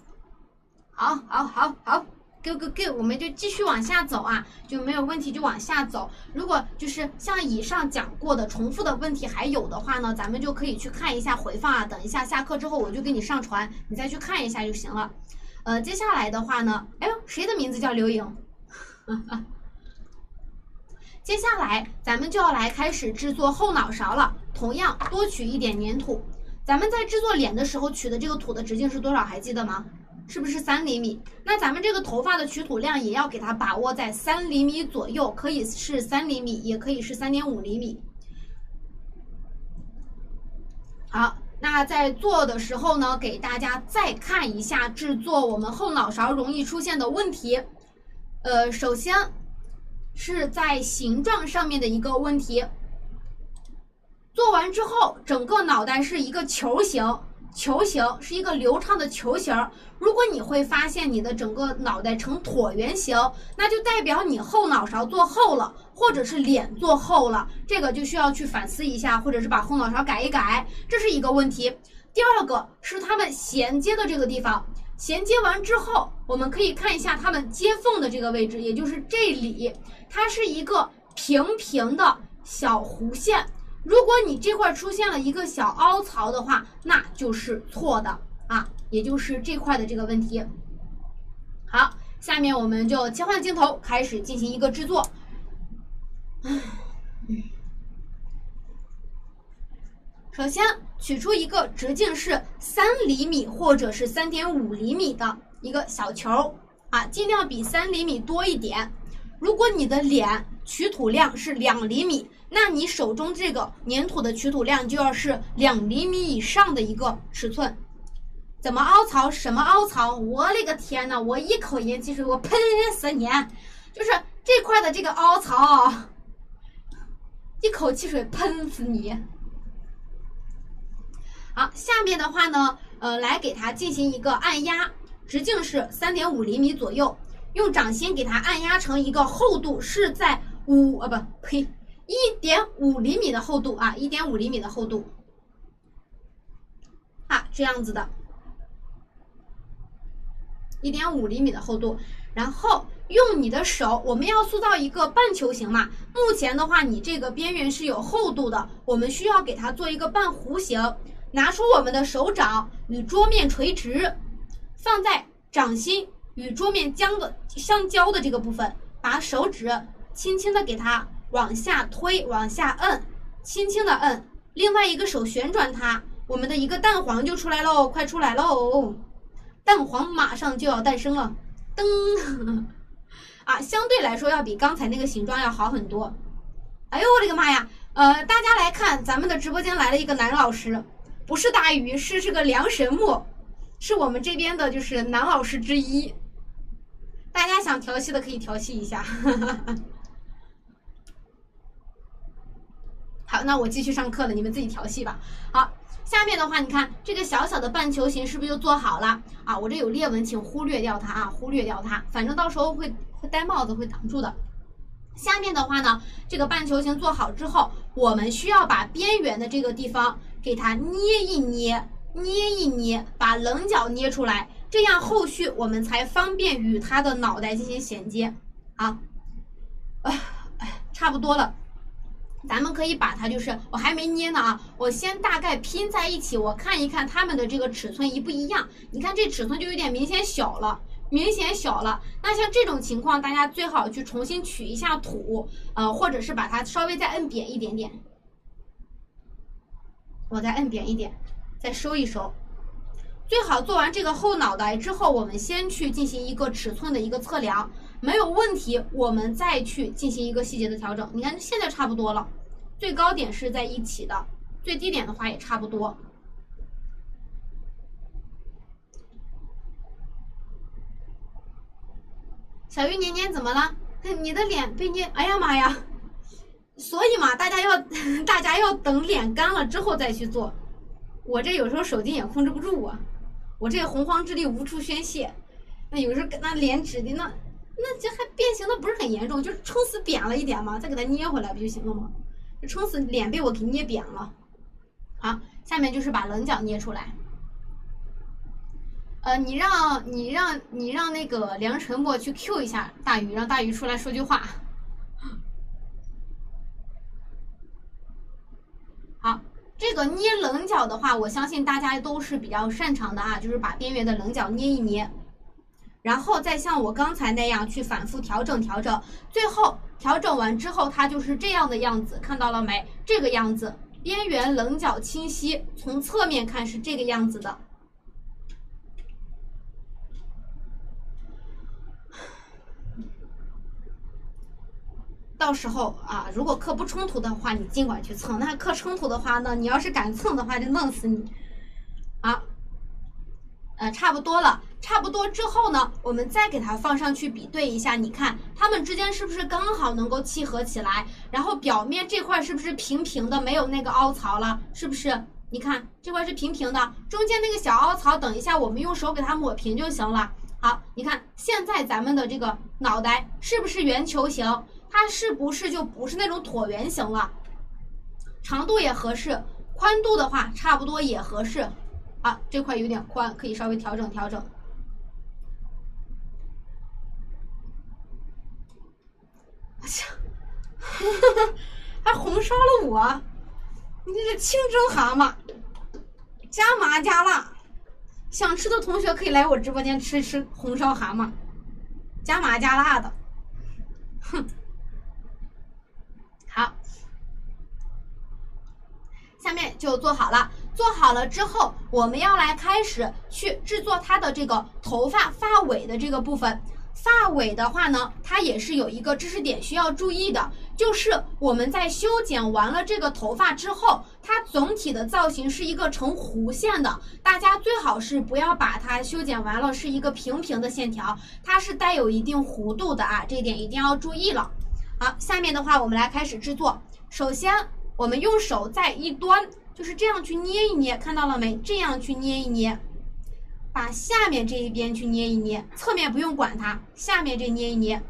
，go， 我们就继续往下走啊，就没有问题就往下走。如果就是像以上讲过的重复的问题还有的话呢，咱们就可以去看一下回放啊。等一下下课之后我就给你上传，你再去看一下就行了。接下来的话呢，哎呦，谁的名字叫刘颖？接下来咱们就要来开始制作后脑勺了，同样多取一点粘土。咱们在制作脸的时候取的这个土的直径是多少？还记得吗？是不是3厘米？那咱们这个头发的取土量也要给它把握在3厘米左右，可以是3厘米，也可以是3.5厘米。好，那在做的时候呢，给大家再看一下制作我们后脑勺容易出现的问题。首先是在形状上面的一个问题。做完之后，整个脑袋是一个球形，是一个流畅的球形。如果你会发现你的整个脑袋呈椭圆形，那就代表你后脑勺做厚了，或者是脸做厚了，这个就需要去反思一下，或者是把后脑勺改一改，这是一个问题。第二个是它们衔接的这个地方，衔接完之后，我们可以看一下它们接缝的这个位置，也就是这里，它是一个平平的小弧线。如果你这块出现了一个小凹槽的话，那就是错的啊，也就是这块的这个问题。好，下面我们就切换镜头，开始进行一个制作。首先取出一个直径是3厘米或者是3.5厘米的一个小球啊，尽量比3厘米多一点。如果你的脸取土量是2厘米，那你手中这个粘土的取土量就要是2厘米以上的一个尺寸。怎么凹槽？什么凹槽？我勒个天呐，我一口盐汽水我喷死你！就是这块的这个凹槽，一口汽水喷死你。好，下面的话呢，来给它进行一个按压，直径是3.5厘米左右，用掌心给它按压成一个厚度是在1.5厘米的厚度啊，1.5厘米的厚度啊，这样子的，1.5厘米的厚度。然后用你的手，我们要塑造一个半球形嘛。目前的话，你这个边缘是有厚度的，我们需要给它做一个半弧形。拿出我们的手掌与桌面垂直，放在掌心与桌面相交的这个部分，把手指轻轻的给它往下推，往下摁，轻轻的摁。另外一个手旋转它，我们的一个蛋黄就出来喽，快出来喽！蛋黄马上就要诞生了，噔！啊，相对来说要比刚才那个形状要好很多。哎呦我的个妈呀！大家来看，咱们的直播间来了一个男老师，不是大鱼，是这个梁神木，是我们这边的就是男老师之一。大家想调戏的可以调戏一下。好，那我继续上课了，你们自己调戏吧。好，下面的话，你看这个小小的半球形是不是就做好了啊？我这有裂纹，请忽略掉它啊，忽略掉它，反正到时候会戴帽子会挡住的。下面的话呢，这个半球形做好之后，我们需要把边缘的这个地方给它捏一捏，把棱角捏出来，这样后续我们才方便与它的脑袋进行衔接。好，差不多了。咱们可以把它我还没捏呢啊，我先大概拼在一起，我看一看它们的这个尺寸一不一样。你看这尺寸就有点明显小了。那像这种情况，大家最好去重新取一下土，或者是把它稍微再摁扁一点点。我再摁扁一点，再收一收。最好做完这个后脑袋之后，我们先去进行一个尺寸的一个测量，没有问题，我们再去进行一个细节的调整。你看现在差不多了，最高点是在一起的，最低点的话也差不多。小鱼年年怎么了？你的脸被捏，哎呀妈呀！所以嘛，大家要等脸干了之后再去做。我这有时候手劲也控制不住啊，我这洪荒之力无处宣泄。那有时候那脸指的那这还变形的不是很严重，就是撑死扁了一点嘛，再给它捏回来不就行了吗？撑死脸被我给捏扁了。好，下面就是把棱角捏出来。你让那个梁晨墨去 Q 一下大鱼，让大鱼出来说句话。好，这个捏棱角的话，我相信大家都是比较擅长的啊，就是把边缘的棱角捏一捏。然后再像我刚才那样去反复调整，最后调整完之后，它就是这样的样子，看到了没？这个样子，边缘棱角清晰，从侧面看是这个样子的。到时候啊，如果课不冲突的话，你尽管去蹭；那课冲突的话呢，你要是敢蹭的话，就弄死你。啊，差不多了，差不多之后呢，我们再给它放上去比对一下，你看它们之间是不是刚好能够契合起来？然后表面这块是不是平平的，没有那个凹槽了？是不是？你看这块是平平的，中间那个小凹槽，等一下我们用手给它抹平就行了。好，你看现在咱们的这个脑袋是不是圆球形？它是不是就不是那种椭圆形了？长度也合适，宽度的话差不多也合适。啊，这块有点宽，可以稍微调整。哎呀，还红烧了我！你这是清蒸蛤蟆，加麻加辣。想吃的同学可以来我直播间吃一吃红烧蛤蟆，加麻加辣的。哼，好，下面就做好了。做好了之后，我们要来开始去制作它的这个头发发尾的这个部分。发尾的话呢，它也是有一个知识点需要注意的，就是我们在修剪完了这个头发之后，它总体的造型是一个呈弧线的，大家最好是不要把它修剪完了是一个平平的线条，它是带有一定弧度的啊，这一点一定要注意了。好，下面的话我们来开始制作。首先我们用手在一端就是这样去捏一捏，看到了没？这样去捏一捏，把下面这一边去捏一捏，侧面不用管它，下面这捏一捏。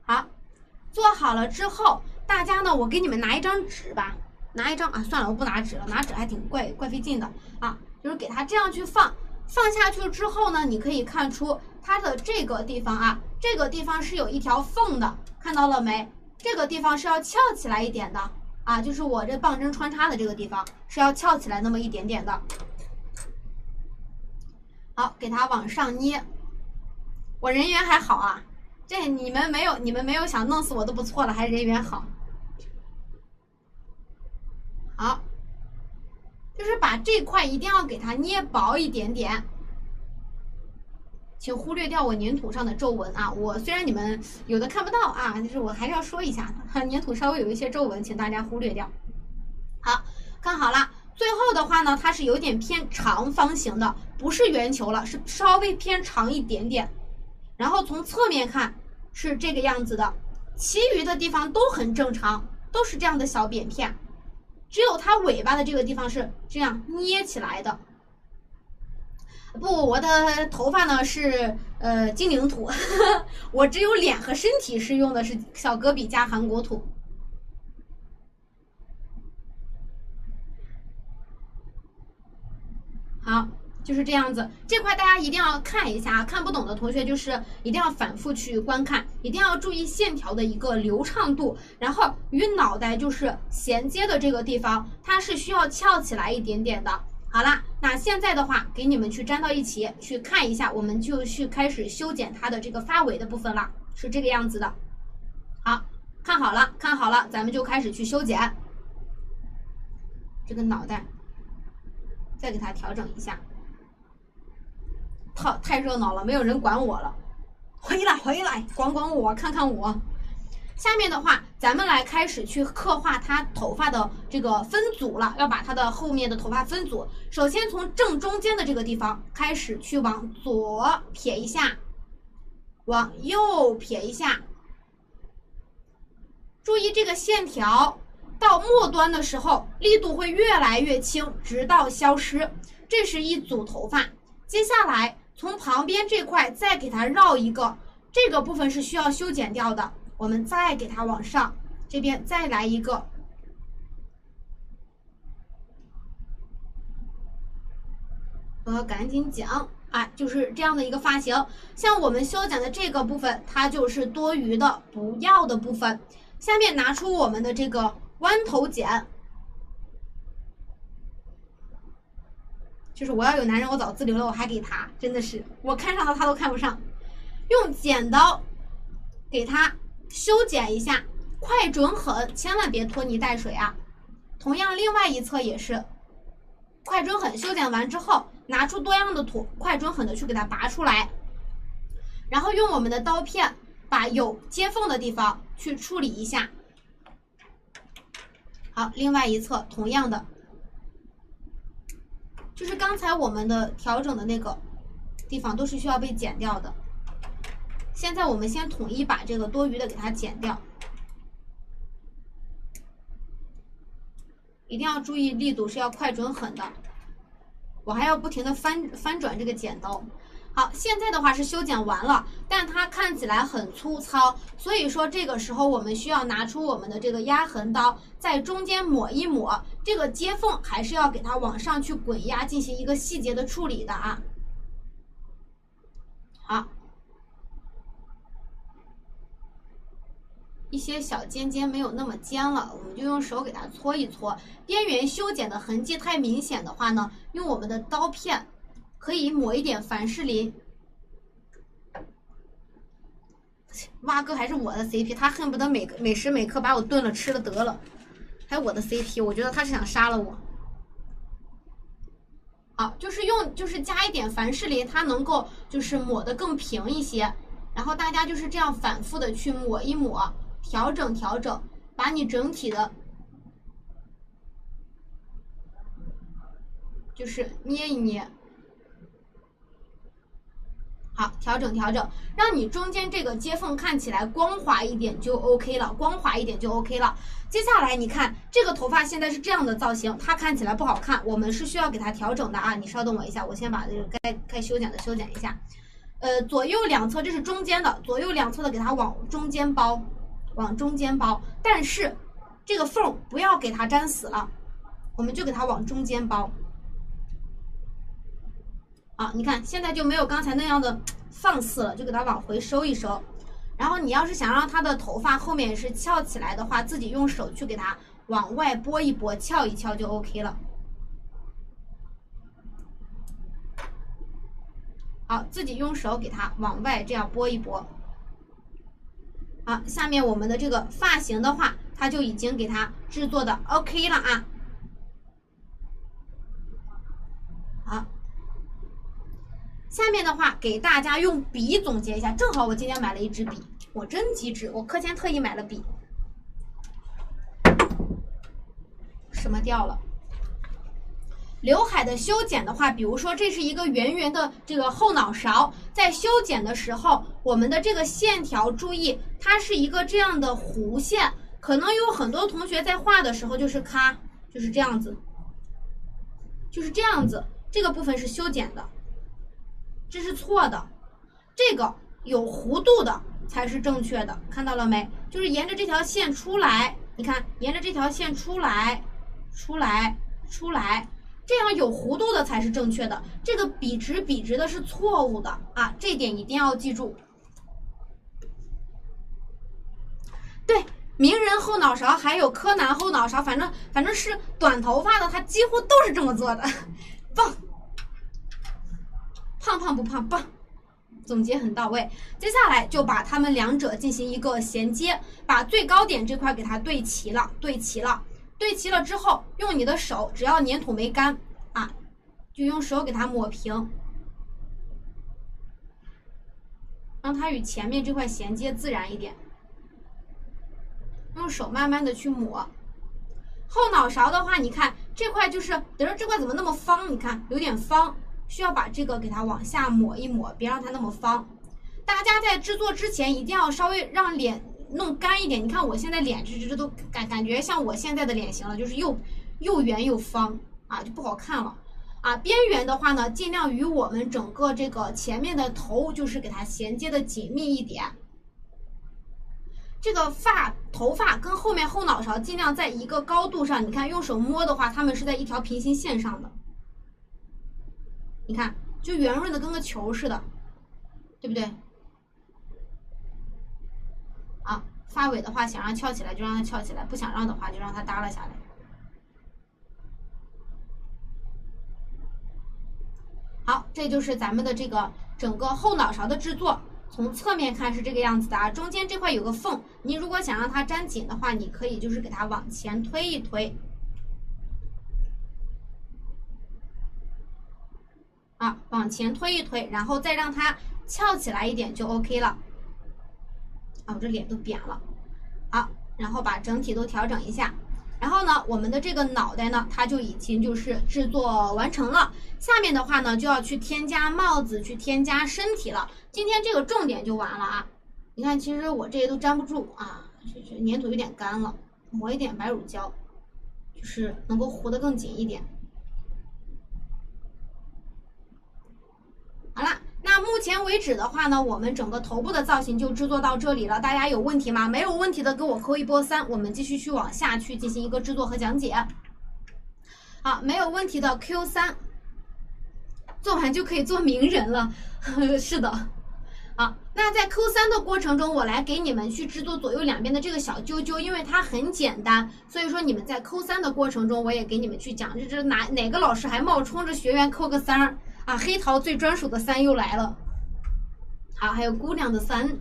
好，做好了之后，大家呢，我给你们拿一张纸吧，拿一张啊，算了，我不拿纸了，拿纸还挺怪费劲的啊，就是给它这样去放下去之后呢，你可以看出它的这个地方啊，这个地方是有一条缝的，看到了没？这个地方是要翘起来一点的啊，就是我这棒针穿插的这个地方是要翘起来那么一点点的。好，给它往上捏。我人缘还好啊，这你们没有想弄死我都不错了，还人缘好。好，就是把这块一定要给它捏薄一点点。请忽略掉我粘土上的皱纹啊！我虽然你们有的看不到啊，就是我还是要说一下，粘土稍微有一些皱纹，请大家忽略掉。好，看好了，最后的话呢，它是有点偏长方形的，不是圆球了，是稍微偏长一点点。然后从侧面看是这个样子的，其余的地方都很正常，都是这样的小扁片，只有它尾巴的这个地方是这样捏起来的。不，我的头发呢是精灵土，我只有脸和身体是用的是小戈比加韩国土。好，就是这样子。这块大家一定要看一下，看不懂的同学就是一定要反复去观看，一定要注意线条的一个流畅度，然后与脑袋就是衔接的这个地方，它是需要翘起来一点点的。好啦，那现在的话，给你们去粘到一起去看一下，我们就去开始修剪它的这个发尾的部分了，是这个样子的。好，看好了，咱们就开始去修剪这个脑袋，再给它调整一下。太热闹了，没有人管我了，回来，管我，看看我。下面的话，咱们来开始去刻画它头发的这个分组了，要把它的后面的头发分组。首先从正中间的这个地方开始去往左撇一下，往右撇一下。注意这个线条到末端的时候，力度会越来越轻，直到消失。这是一组头发。接下来从旁边这块再给它绕一个，这个部分是需要修剪掉的。我们再给它往上，这边再来一个，赶紧讲，哎，就是这样的一个发型。像我们修剪的这个部分，它就是多余的、不要的部分。下面拿出我们的这个弯头剪，就是我要有男人，我早自留了，我还给他，真的是我看上的他都看不上。用剪刀给他修剪一下，快准狠，千万别拖泥带水啊。同样，另外一侧也是快准狠，修剪完之后，拿出多样的土，快准狠的去给它拔出来，然后用我们的刀片把有接缝的地方去处理一下。好，另外一侧同样的。就是刚才我们的调整的那个地方都是需要被剪掉的。现在我们先统一把这个多余的给它剪掉，一定要注意力度是要快准狠的。我还要不停的翻转这个剪刀。好，现在的话是修剪完了，但它看起来很粗糙，所以说这个时候我们需要拿出我们的这个压痕刀，在中间抹一抹，这个接缝还是要给它往上去滚压，进行一个细节的处理的啊。好，一些小尖尖没有那么尖了，我们就用手给它搓一搓。边缘修剪的痕迹太明显的话呢，用我们的刀片可以抹一点凡士林。蛙哥还是我的 CP， 他恨不得每时每刻把我炖了吃了得了，还有我的 CP， 我觉得他是想杀了我。好，就是加一点凡士林，它能够就是抹得更平一些。然后大家就是这样反复的去抹一抹，调整调整，把你整体的就是捏一捏。好，调整调整，让你中间这个接缝看起来光滑一点就 OK 了，光滑一点就 OK 了。接下来你看这个头发现在是这样的造型，它看起来不好看，我们是需要给它调整的啊。你稍等我一下，我先把这个该修剪的修剪一下。左右两侧这是中间的，左右两侧的给它往中间包，往中间包，但是这个缝不要给它粘死了，我们就给它往中间包。啊，你看现在就没有刚才那样的放肆了，就给它往回收一收。然后你要是想让它的头发后面是翘起来的话，自己用手去给它往外拨一拨，翘一翘就 OK 了。好，自己用手给它往外这样拨一拨。好，下面我们的这个发型的话，它就已经给它制作的 OK 了啊。好。下面的话给大家用笔总结一下，正好我今天买了一支笔，我真机智，我课前特意买了笔。什么掉了？刘海的修剪的话，比如说这是一个圆圆的这个后脑勺，在修剪的时候，我们的这个线条注意，它是一个这样的弧线，可能有很多同学在画的时候就是咔，就是这样子，就是这样子，这个部分是修剪的。这是错的，这个有弧度的才是正确的，看到了没？就是沿着这条线出来，你看，沿着这条线出来，出来，出来，这样有弧度的才是正确的。这个笔直的是错误的啊，这点一定要记住。对，名人后脑勺还有柯南后脑勺，反正是短头发的，他几乎都是这么做的，棒。胖胖不胖，棒，总结很到位。接下来就把它们两者进行一个衔接，把最高点这块给它对齐了，对齐了，对齐了之后，用你的手，只要粘土没干啊，就用手给它抹平，让它与前面这块衔接自然一点。用手慢慢的去抹。后脑勺的话，你看这块就是，这块怎么那么方？你看有点方。需要把这个给它往下抹一抹，别让它那么方。大家在制作之前一定要稍微让脸弄干一点。你看我现在脸这都感觉像我现在的脸型了，就是又圆又方啊，就不好看了啊。边缘的话呢，尽量与我们整个这个前面的头就是给它衔接的紧密一点。这个头发跟后面后脑勺尽量在一个高度上，你看用手摸的话，它们是在一条平行线上的。你看，就圆润的跟个球似的，对不对？啊，发尾的话，想让翘起来就让它翘起来，不想让的话就让它耷拉下来。好，这就是咱们的这个整个后脑勺的制作。从侧面看是这个样子的啊，中间这块有个缝，你如果想让它粘紧的话，你可以就是给它往前推一推，啊，往前推一推，然后再让它翘起来一点就 OK 了。啊，我这脸都扁了，好，然后把整体都调整一下。然后呢，我们的这个脑袋呢，它就已经就是制作完成了。下面的话呢，就要去添加帽子，去添加身体了。今天这个重点就完了啊！你看，其实我这些都粘不住啊，这粘土有点干了，抹一点白乳胶，就是能够糊得更紧一点。好了。那目前为止的话呢，我们整个头部的造型就制作到这里了。大家有问题吗？没有问题的，给我扣一波3，我们继续去往下去进行一个制作和讲解。好，没有问题的 Q3，做完就可以做名人了。是的。好，那在 Q3 的过程中，我来给你们去制作左右两边的这个小揪揪，因为它很简单，所以说你们在 Q3 的过程中，我也给你们去讲，这哪个老师还冒充着学员扣个3啊？黑桃最专属的3又来了。好，还有姑娘的3。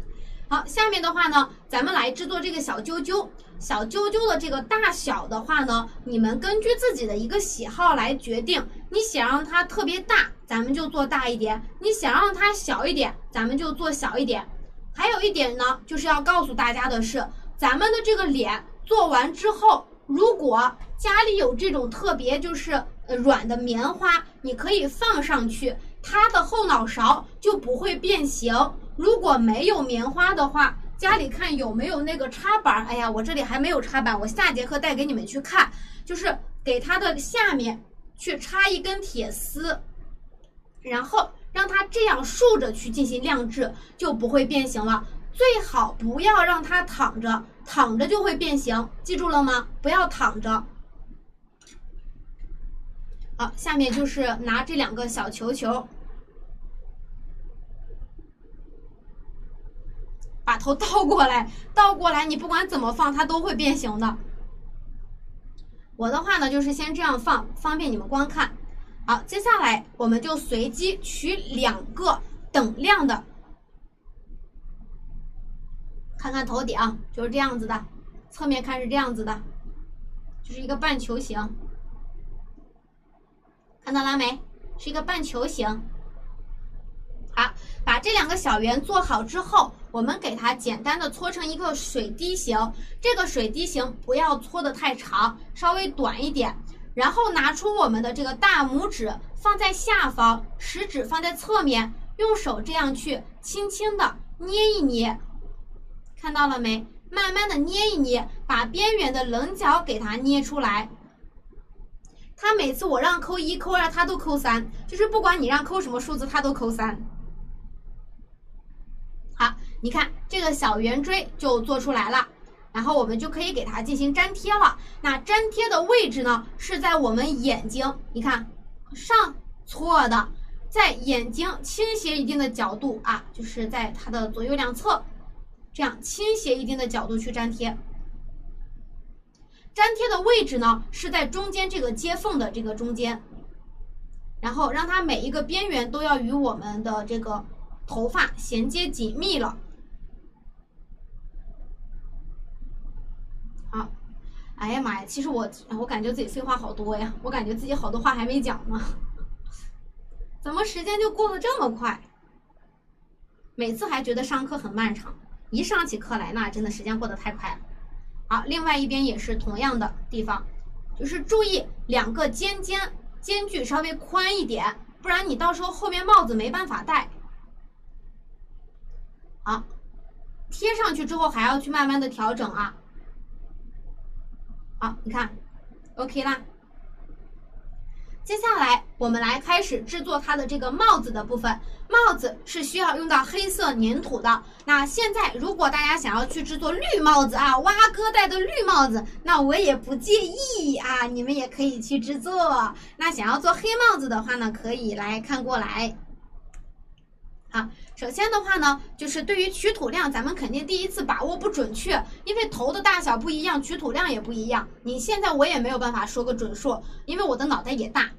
好，下面的话呢，咱们来制作这个小揪揪。小揪揪的这个大小的话呢，你们根据自己的一个喜好来决定。你想让它特别大，咱们就做大一点；你想让它小一点，咱们就做小一点。还有一点呢，就是要告诉大家的是，咱们的这个脸做完之后，如果家里有这种特别就是软的棉花，你可以放上去，它的后脑勺就不会变形。如果没有棉花的话，家里看有没有那个插板。哎呀，我这里还没有插板，我下节课带给你们去看，就是给它的下面去插一根铁丝，然后让它这样竖着去进行晾制，就不会变形了。最好不要让它躺着，躺着就会变形，记住了吗？不要躺着。好，下面就是拿这2个小球球，把头倒过来，你不管怎么放，它都会变形的。我的话呢，就是先这样放，方便你们观看。好，接下来我们就随机取2个等量的，看看头顶就是这样子的，侧面看是这样子的，就是一个半球形，看到了没？是一个半球形。好，把这2个小圆做好之后，我们给它简单的搓成一个水滴形。这个水滴形不要搓得太长，稍微短一点。然后拿出我们的这个大拇指放在下方，食指放在侧面，用手这样去轻轻的捏一捏，看到了没？慢慢的捏一捏，把边缘的棱角给它捏出来。它每次我让扣1扣2，它都扣3，就是不管你让扣什么数字，它都扣3。好，你看这个小圆锥就做出来了，然后我们就可以给它进行粘贴了。那粘贴的位置呢，是在我们眼睛，你看上错的，在眼睛倾斜一定的角度啊，就是在它的左右两侧，这样倾斜一定的角度去粘贴。粘贴的位置呢，是在中间这个接缝的这个中间，然后让它每一个边缘都要与我们的这个头发衔接紧密了。好，哎呀妈呀，其实我感觉自己废话好多呀，我感觉自己好多话还没讲呢，怎么时间就过得这么快？每次还觉得上课很漫长，一上起课来那真的时间过得太快了。好，另外一边也是同样的地方，就是注意2个间距稍微宽一点，不然你到时候后面帽子没办法戴。好，贴上去之后还要去慢慢的调整啊。好，你看 OK 啦。接下来我们来开始制作它的这个帽子的部分。帽子是需要用到黑色粘土的。那现在如果大家想要去制作绿帽子啊，蛙哥戴的绿帽子，那我也不介意啊，你们也可以去制作。那想要做黑帽子的话呢，可以来看过来。好，首先的话呢，就是对于取土量，咱们肯定第一次把握不准确，因为头的大小不一样，取土量也不一样。你现在我也没有办法说个准数，因为我的脑袋也大。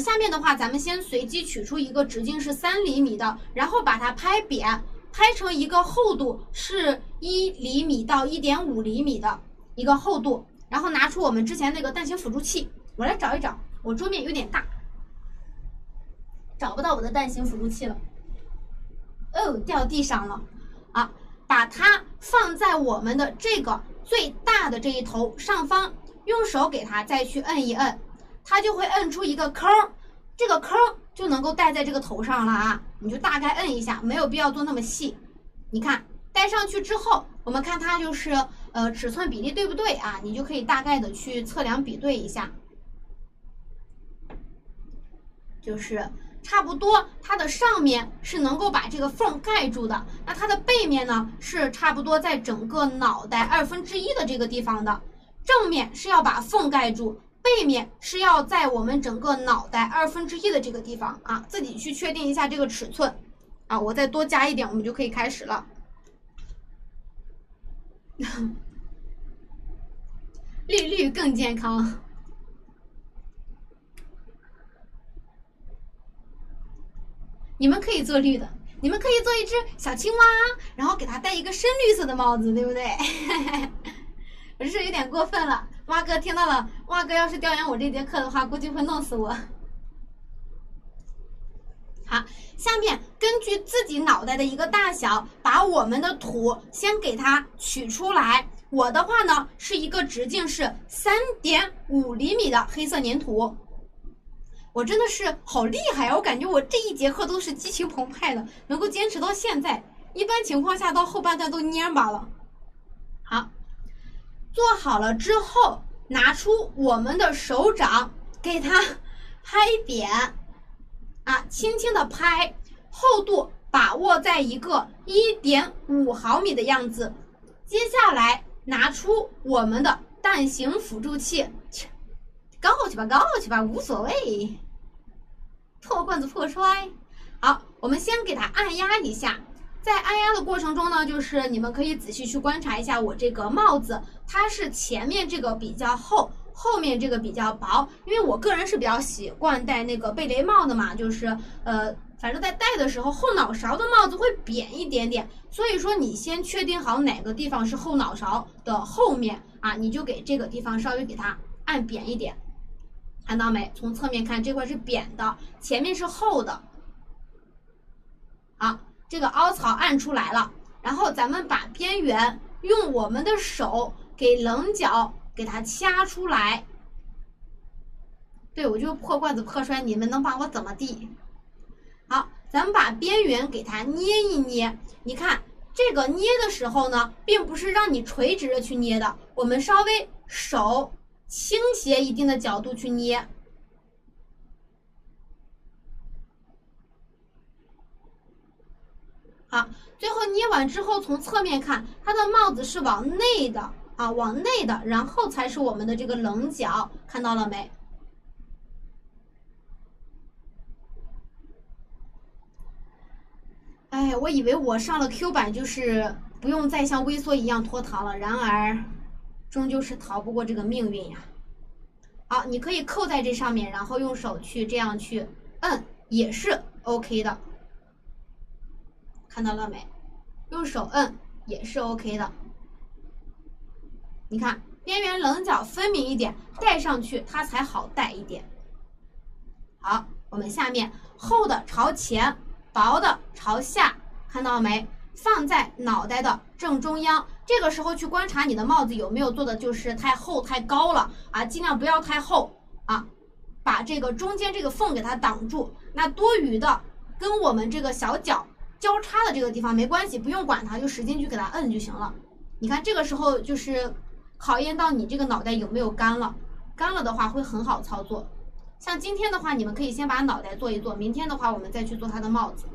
下面的话咱们先随机取出一个直径是3厘米的，然后把它拍扁，拍成一个厚度是1厘米到1.5厘米的一个厚度，然后拿出我们之前那个蛋形辅助器，我来找一找，我桌面有点大，找不到我的蛋形辅助器了，哦，掉地上了啊！把它放在我们的这个最大的这一头上方，用手给它再去摁一摁，它就会摁出一个坑，这个坑就能够戴在这个头上了啊！你就大概摁一下，没有必要做那么细。你看戴上去之后，我们看它就是尺寸比例对不对啊？你就可以大概的去测量比对一下，就是差不多，它的上面是能够把这个缝盖住的，那它的背面呢是差不多在整个脑袋1/2的这个地方的，正面是要把缝盖住，背面是要在我们整个脑袋1/2的这个地方啊，自己去确定一下这个尺寸啊，我再多加一点，我们就可以开始了。绿更健康。你们可以做绿的，你们可以做一只小青蛙，然后给它戴一个深绿色的帽子，对不对？我这是有点过分了，蛙哥听到了，蛙哥要是调研我这节课的话，估计会弄死我。好，下面根据自己脑袋的一个大小，把我们的土先给它取出来。我的话呢，是一个直径是3.5厘米的黑色粘土。我真的是好厉害啊！我感觉我这一节课都是激情澎湃的，能够坚持到现在。一般情况下到后半段都蔫巴了。好，做好了之后，拿出我们的手掌，给它拍扁啊，轻轻的拍，厚度把握在一个1.5毫米的样子。接下来拿出我们的蛋形辅助器，高去吧，高去吧，无所谓。破罐子破摔。好，我们先给它按压一下，在按压的过程中呢，就是你们可以仔细去观察一下我这个帽子，它是前面这个比较厚，后面这个比较薄，因为我个人是比较习惯戴那个贝雷帽的嘛，就是反正在戴的时候后脑勺的帽子会扁一点点，所以说你先确定好哪个地方是后脑勺的后面啊，你就给这个地方稍微给它按扁一点。看到没？从侧面看这块是扁的，前面是厚的。好，这个凹槽按出来了，然后咱们把边缘用我们的手给棱角给它掐出来。对，我就破罐子破摔，你们能把我怎么地？好，咱们把边缘给它捏一捏。你看这个捏的时候呢，并不是让你垂直着去捏的，我们稍微手倾斜一定的角度去捏。好，最后捏完之后，从侧面看，它的帽子是往内的啊，往内的，然后才是我们的这个棱角，看到了没？哎，我以为我上了 Q 版就是不用再像微缩一样脱糖了，然而终究是逃不过这个命运呀。好，你可以扣在这上面，然后用手去这样去摁，也是 OK 的。看到了没？用手摁也是 OK 的。你看边缘棱角分明一点，戴上去它才好戴一点。好，我们下面厚的朝前，薄的朝下，看到没？放在脑袋的正中央。这个时候去观察你的帽子有没有做的就是太厚太高了啊，尽量不要太厚啊，把这个中间这个缝给它挡住。那多余的跟我们这个小角交叉的这个地方没关系，不用管它，就使劲去给它摁就行了。你看这个时候就是考验到你这个脑袋有没有干了，干了的话会很好操作。像今天的话，你们可以先把脑袋做一做，明天的话我们再去做它的帽子。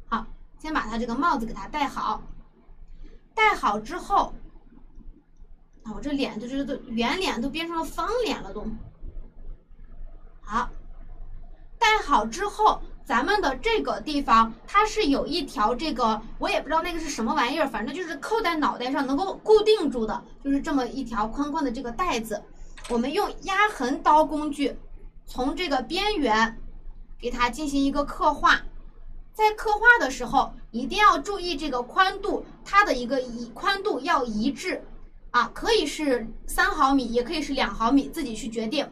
好，先把它这个帽子给它戴好。戴好之后，啊，我这脸都圆脸都变成了方脸了都。好，戴好之后，咱们的这个地方它是有一条这个，我也不知道那个是什么玩意儿，反正就是扣在脑袋上能够固定住的，就是这么一条宽宽的这个带子。我们用压痕刀工具从这个边缘给它进行一个刻画。在刻画的时候，一定要注意这个宽度，它的一个宽度要一致啊，可以是3毫米，也可以是2毫米，自己去决定。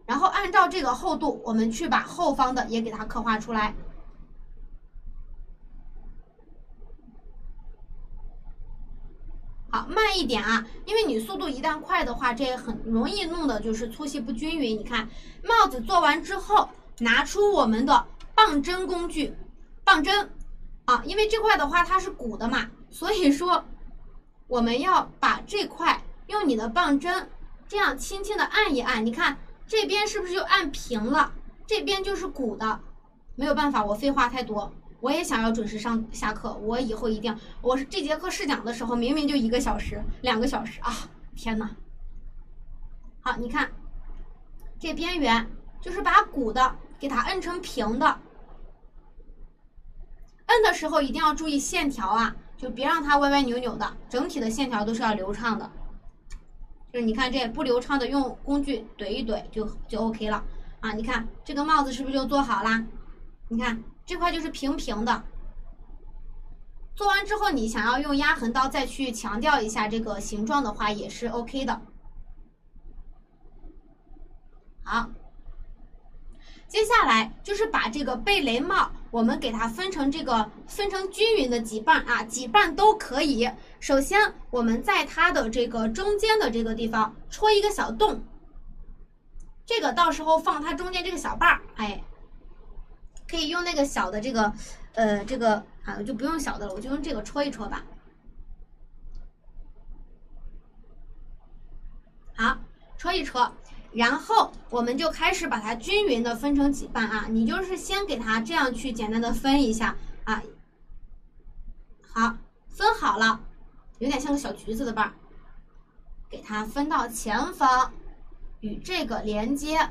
然后按照这个厚度，我们去把后方的也给它刻画出来。好，慢一点啊，因为你速度一旦快的话，这也很容易弄的就是粗细不均匀。你看，帽子做完之后，拿出我们的棒针工具。棒针啊，因为这块的话它是鼓的嘛，所以说我们要把这块用你的棒针这样轻轻的按一按，你看这边是不是就按平了？这边就是鼓的，没有办法，我废话太多，我也想要准时下课，我以后一定，我是这节课试讲的时候明明就1个小时、2个小时啊，天哪！好，你看这边缘就是把鼓的给它摁成平的。摁的时候一定要注意线条啊，就别让它歪歪扭扭的，整体的线条都是要流畅的。就是你看这不流畅的，用工具怼一怼就 OK 了啊！你看这个帽子是不是就做好啦？你看这块就是平平的。做完之后，你想要用压痕刀再去强调一下这个形状的话，也是 OK 的。好。接下来就是把这个贝雷帽，我们给它分成均匀的几瓣啊，几瓣都可以。首先，我们在它的这个中间的这个地方戳一个小洞，这个到时候放它中间这个小瓣儿，哎，可以用那个小的这个啊，就不用小的了，我就用这个戳一戳吧。好，戳一戳。然后我们就开始把它均匀的分成几瓣啊，你就是先给它这样去简单的分一下啊。好，分好了，有点像个小橘子的瓣，给它分到前方，与这个连接，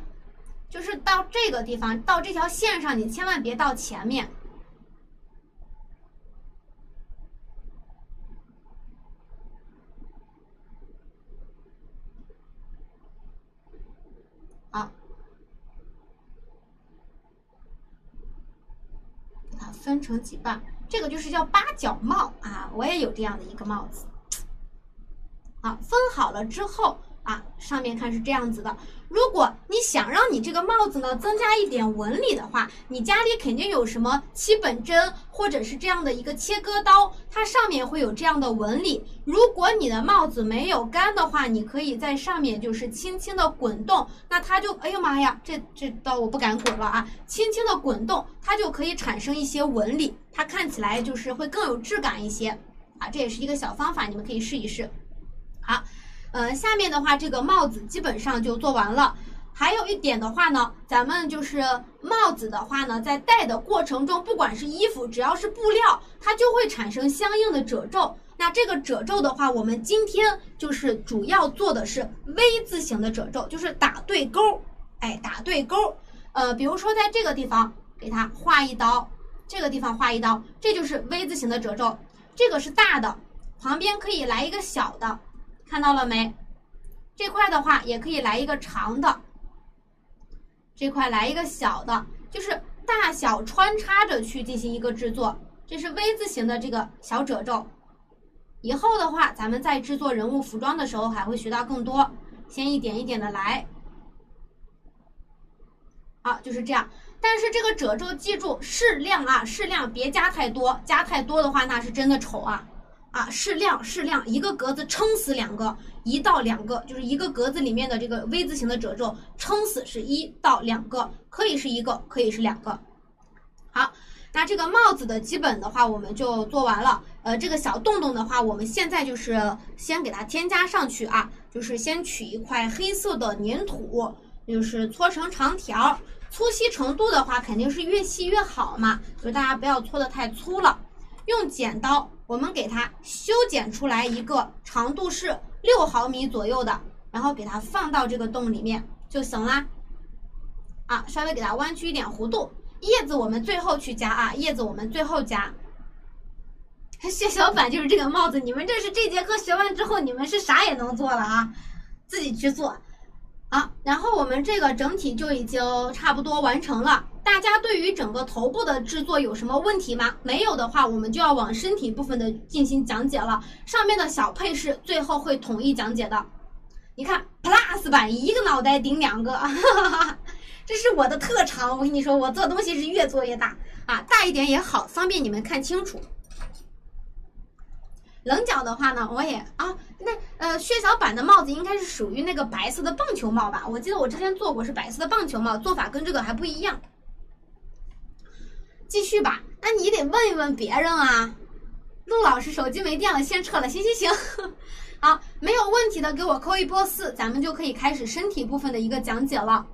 就是到这个地方，到这条线上，你千万别到前面。好，给它分成几瓣，这个就是叫八角帽啊，我也有这样的一个帽子。好，分好了之后啊，上面看是这样子的。如果你想让你这个帽子呢增加一点纹理的话，你家里肯定有什么7本针或者是这样的一个切割刀，它上面会有这样的纹理。如果你的帽子没有干的话，你可以在上面就是轻轻的滚动，那它就，哎呦妈呀，这刀我不敢滚了啊！轻轻的滚动，它就可以产生一些纹理，它看起来就是会更有质感一些啊。这也是一个小方法，你们可以试一试。好。下面的话，这个帽子基本上就做完了。还有一点的话呢，咱们就是帽子的话呢，在戴的过程中，不管是衣服，只要是布料，它就会产生相应的褶皱。那这个褶皱的话，我们今天就是主要做的是 V 字形的褶皱，就是打对勾，哎，打对勾。比如说在这个地方给它画一刀，这个地方画一刀，这就是 V 字形的褶皱。这个是大的，旁边可以来一个小的。看到了没？这块的话也可以来一个长的，这块来一个小的，就是大小穿插着去进行一个制作。这是 V 字形的这个小褶皱。以后的话，咱们在制作人物服装的时候还会学到更多。先一点一点的来。好，就是这样。但是这个褶皱记住适量啊，适量，别加太多，加太多的话那是真的丑啊。啊，适量，一个格子撑死2个，1到2个，就是一个格子里面的这个 V 字形的褶皱，撑死是1到2个，可以是1个，可以是2个。好，那这个帽子的基本的话我们就做完了。这个小洞洞的话，我们现在就是先给它添加上去啊，就是先取一块黑色的粘土，就是搓成长条，粗细程度的话肯定是越细越好嘛，就是大家不要搓得太粗了。用剪刀，我们给它修剪出来一个长度是6毫米左右的，然后给它放到这个洞里面就行啦。啊，稍微给它弯曲一点弧度。叶子我们最后去加啊，叶子我们最后加。血小板就是这个帽子，你们这节课学完之后，你们是啥也能做了啊，自己去做。好，然后我们这个整体就已经差不多完成了。大家对于整个头部的制作有什么问题吗？没有的话，我们就要往身体部分的进行讲解了。上面的小配饰最后会统一讲解的。你看 Plus 版一个脑袋顶2个，哈哈哈，这是我的特长。我跟你说，我做东西是越做越大啊，大一点也好，方便你们看清楚。棱角的话呢，我也血小板的帽子应该是属于那个白色的棒球帽吧？我记得我之前做过是白色的棒球帽，做法跟这个还不一样。继续吧，那你得问一问别人啊。陆老师手机没电了，先撤了。行，好，没有问题的给我扣一波4，咱们就可以开始身体部分的一个讲解了。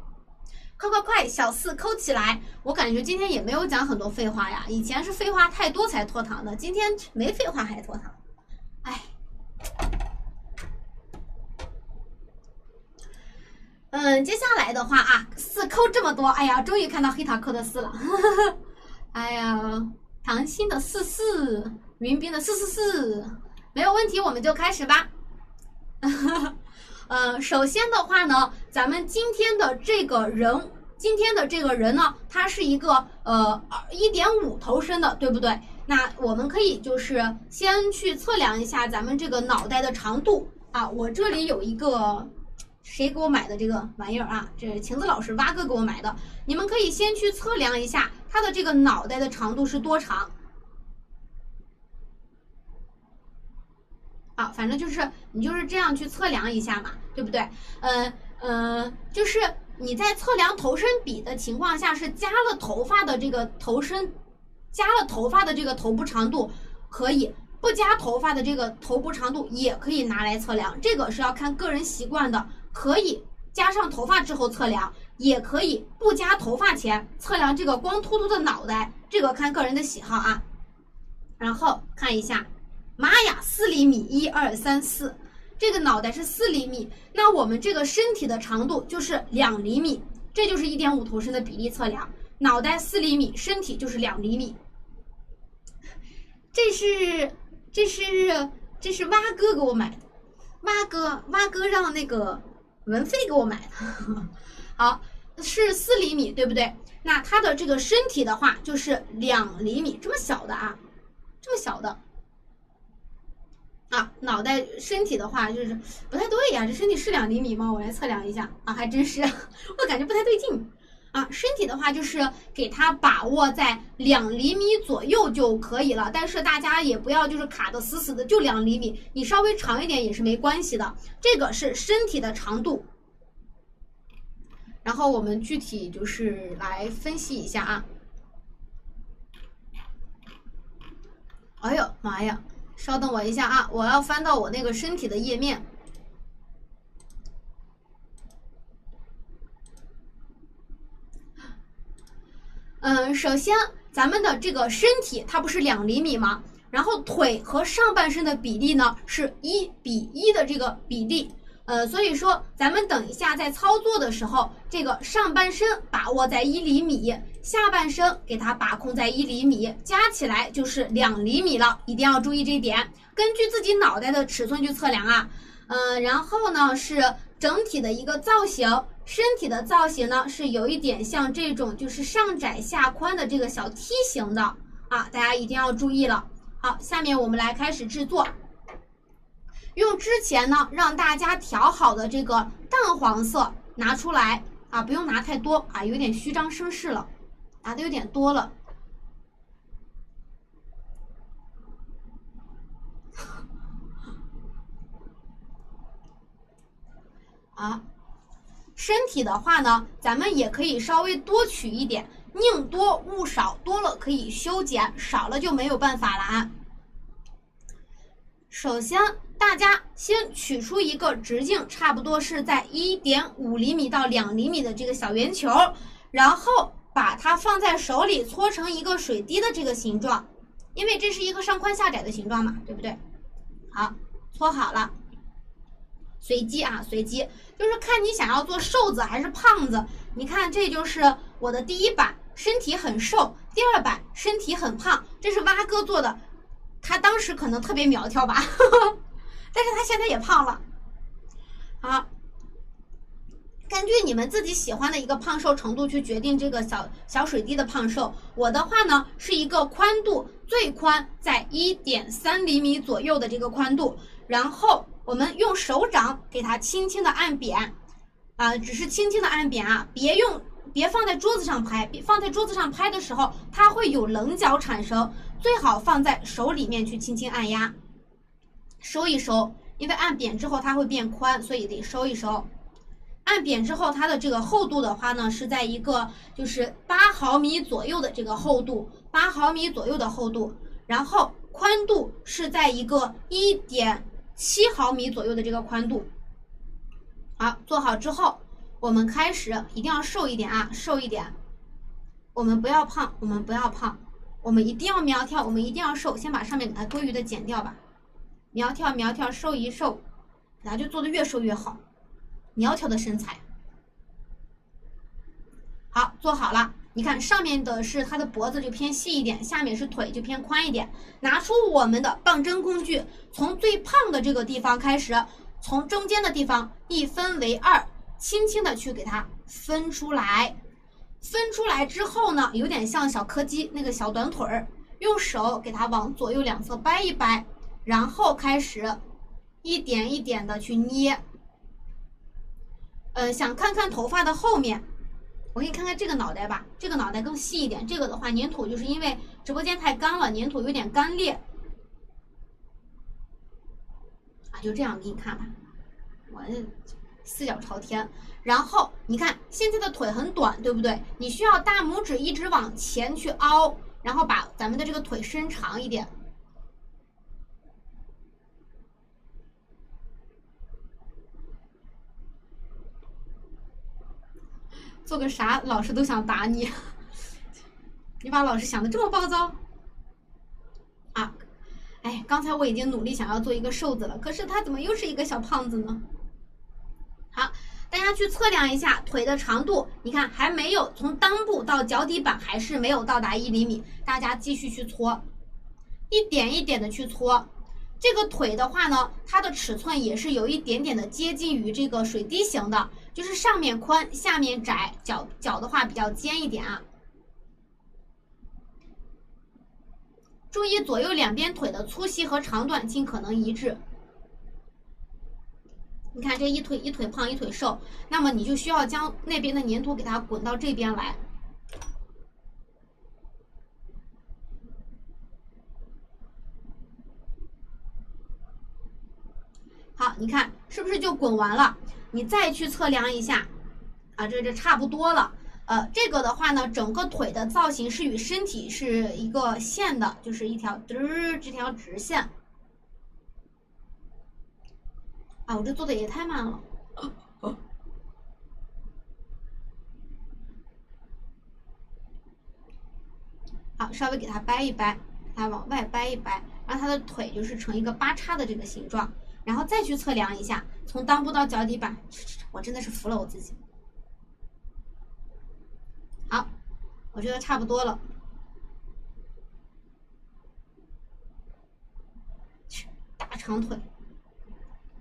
快，小4扣起来！我感觉今天也没有讲很多废话呀，以前是废话太多才拖堂的，今天没废话还拖堂。哎，接下来的话啊，4扣这么多，哎呀，终于看到黑桃扣的4了，哎呀，唐鑫的44，云斌的444，没有问题，我们就开始吧。首先的话呢，咱们今天的这个人呢，他是一个1.5头身的，对不对？那我们可以就是先去测量一下咱们这个脑袋的长度啊。我这里有一个谁给我买的这个玩意儿啊？这是晴子老师蛙哥给我买的。你们可以先去测量一下他的这个脑袋的长度是多长啊？反正就是你就是这样去测量一下嘛，对不对？就是你在测量头身比的情况下，是加了头发的这个头部长度可以，不加头发的这个头部长度也可以拿来测量，这个是要看个人习惯的，可以加上头发之后测量，也可以不加头发前测量这个光秃秃的脑袋，这个看个人的喜好啊。然后看一下，妈呀，4厘米，1、2、3、4，这个脑袋是4厘米，那我们这个身体的长度就是2厘米，这就是1.5头身的比例测量，脑袋4厘米，身体就是2厘米。这是蛙哥给我买的，蛙哥让那个文飞给我买的。好，是4厘米，对不对？那它的这个身体的话就是2厘米，这么小的啊，这么小的啊，脑袋身体的话就是不太对呀，这身体是2厘米吗？我来测量一下啊，还真是，我感觉不太对劲。啊，身体的话就是给它把握在2厘米左右就可以了，但是大家也不要就是卡得死死的，就2厘米，你稍微长一点也是没关系的。这个是身体的长度，然后我们具体就是来分析一下啊。哎呦妈呀，稍等我一下啊，我要翻到我那个身体的页面。首先咱们的这个身体它不是2厘米吗？然后腿和上半身的比例呢是1比1的这个比例，所以说咱们等一下在操作的时候，这个上半身把握在1厘米，下半身给它把控在1厘米，加起来就是2厘米了，一定要注意这一点，根据自己脑袋的尺寸去测量啊。然后呢是整体的一个造型，身体的造型呢是有一点像这种就是上窄下宽的这个小梯形的啊，大家一定要注意了。好，下面我们来开始制作，用之前呢让大家调好的这个淡黄色拿出来啊，不用拿太多啊，有点虚张声势了，拿的有点多了。啊，身体的话呢，咱们也可以稍微多取一点，宁多勿少，多了可以修剪，少了就没有办法了啊。首先，大家先取出一个直径差不多是在1.5厘米到2厘米的这个小圆球，然后把它放在手里搓成一个水滴的这个形状，因为这是一个上宽下窄的形状嘛，对不对？好，搓好了。随机啊，随机，就是看你想要做瘦子还是胖子。你看，这就是我的第1版，身体很瘦；第2版身体很胖，这是蛙哥做的，他当时可能特别苗条吧，但是他现在也胖了。好，根据你们自己喜欢的一个胖瘦程度去决定这个小水滴的胖瘦。我的话呢是一个宽度最宽在 1.3 厘米左右的这个宽度，然后我们用手掌给它轻轻的按扁，只是轻轻的按扁啊，别放在桌子上拍，放在桌子上拍的时候它会有棱角产生，最好放在手里面去轻轻按压，收一收，因为按扁之后它会变宽，所以得收一收。按扁之后，它的这个厚度的话呢，是在一个就是8毫米左右的这个厚度，8毫米左右的厚度，然后宽度是在一个1.7毫米左右的这个宽度。好，做好之后，我们开始一定要瘦一点啊，瘦一点。我们不要胖，我们不要胖，我们一定要苗条，我们一定要瘦。先把上面给它多余的剪掉吧，苗条苗条，瘦一瘦，给它就做的越瘦越好。苗条的身材，好，做好了。你看上面的是它的脖子就偏细一点，下面是腿就偏宽一点。拿出我们的棒针工具，从最胖的这个地方开始，从中间的地方一分为2，轻轻的去给它分出来。分出来之后呢，有点像小柯基那个小短腿儿，用手给它往左右两侧掰一掰，然后开始一点一点的去捏。想看看头发的后面，我给你看看这个脑袋吧，这个脑袋更细一点。这个的话，粘土就是因为直播间太干了，粘土有点干裂啊，就这样给你看吧。我四脚朝天，然后你看现在的腿很短，对不对？你需要大拇指一直往前去凹，然后把咱们的这个腿伸长一点。做个啥老师都想打你，你把老师想的这么暴躁啊！哎，刚才我已经努力想要做一个瘦子了，可是他怎么又是一个小胖子呢？好，大家去测量一下腿的长度，你看还没有从裆部到脚底板还是没有到达1厘米，大家继续去搓，一点一点的去搓。这个腿的话呢，它的尺寸也是有一点点的接近于这个水滴型的，就是上面宽下面窄，脚的话比较尖一点啊。注意左右两边腿的粗细和长短尽可能一致。你看这一腿胖一腿瘦，那么你就需要将那边的粘土给它滚到这边来。好，你看是不是就滚完了？你再去测量一下，啊，这差不多了。这个的话呢，整个腿的造型是与身体是一个线的，就是一条这条直线。啊，我这做的也太慢了。好，稍微给它掰一掰，它往外掰一掰，让它的腿就是成一个8叉的这个形状。然后再去测量一下，从裆部到脚底板，我真的是服了我自己。好，我觉得差不多了。大长腿，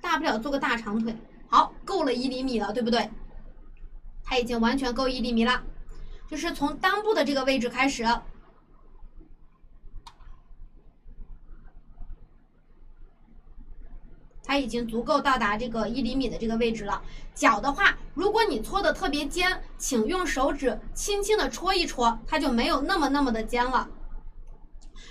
大不了做个大长腿。好，够了1厘米了，对不对？它已经完全够1厘米了，就是从裆部的这个位置开始。它已经足够到达这个1厘米的这个位置了。脚的话，如果你搓的特别尖，请用手指轻轻的戳一戳，它就没有那么的尖了。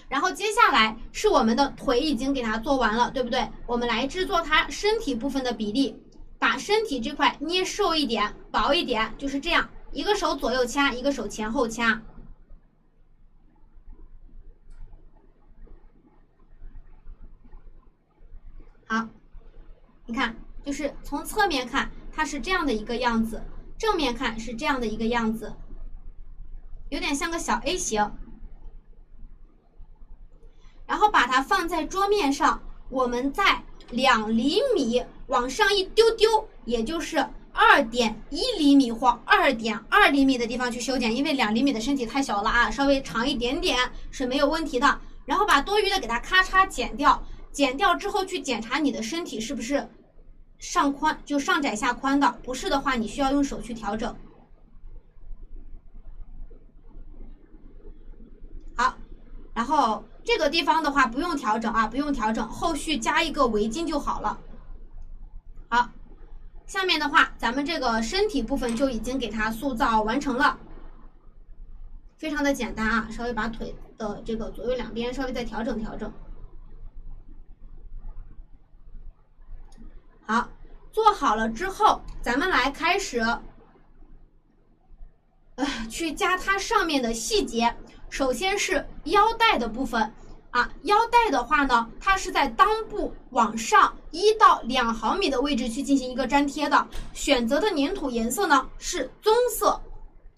然后接下来是我们的腿已经给它做完了，对不对？我们来制作它身体部分的比例，把身体这块捏瘦一点、薄一点，就是这样，一个手左右掐，一个手前后掐。好。你看，就是从侧面看，它是这样的一个样子，正面看是这样的一个样子，有点像个小 A 型。然后把它放在桌面上，我们在2厘米往上一丢丢，也就是2.1厘米或2.2厘米的地方去修剪，因为2厘米的身体太小了啊，稍微长一点点是没有问题的。然后把多余的给它咔嚓剪掉。剪掉之后去检查你的身体是不是上宽就上窄下宽的，不是的话你需要用手去调整。好，然后这个地方的话不用调整啊，不用调整，后续加一个围巾就好了。好，下面的话咱们这个身体部分就已经给它塑造完成了，非常的简单啊，稍微把腿的这个左右两边稍微再调整调整。好，做好了之后，咱们来开始去加它上面的细节。首先是腰带的部分啊，腰带的话呢，它是在裆部往上1到2毫米的位置去进行一个粘贴的。选择的粘土颜色呢是棕色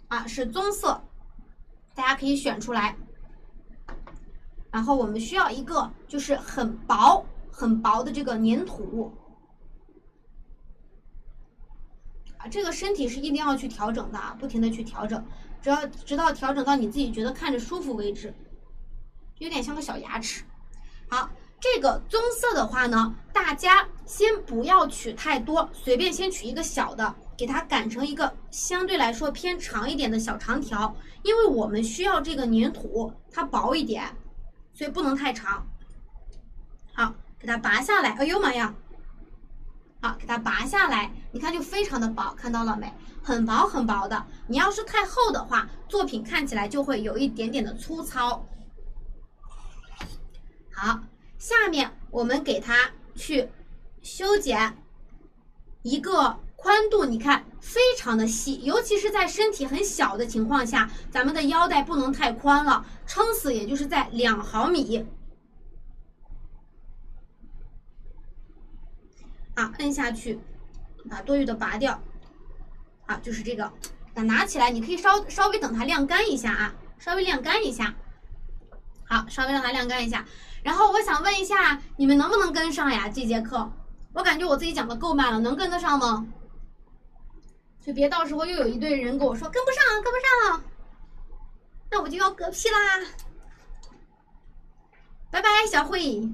啊，是棕色，大家可以选出来。然后我们需要一个就是很薄的这个粘土啊，这个身体是一定要去调整的啊，不停的去调整。直到调整到你自己觉得看着舒服为止，有点像个小牙齿。好，这个棕色的话呢，大家先不要取太多，随便先取一个小的，给它擀成一个相对来说偏长一点的小长条，因为我们需要这个粘土它薄一点，所以不能太长。好，给它拔下来，哎呦妈呀！好，给它拔下来，你看就非常的薄，看到了没？很薄很薄的。你要是太厚的话，作品看起来就会有一点点的粗糙。好，下面我们给它去修剪一个宽度，你看非常的细，尤其是在身体很小的情况下，咱们的腰带不能太宽了，撑死也就是在2毫米。啊，摁下去，把多余的拔掉。啊，就是这个，把它拿起来，你可以稍微等它晾干一下啊，稍微晾干一下。好，稍微让它晾干一下。然后我想问一下，你们能不能跟上呀？这节课我感觉我自己讲的够慢了，能跟得上吗？就别到时候又有一堆人跟我说跟不上，跟不上了，那我就要嗝屁啦。拜拜，小慧。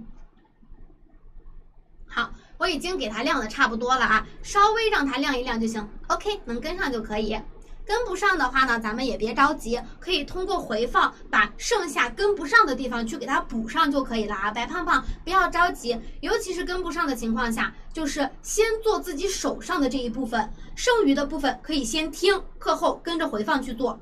好。我已经给它晾的差不多了啊，稍微让它晾一晾就行。OK， 能跟上就可以。跟不上的话呢，咱们也别着急，可以通过回放把剩下跟不上的地方去给它补上就可以了啊。白胖胖不要着急，尤其是跟不上的情况下，就是先做自己手上的这一部分，剩余的部分可以先听课后跟着回放去做。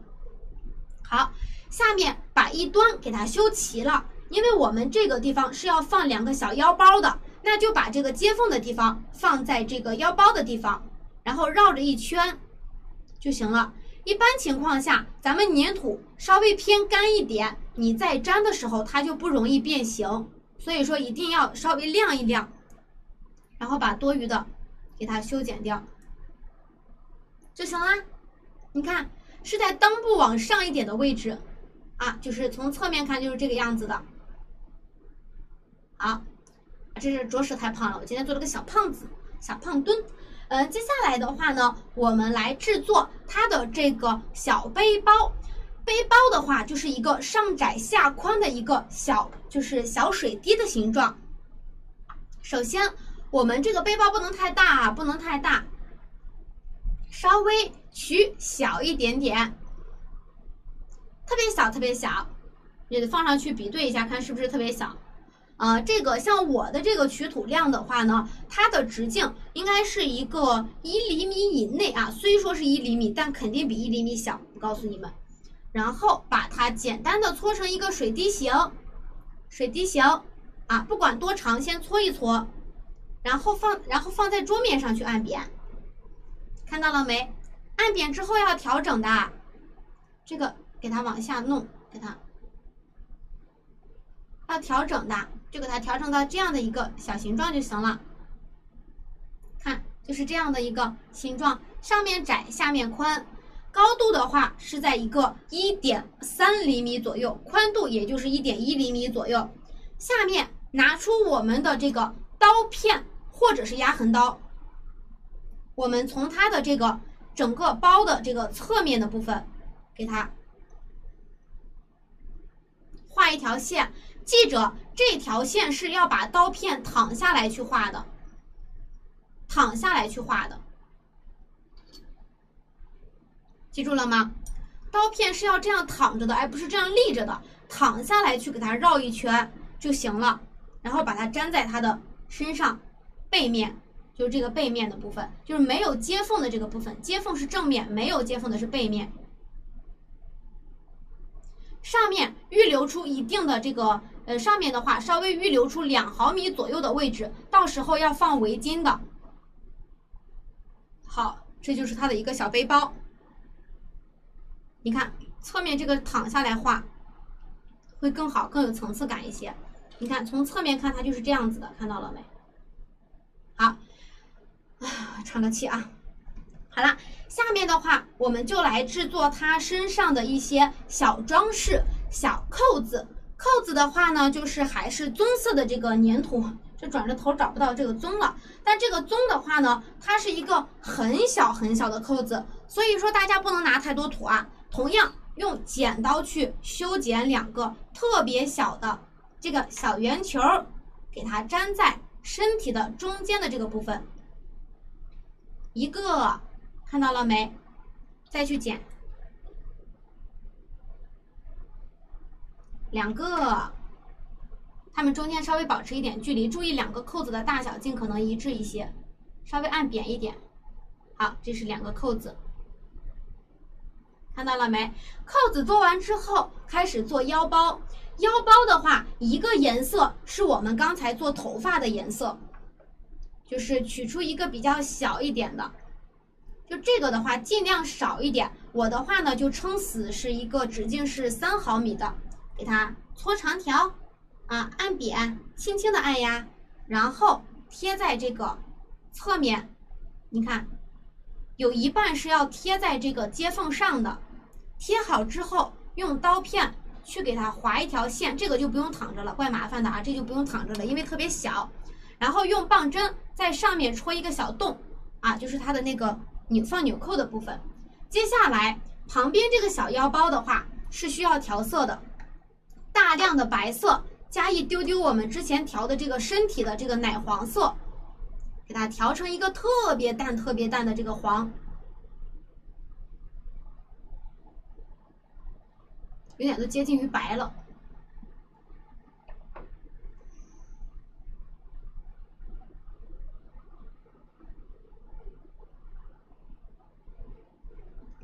好，下面把一端给它修齐了，因为我们这个地方是要放2个小腰包的。那就把这个接缝的地方放在这个腰包的地方，然后绕着一圈就行了。一般情况下，咱们粘土稍微偏干一点，你在粘的时候它就不容易变形，所以说一定要稍微晾一晾，然后把多余的给它修剪掉就行啦。你看是在裆部往上一点的位置啊，就是从侧面看就是这个样子的。好。这是着实太胖了，我今天做了个小胖子，小胖墩。接下来的话呢，我们来制作它的这个小背包。背包的话，就是一个上窄下宽的一个就是小水滴的形状。首先，我们这个背包不能太大啊，不能太大，稍微取小一点点，特别小，特别小，也得放上去比对一下，看是不是特别小。这个像我的这个取土量的话呢，它的直径应该是一个1厘米以内啊，虽说是1厘米，但肯定比1厘米小，我告诉你们。然后把它简单的搓成一个水滴形，啊，不管多长，先搓一搓，然后放在桌面上去按扁，看到了没？按扁之后要调整的，这个给它往下弄，给它要调整的。就给它调整到这样的一个小形状就行了。看，就是这样的一个形状，上面窄，下面宽，高度的话是在一个1.3厘米左右，宽度也就是1.1厘米左右。下面拿出我们的这个刀片或者是压痕刀，我们从它的这个整个包的这个侧面的部分，给它画一条线。记着，这条线是要把刀片躺下来去画的，躺下来去画的，记住了吗？刀片是要这样躺着的，而不是这样立着的，躺下来去给它绕一圈就行了，然后把它粘在它的身上背面，就是这个背面的部分，就是没有接缝的这个部分，接缝是正面，没有接缝的是背面。上面预留出一定的这个上面的话稍微预留出2毫米左右的位置，到时候要放围巾的。好，这就是它的一个小背包。你看侧面这个躺下来画会更好，更有层次感一些。你看从侧面看它就是这样子的，看到了没？好，喘个气啊。好了，下面的话我们就来制作它身上的一些小装饰、小扣子。扣子的话呢，就是还是棕色的这个粘土，这转着头找不到这个棕了。但这个棕的话呢，它是一个很小很小的扣子，所以说大家不能拿太多土啊。同样用剪刀去修剪2个特别小的这个小圆球，给它粘在身体的中间的这个部分。一个，看到了没？再去剪2个，它们中间稍微保持一点距离，注意2个扣子的大小尽可能一致一些，稍微按扁一点。好，这是2个扣子，看到了没？扣子做完之后，开始做腰包。腰包的话，一个颜色是我们刚才做头发的颜色，就是取出一个比较小一点的。就这个的话尽量少一点，我的话呢就撑死是一个直径是3毫米的，给它搓长条啊，按扁，轻轻的按压，然后贴在这个侧面。你看有一半是要贴在这个接缝上的，贴好之后用刀片去给它划一条线，这个就不用躺着了，怪麻烦的啊，这就不用躺着了，因为特别小。然后用棒针在上面戳一个小洞啊，就是它的那个放纽扣的部分。接下来旁边这个小腰包的话是需要调色的，大量的白色加一丢丢我们之前调的这个身体的这个奶黄色，给它调成一个特别淡特别淡的这个黄，有点都接近于白了。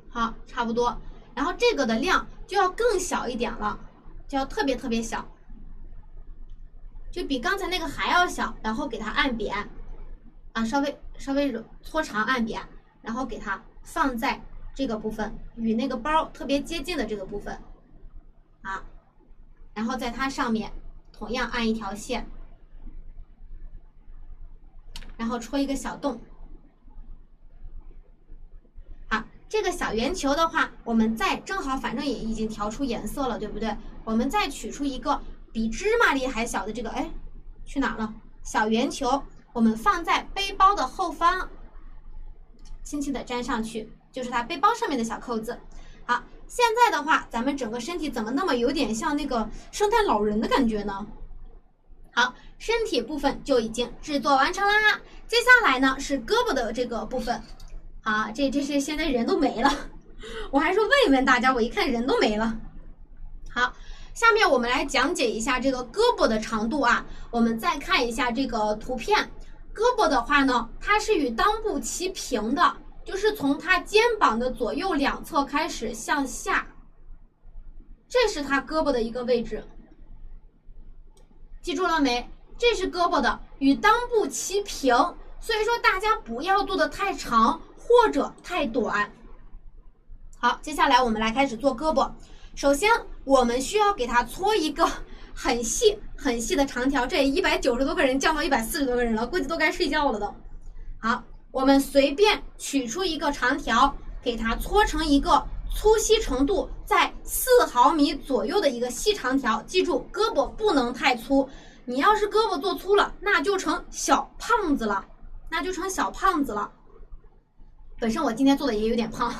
好，差不多。然后这个的量就要更小一点了，就要特别特别小，就比刚才那个还要小。然后给它按扁啊，稍微搓长按扁，然后给它放在这个部分，与那个包特别接近的这个部分啊，然后在它上面同样按一条线，然后戳一个小洞。这个小圆球的话，我们正好反正也已经调出颜色了，对不对？我们再取出一个比芝麻粒还小的这个，哎，去哪了？小圆球，我们放在背包的后方，轻轻的粘上去，就是它背包上面的小扣子。好，现在的话，咱们整个身体怎么那么有点像那个圣诞老人的感觉呢？好，身体部分就已经制作完成啦。接下来呢是胳膊的这个部分。啊，这是现在人都没了，我还说问一问大家，我一看人都没了。好，下面我们来讲解一下这个胳膊的长度啊。我们再看一下这个图片，胳膊的话呢，它是与裆部齐平的，就是从它肩膀的左右2侧开始向下，这是它胳膊的一个位置。记住了没？这是胳膊的，与裆部齐平，所以说大家不要做的太长或者太短。好，接下来我们来开始做胳膊。首先我们需要给它搓一个很细很细的长条，这190多个人降到140多个人了，估计都该睡觉了都。好，我们随便取出一个长条，给它搓成一个粗细程度在4毫米左右的一个细长条。记住，胳膊不能太粗，你要是胳膊做粗了，那就成小胖子了，本身我今天做的也有点胖，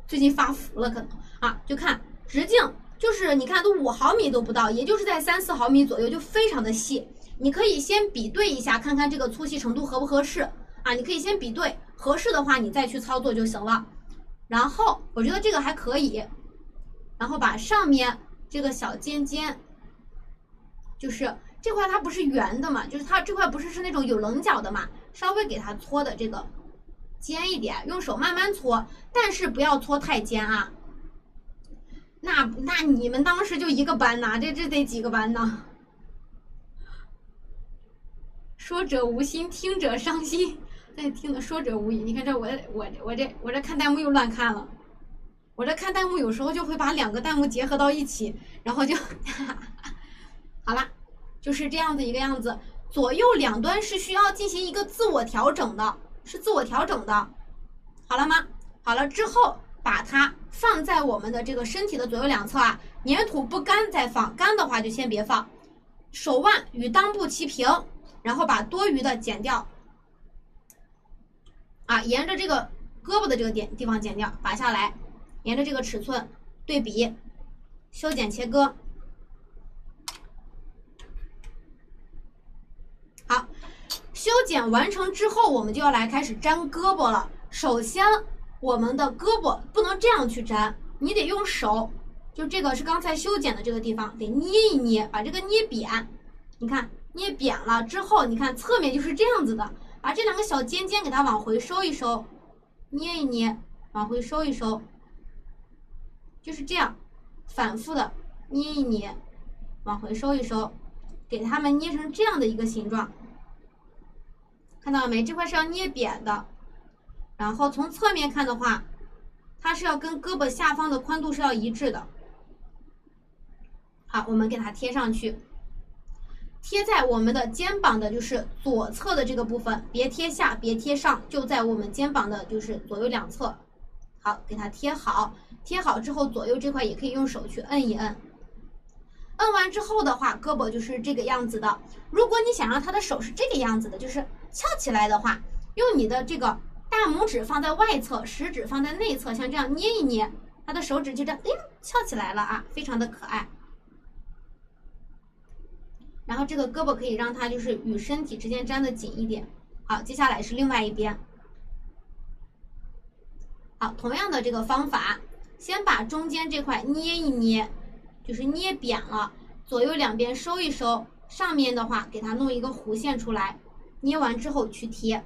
最近发福了可能啊。就看直径，就是你看都5毫米都不到，也就是在3、4毫米左右，就非常的细。你可以先比对一下，看看这个粗细程度合不合适啊？你可以先比对，合适的话你再去操作就行了。然后我觉得这个还可以，然后把上面这个小尖尖，就是这块它不是圆的嘛，就是它这块不是那种有棱角的嘛，稍微给它搓的这个尖一点，用手慢慢搓，但是不要搓太尖啊。那你们当时就一个班呐，这得几个班呢？说者无心，听者伤心。在听的说者无意，你看这我这看弹幕又乱看了，我这看弹幕有时候就会把两个弹幕结合到一起，然后就好了，就是这样的一个样子。左右两端是需要进行一个自我调整的，是自我调整的，好了吗？好了之后，把它放在我们的这个身体的左右两侧啊，粘土不干再放，干的话就先别放。手腕与裆部齐平，然后把多余的剪掉。啊，沿着这个胳膊的这个地方剪掉，拔下来，沿着这个尺寸对比，修剪切割。好，修剪完成之后，我们就要来开始粘胳膊了。首先，我们的胳膊不能这样去粘，你得用手，就这个是刚才修剪的这个地方，得捏一捏，把这个捏扁。你看，捏扁了之后，你看侧面就是这样子的。把这两个小尖尖给它往回收一收，捏一捏，往回收一收，就是这样，反复的捏一捏，往回收一收，给它们捏成这样的一个形状。看到了没？这块是要捏扁的，然后从侧面看的话，它是要跟胳膊下方的宽度是要一致的。好，我们给它贴上去。贴在我们的肩膀的就是左侧的这个部分，别贴下，别贴上，就在我们肩膀的就是左右两侧。好，给它贴好。贴好之后，左右这块也可以用手去摁一摁。摁完之后的话，胳膊就是这个样子的。如果你想让他的手是这个样子的，就是翘起来的话，用你的这个大拇指放在外侧，食指放在内侧，像这样捏一捏，他的手指就这样，翘起来了啊，非常的可爱。然后这个胳膊可以让它就是与身体之间粘得紧一点。好，接下来是另外一边。好，同样的这个方法，先把中间这块捏一捏，就是捏扁了，左右两边收一收，上面的话给它弄一个弧线出来，捏完之后去贴。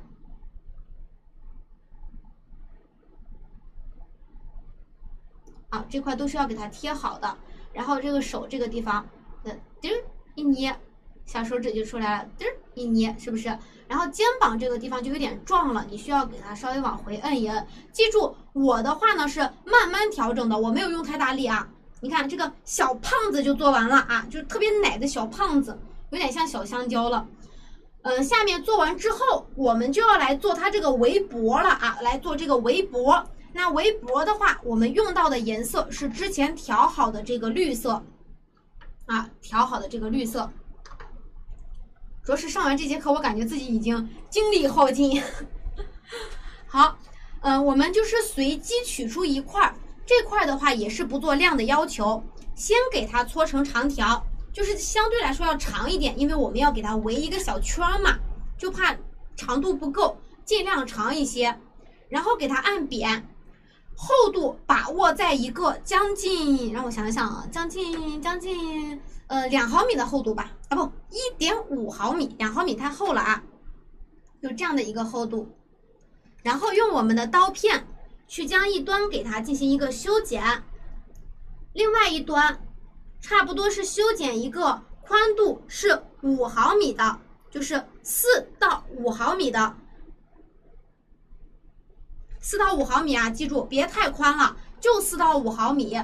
好，这块都是要给它贴好的。然后这个手这个地方的滴儿一捏，小手指就出来了，滴儿一捏，是不是？然后肩膀这个地方就有点壮了，你需要给它稍微往回摁一摁。记住，我的话呢是慢慢调整的，我没有用太大力啊。你看这个小胖子就做完了啊，就是特别奶的小胖子，有点像小香蕉了。下面做完之后，我们就要来做它这个围脖了啊，来做这个围脖。那围脖的话，我们用到的颜色是之前调好的这个绿色啊，调好的这个绿色。主要是上完这节课，我感觉自己已经精力耗尽。好，我们就是随机取出一块，这块的话也是不做量的要求，先给它搓成长条，就是相对来说要长一点，因为我们要给它围一个小圈嘛，就怕长度不够，尽量长一些，然后给它按扁，厚度把握在一个将近，让我想想啊，将近2毫米的厚度吧，啊不，1.5毫米，2毫米太厚了啊，就这样的一个厚度，然后用我们的刀片去将一端给它进行一个修剪，另外一端差不多是修剪一个宽度是5毫米的，就是4到5毫米的，4到5毫米啊，记住别太宽了，就4到5毫米，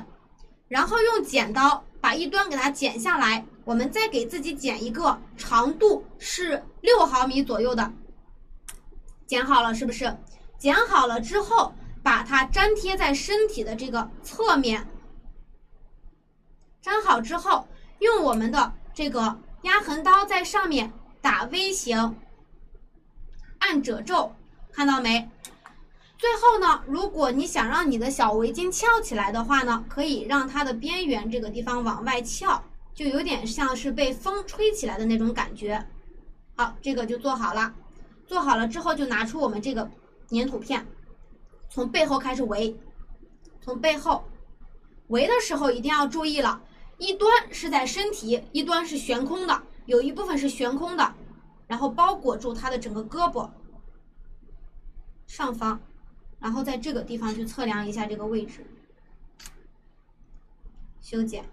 然后用剪刀把一端给它剪下来，我们再给自己剪一个长度是6毫米左右的，剪好了是不是？剪好了之后，把它粘贴在身体的这个侧面，粘好之后，用我们的这个压痕刀在上面打 V 型，按褶皱，看到没？最后呢，如果你想让你的小围巾翘起来的话呢，可以让它的边缘这个地方往外翘，就有点像是被风吹起来的那种感觉。好，这个就做好了。做好了之后，就拿出我们这个粘土片，从背后开始围。从背后围的时候一定要注意了，一端是在身体，一端是悬空的，有一部分是悬空的，然后包裹住它的整个胳膊上方，然后在这个地方去测量一下这个位置，修剪。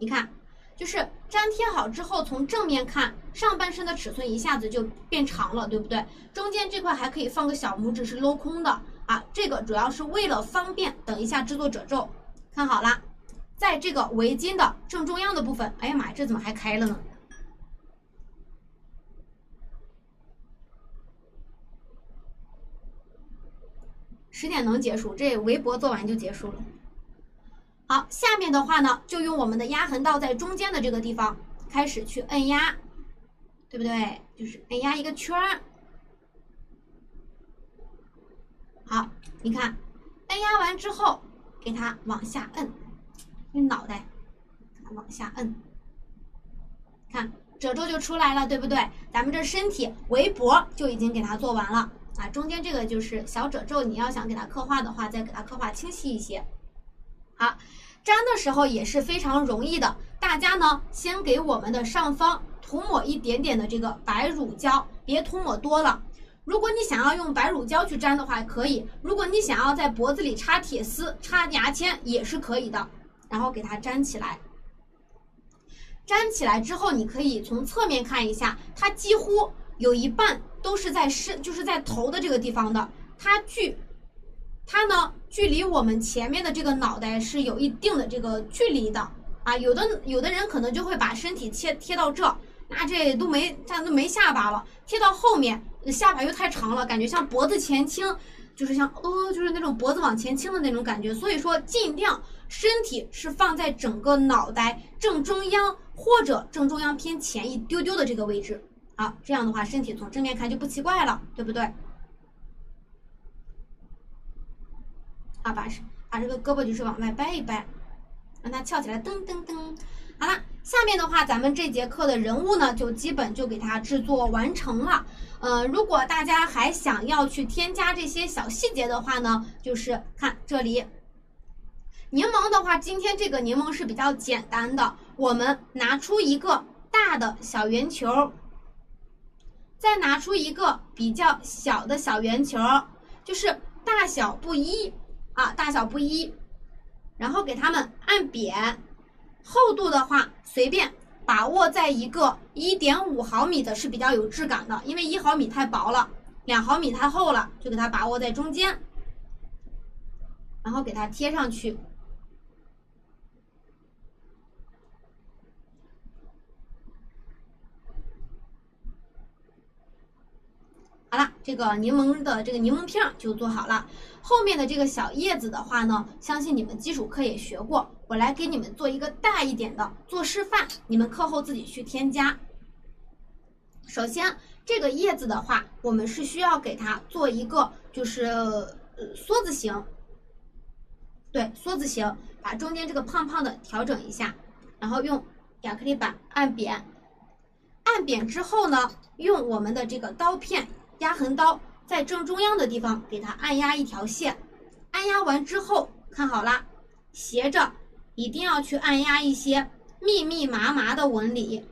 你看，就是粘贴好之后，从正面看，上半身的尺寸一下子就变长了，对不对？中间这块还可以放个小拇指是镂空的啊，这个主要是为了方便等一下制作褶皱。看好了，在这个围巾的正中央的部分，哎呀妈呀，这怎么还开了呢？10点能结束，这围脖做完就结束了。好，下面的话呢，就用我们的压痕刀在中间的这个地方开始去摁压，对不对？就是摁压一个圈儿。好，你看，摁压完之后，给它往下摁，用脑袋往下摁，看褶皱就出来了，对不对？咱们这身体围脖就已经给它做完了啊，中间这个就是小褶皱，你要想给它刻画的话，再给它刻画清晰一些。好，粘的时候也是非常容易的，大家呢先给我们的上方涂抹一点点的这个白乳胶，别涂抹多了。如果你想要用白乳胶去粘的话，可以；如果你想要在脖子里插铁丝、插牙签也是可以的。然后给它粘起来，粘起来之后，你可以从侧面看一下，它几乎有一半都是在就是在头的这个地方的，它呢距离我们前面的这个脑袋是有一定的这个距离的啊。有的人可能就会把身体贴到这，那这都没下巴了，贴到后面下巴又太长了，感觉像脖子前倾，就是像就是那种脖子往前倾的那种感觉。所以说尽量身体是放在整个脑袋正中央或者正中央偏前一丢丢的这个位置啊，这样的话身体从正面看就不奇怪了，对不对？啊，把这个胳膊就是往外掰一掰，让它翘起来，噔噔噔。好了，下面的话，咱们这节课的人物呢，就基本就给它制作完成了。如果大家还想要去添加这些小细节的话呢，就是看这里，柠檬的话，今天这个柠檬是比较简单的，我们拿出一个大的小圆球，再拿出一个比较小的小圆球，就是大小不一。大小不一，然后给它们按扁，厚度的话随便把握在一个 1.5 毫米的是比较有质感的，因为1毫米太薄了，2毫米太厚了，就给它把握在中间，然后给它贴上去。好了，这个柠檬的这个柠檬片就做好了。后面的这个小叶子的话呢，相信你们基础课也学过，我来给你们做一个大一点的做示范，你们课后自己去添加。首先，这个叶子的话，我们是需要给它做一个就是梭子形，对，梭子形，把中间这个胖胖的调整一下，然后用亚克力板按扁，按扁之后呢，用我们的这个刀片。压痕刀在正中央的地方给它按压一条线，按压完之后看好啦，斜着一定要去按压一些密密麻麻的纹理。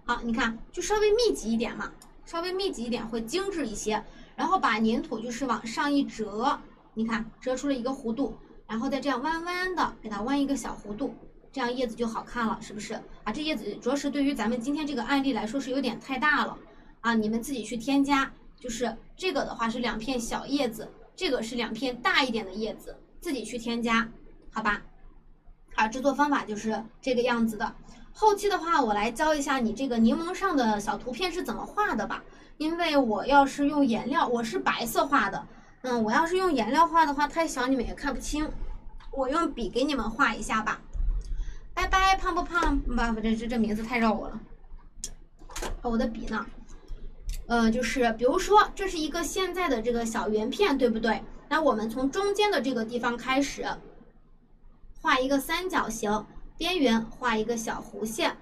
好，你看就稍微密集一点嘛，稍微密集一点会精致一些。然后把粘土就是往上一折，你看折出了一个弧度，然后再这样弯弯的给它弯一个小弧度。这样叶子就好看了，是不是啊？这叶子主要是对于咱们今天这个案例来说是有点太大了啊，你们自己去添加。就是这个的话是2片小叶子，这个是2片大一点的叶子，自己去添加，好吧？好，制作方法就是这个样子的。后期的话，我来教一下你这个柠檬上的小图片是怎么画的吧。因为我要是用颜料，我是白色画的，我要是用颜料画的话太小，你们也看不清。我用笔给你们画一下吧。拜拜，胖不胖？不，这名字太绕我了。我的笔呢？就是比如说，这是一个现在的这个小圆片，对不对？那我们从中间的这个地方开始，画一个三角形，边缘画一个小弧线。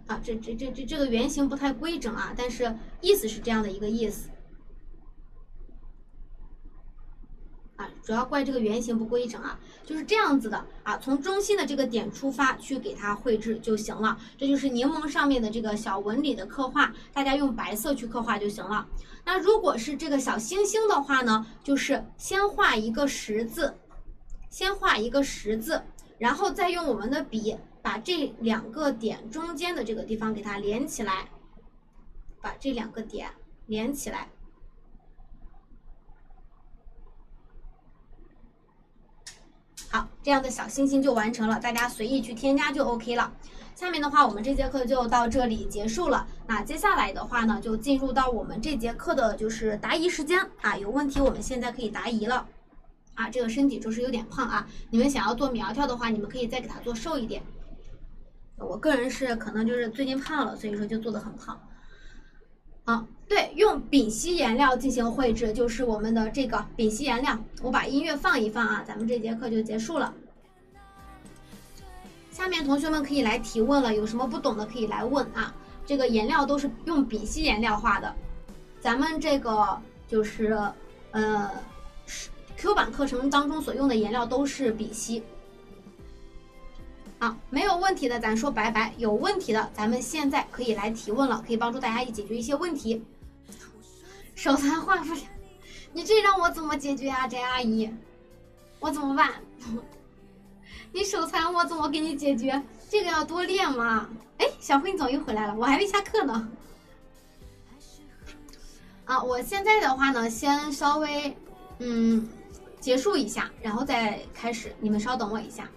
啊，这个圆形不太规整啊，但是意思是这样的一个意思。啊，主要怪这个圆形不规整啊，就是这样子的啊。从中心的这个点出发去给它绘制就行了。这就是柠檬上面的这个小纹理的刻画，大家用白色去刻画就行了。那如果是这个小星星的话呢，就是先画一个十字，然后再用我们的笔把这两个点中间的这个地方给它连起来，把这两个点连起来。好，这样的小星星就完成了，大家随意去添加就 OK 了。下面的话，我们这节课就到这里结束了。那接下来的话呢，就进入到我们这节课的就是答疑时间啊。有问题我们现在可以答疑了啊。这个身体就是有点胖啊，你们想要做苗条的话，你们可以再给它做瘦一点。我个人是可能就是最近胖了，所以说就做得很胖。啊，对，用丙烯颜料进行绘制，就是我们的这个丙烯颜料。我把音乐放一放啊，咱们这节课就结束了。下面同学们可以来提问了，有什么不懂的可以来问啊。这个颜料都是用丙烯颜料画的，咱们这个就是Q 版课程当中所用的颜料都是丙烯。啊，没有问题的咱说拜拜，有问题的咱们现在可以来提问了，可以帮助大家解决一些问题。手残画不了，你这让我怎么解决啊，翟阿姨？我怎么办？你手残我怎么给你解决？这个要多练嘛。哎，小辉你终于回来了，我还没下课呢。啊，我现在的话呢，先稍微结束一下，然后再开始，你们稍等我一下。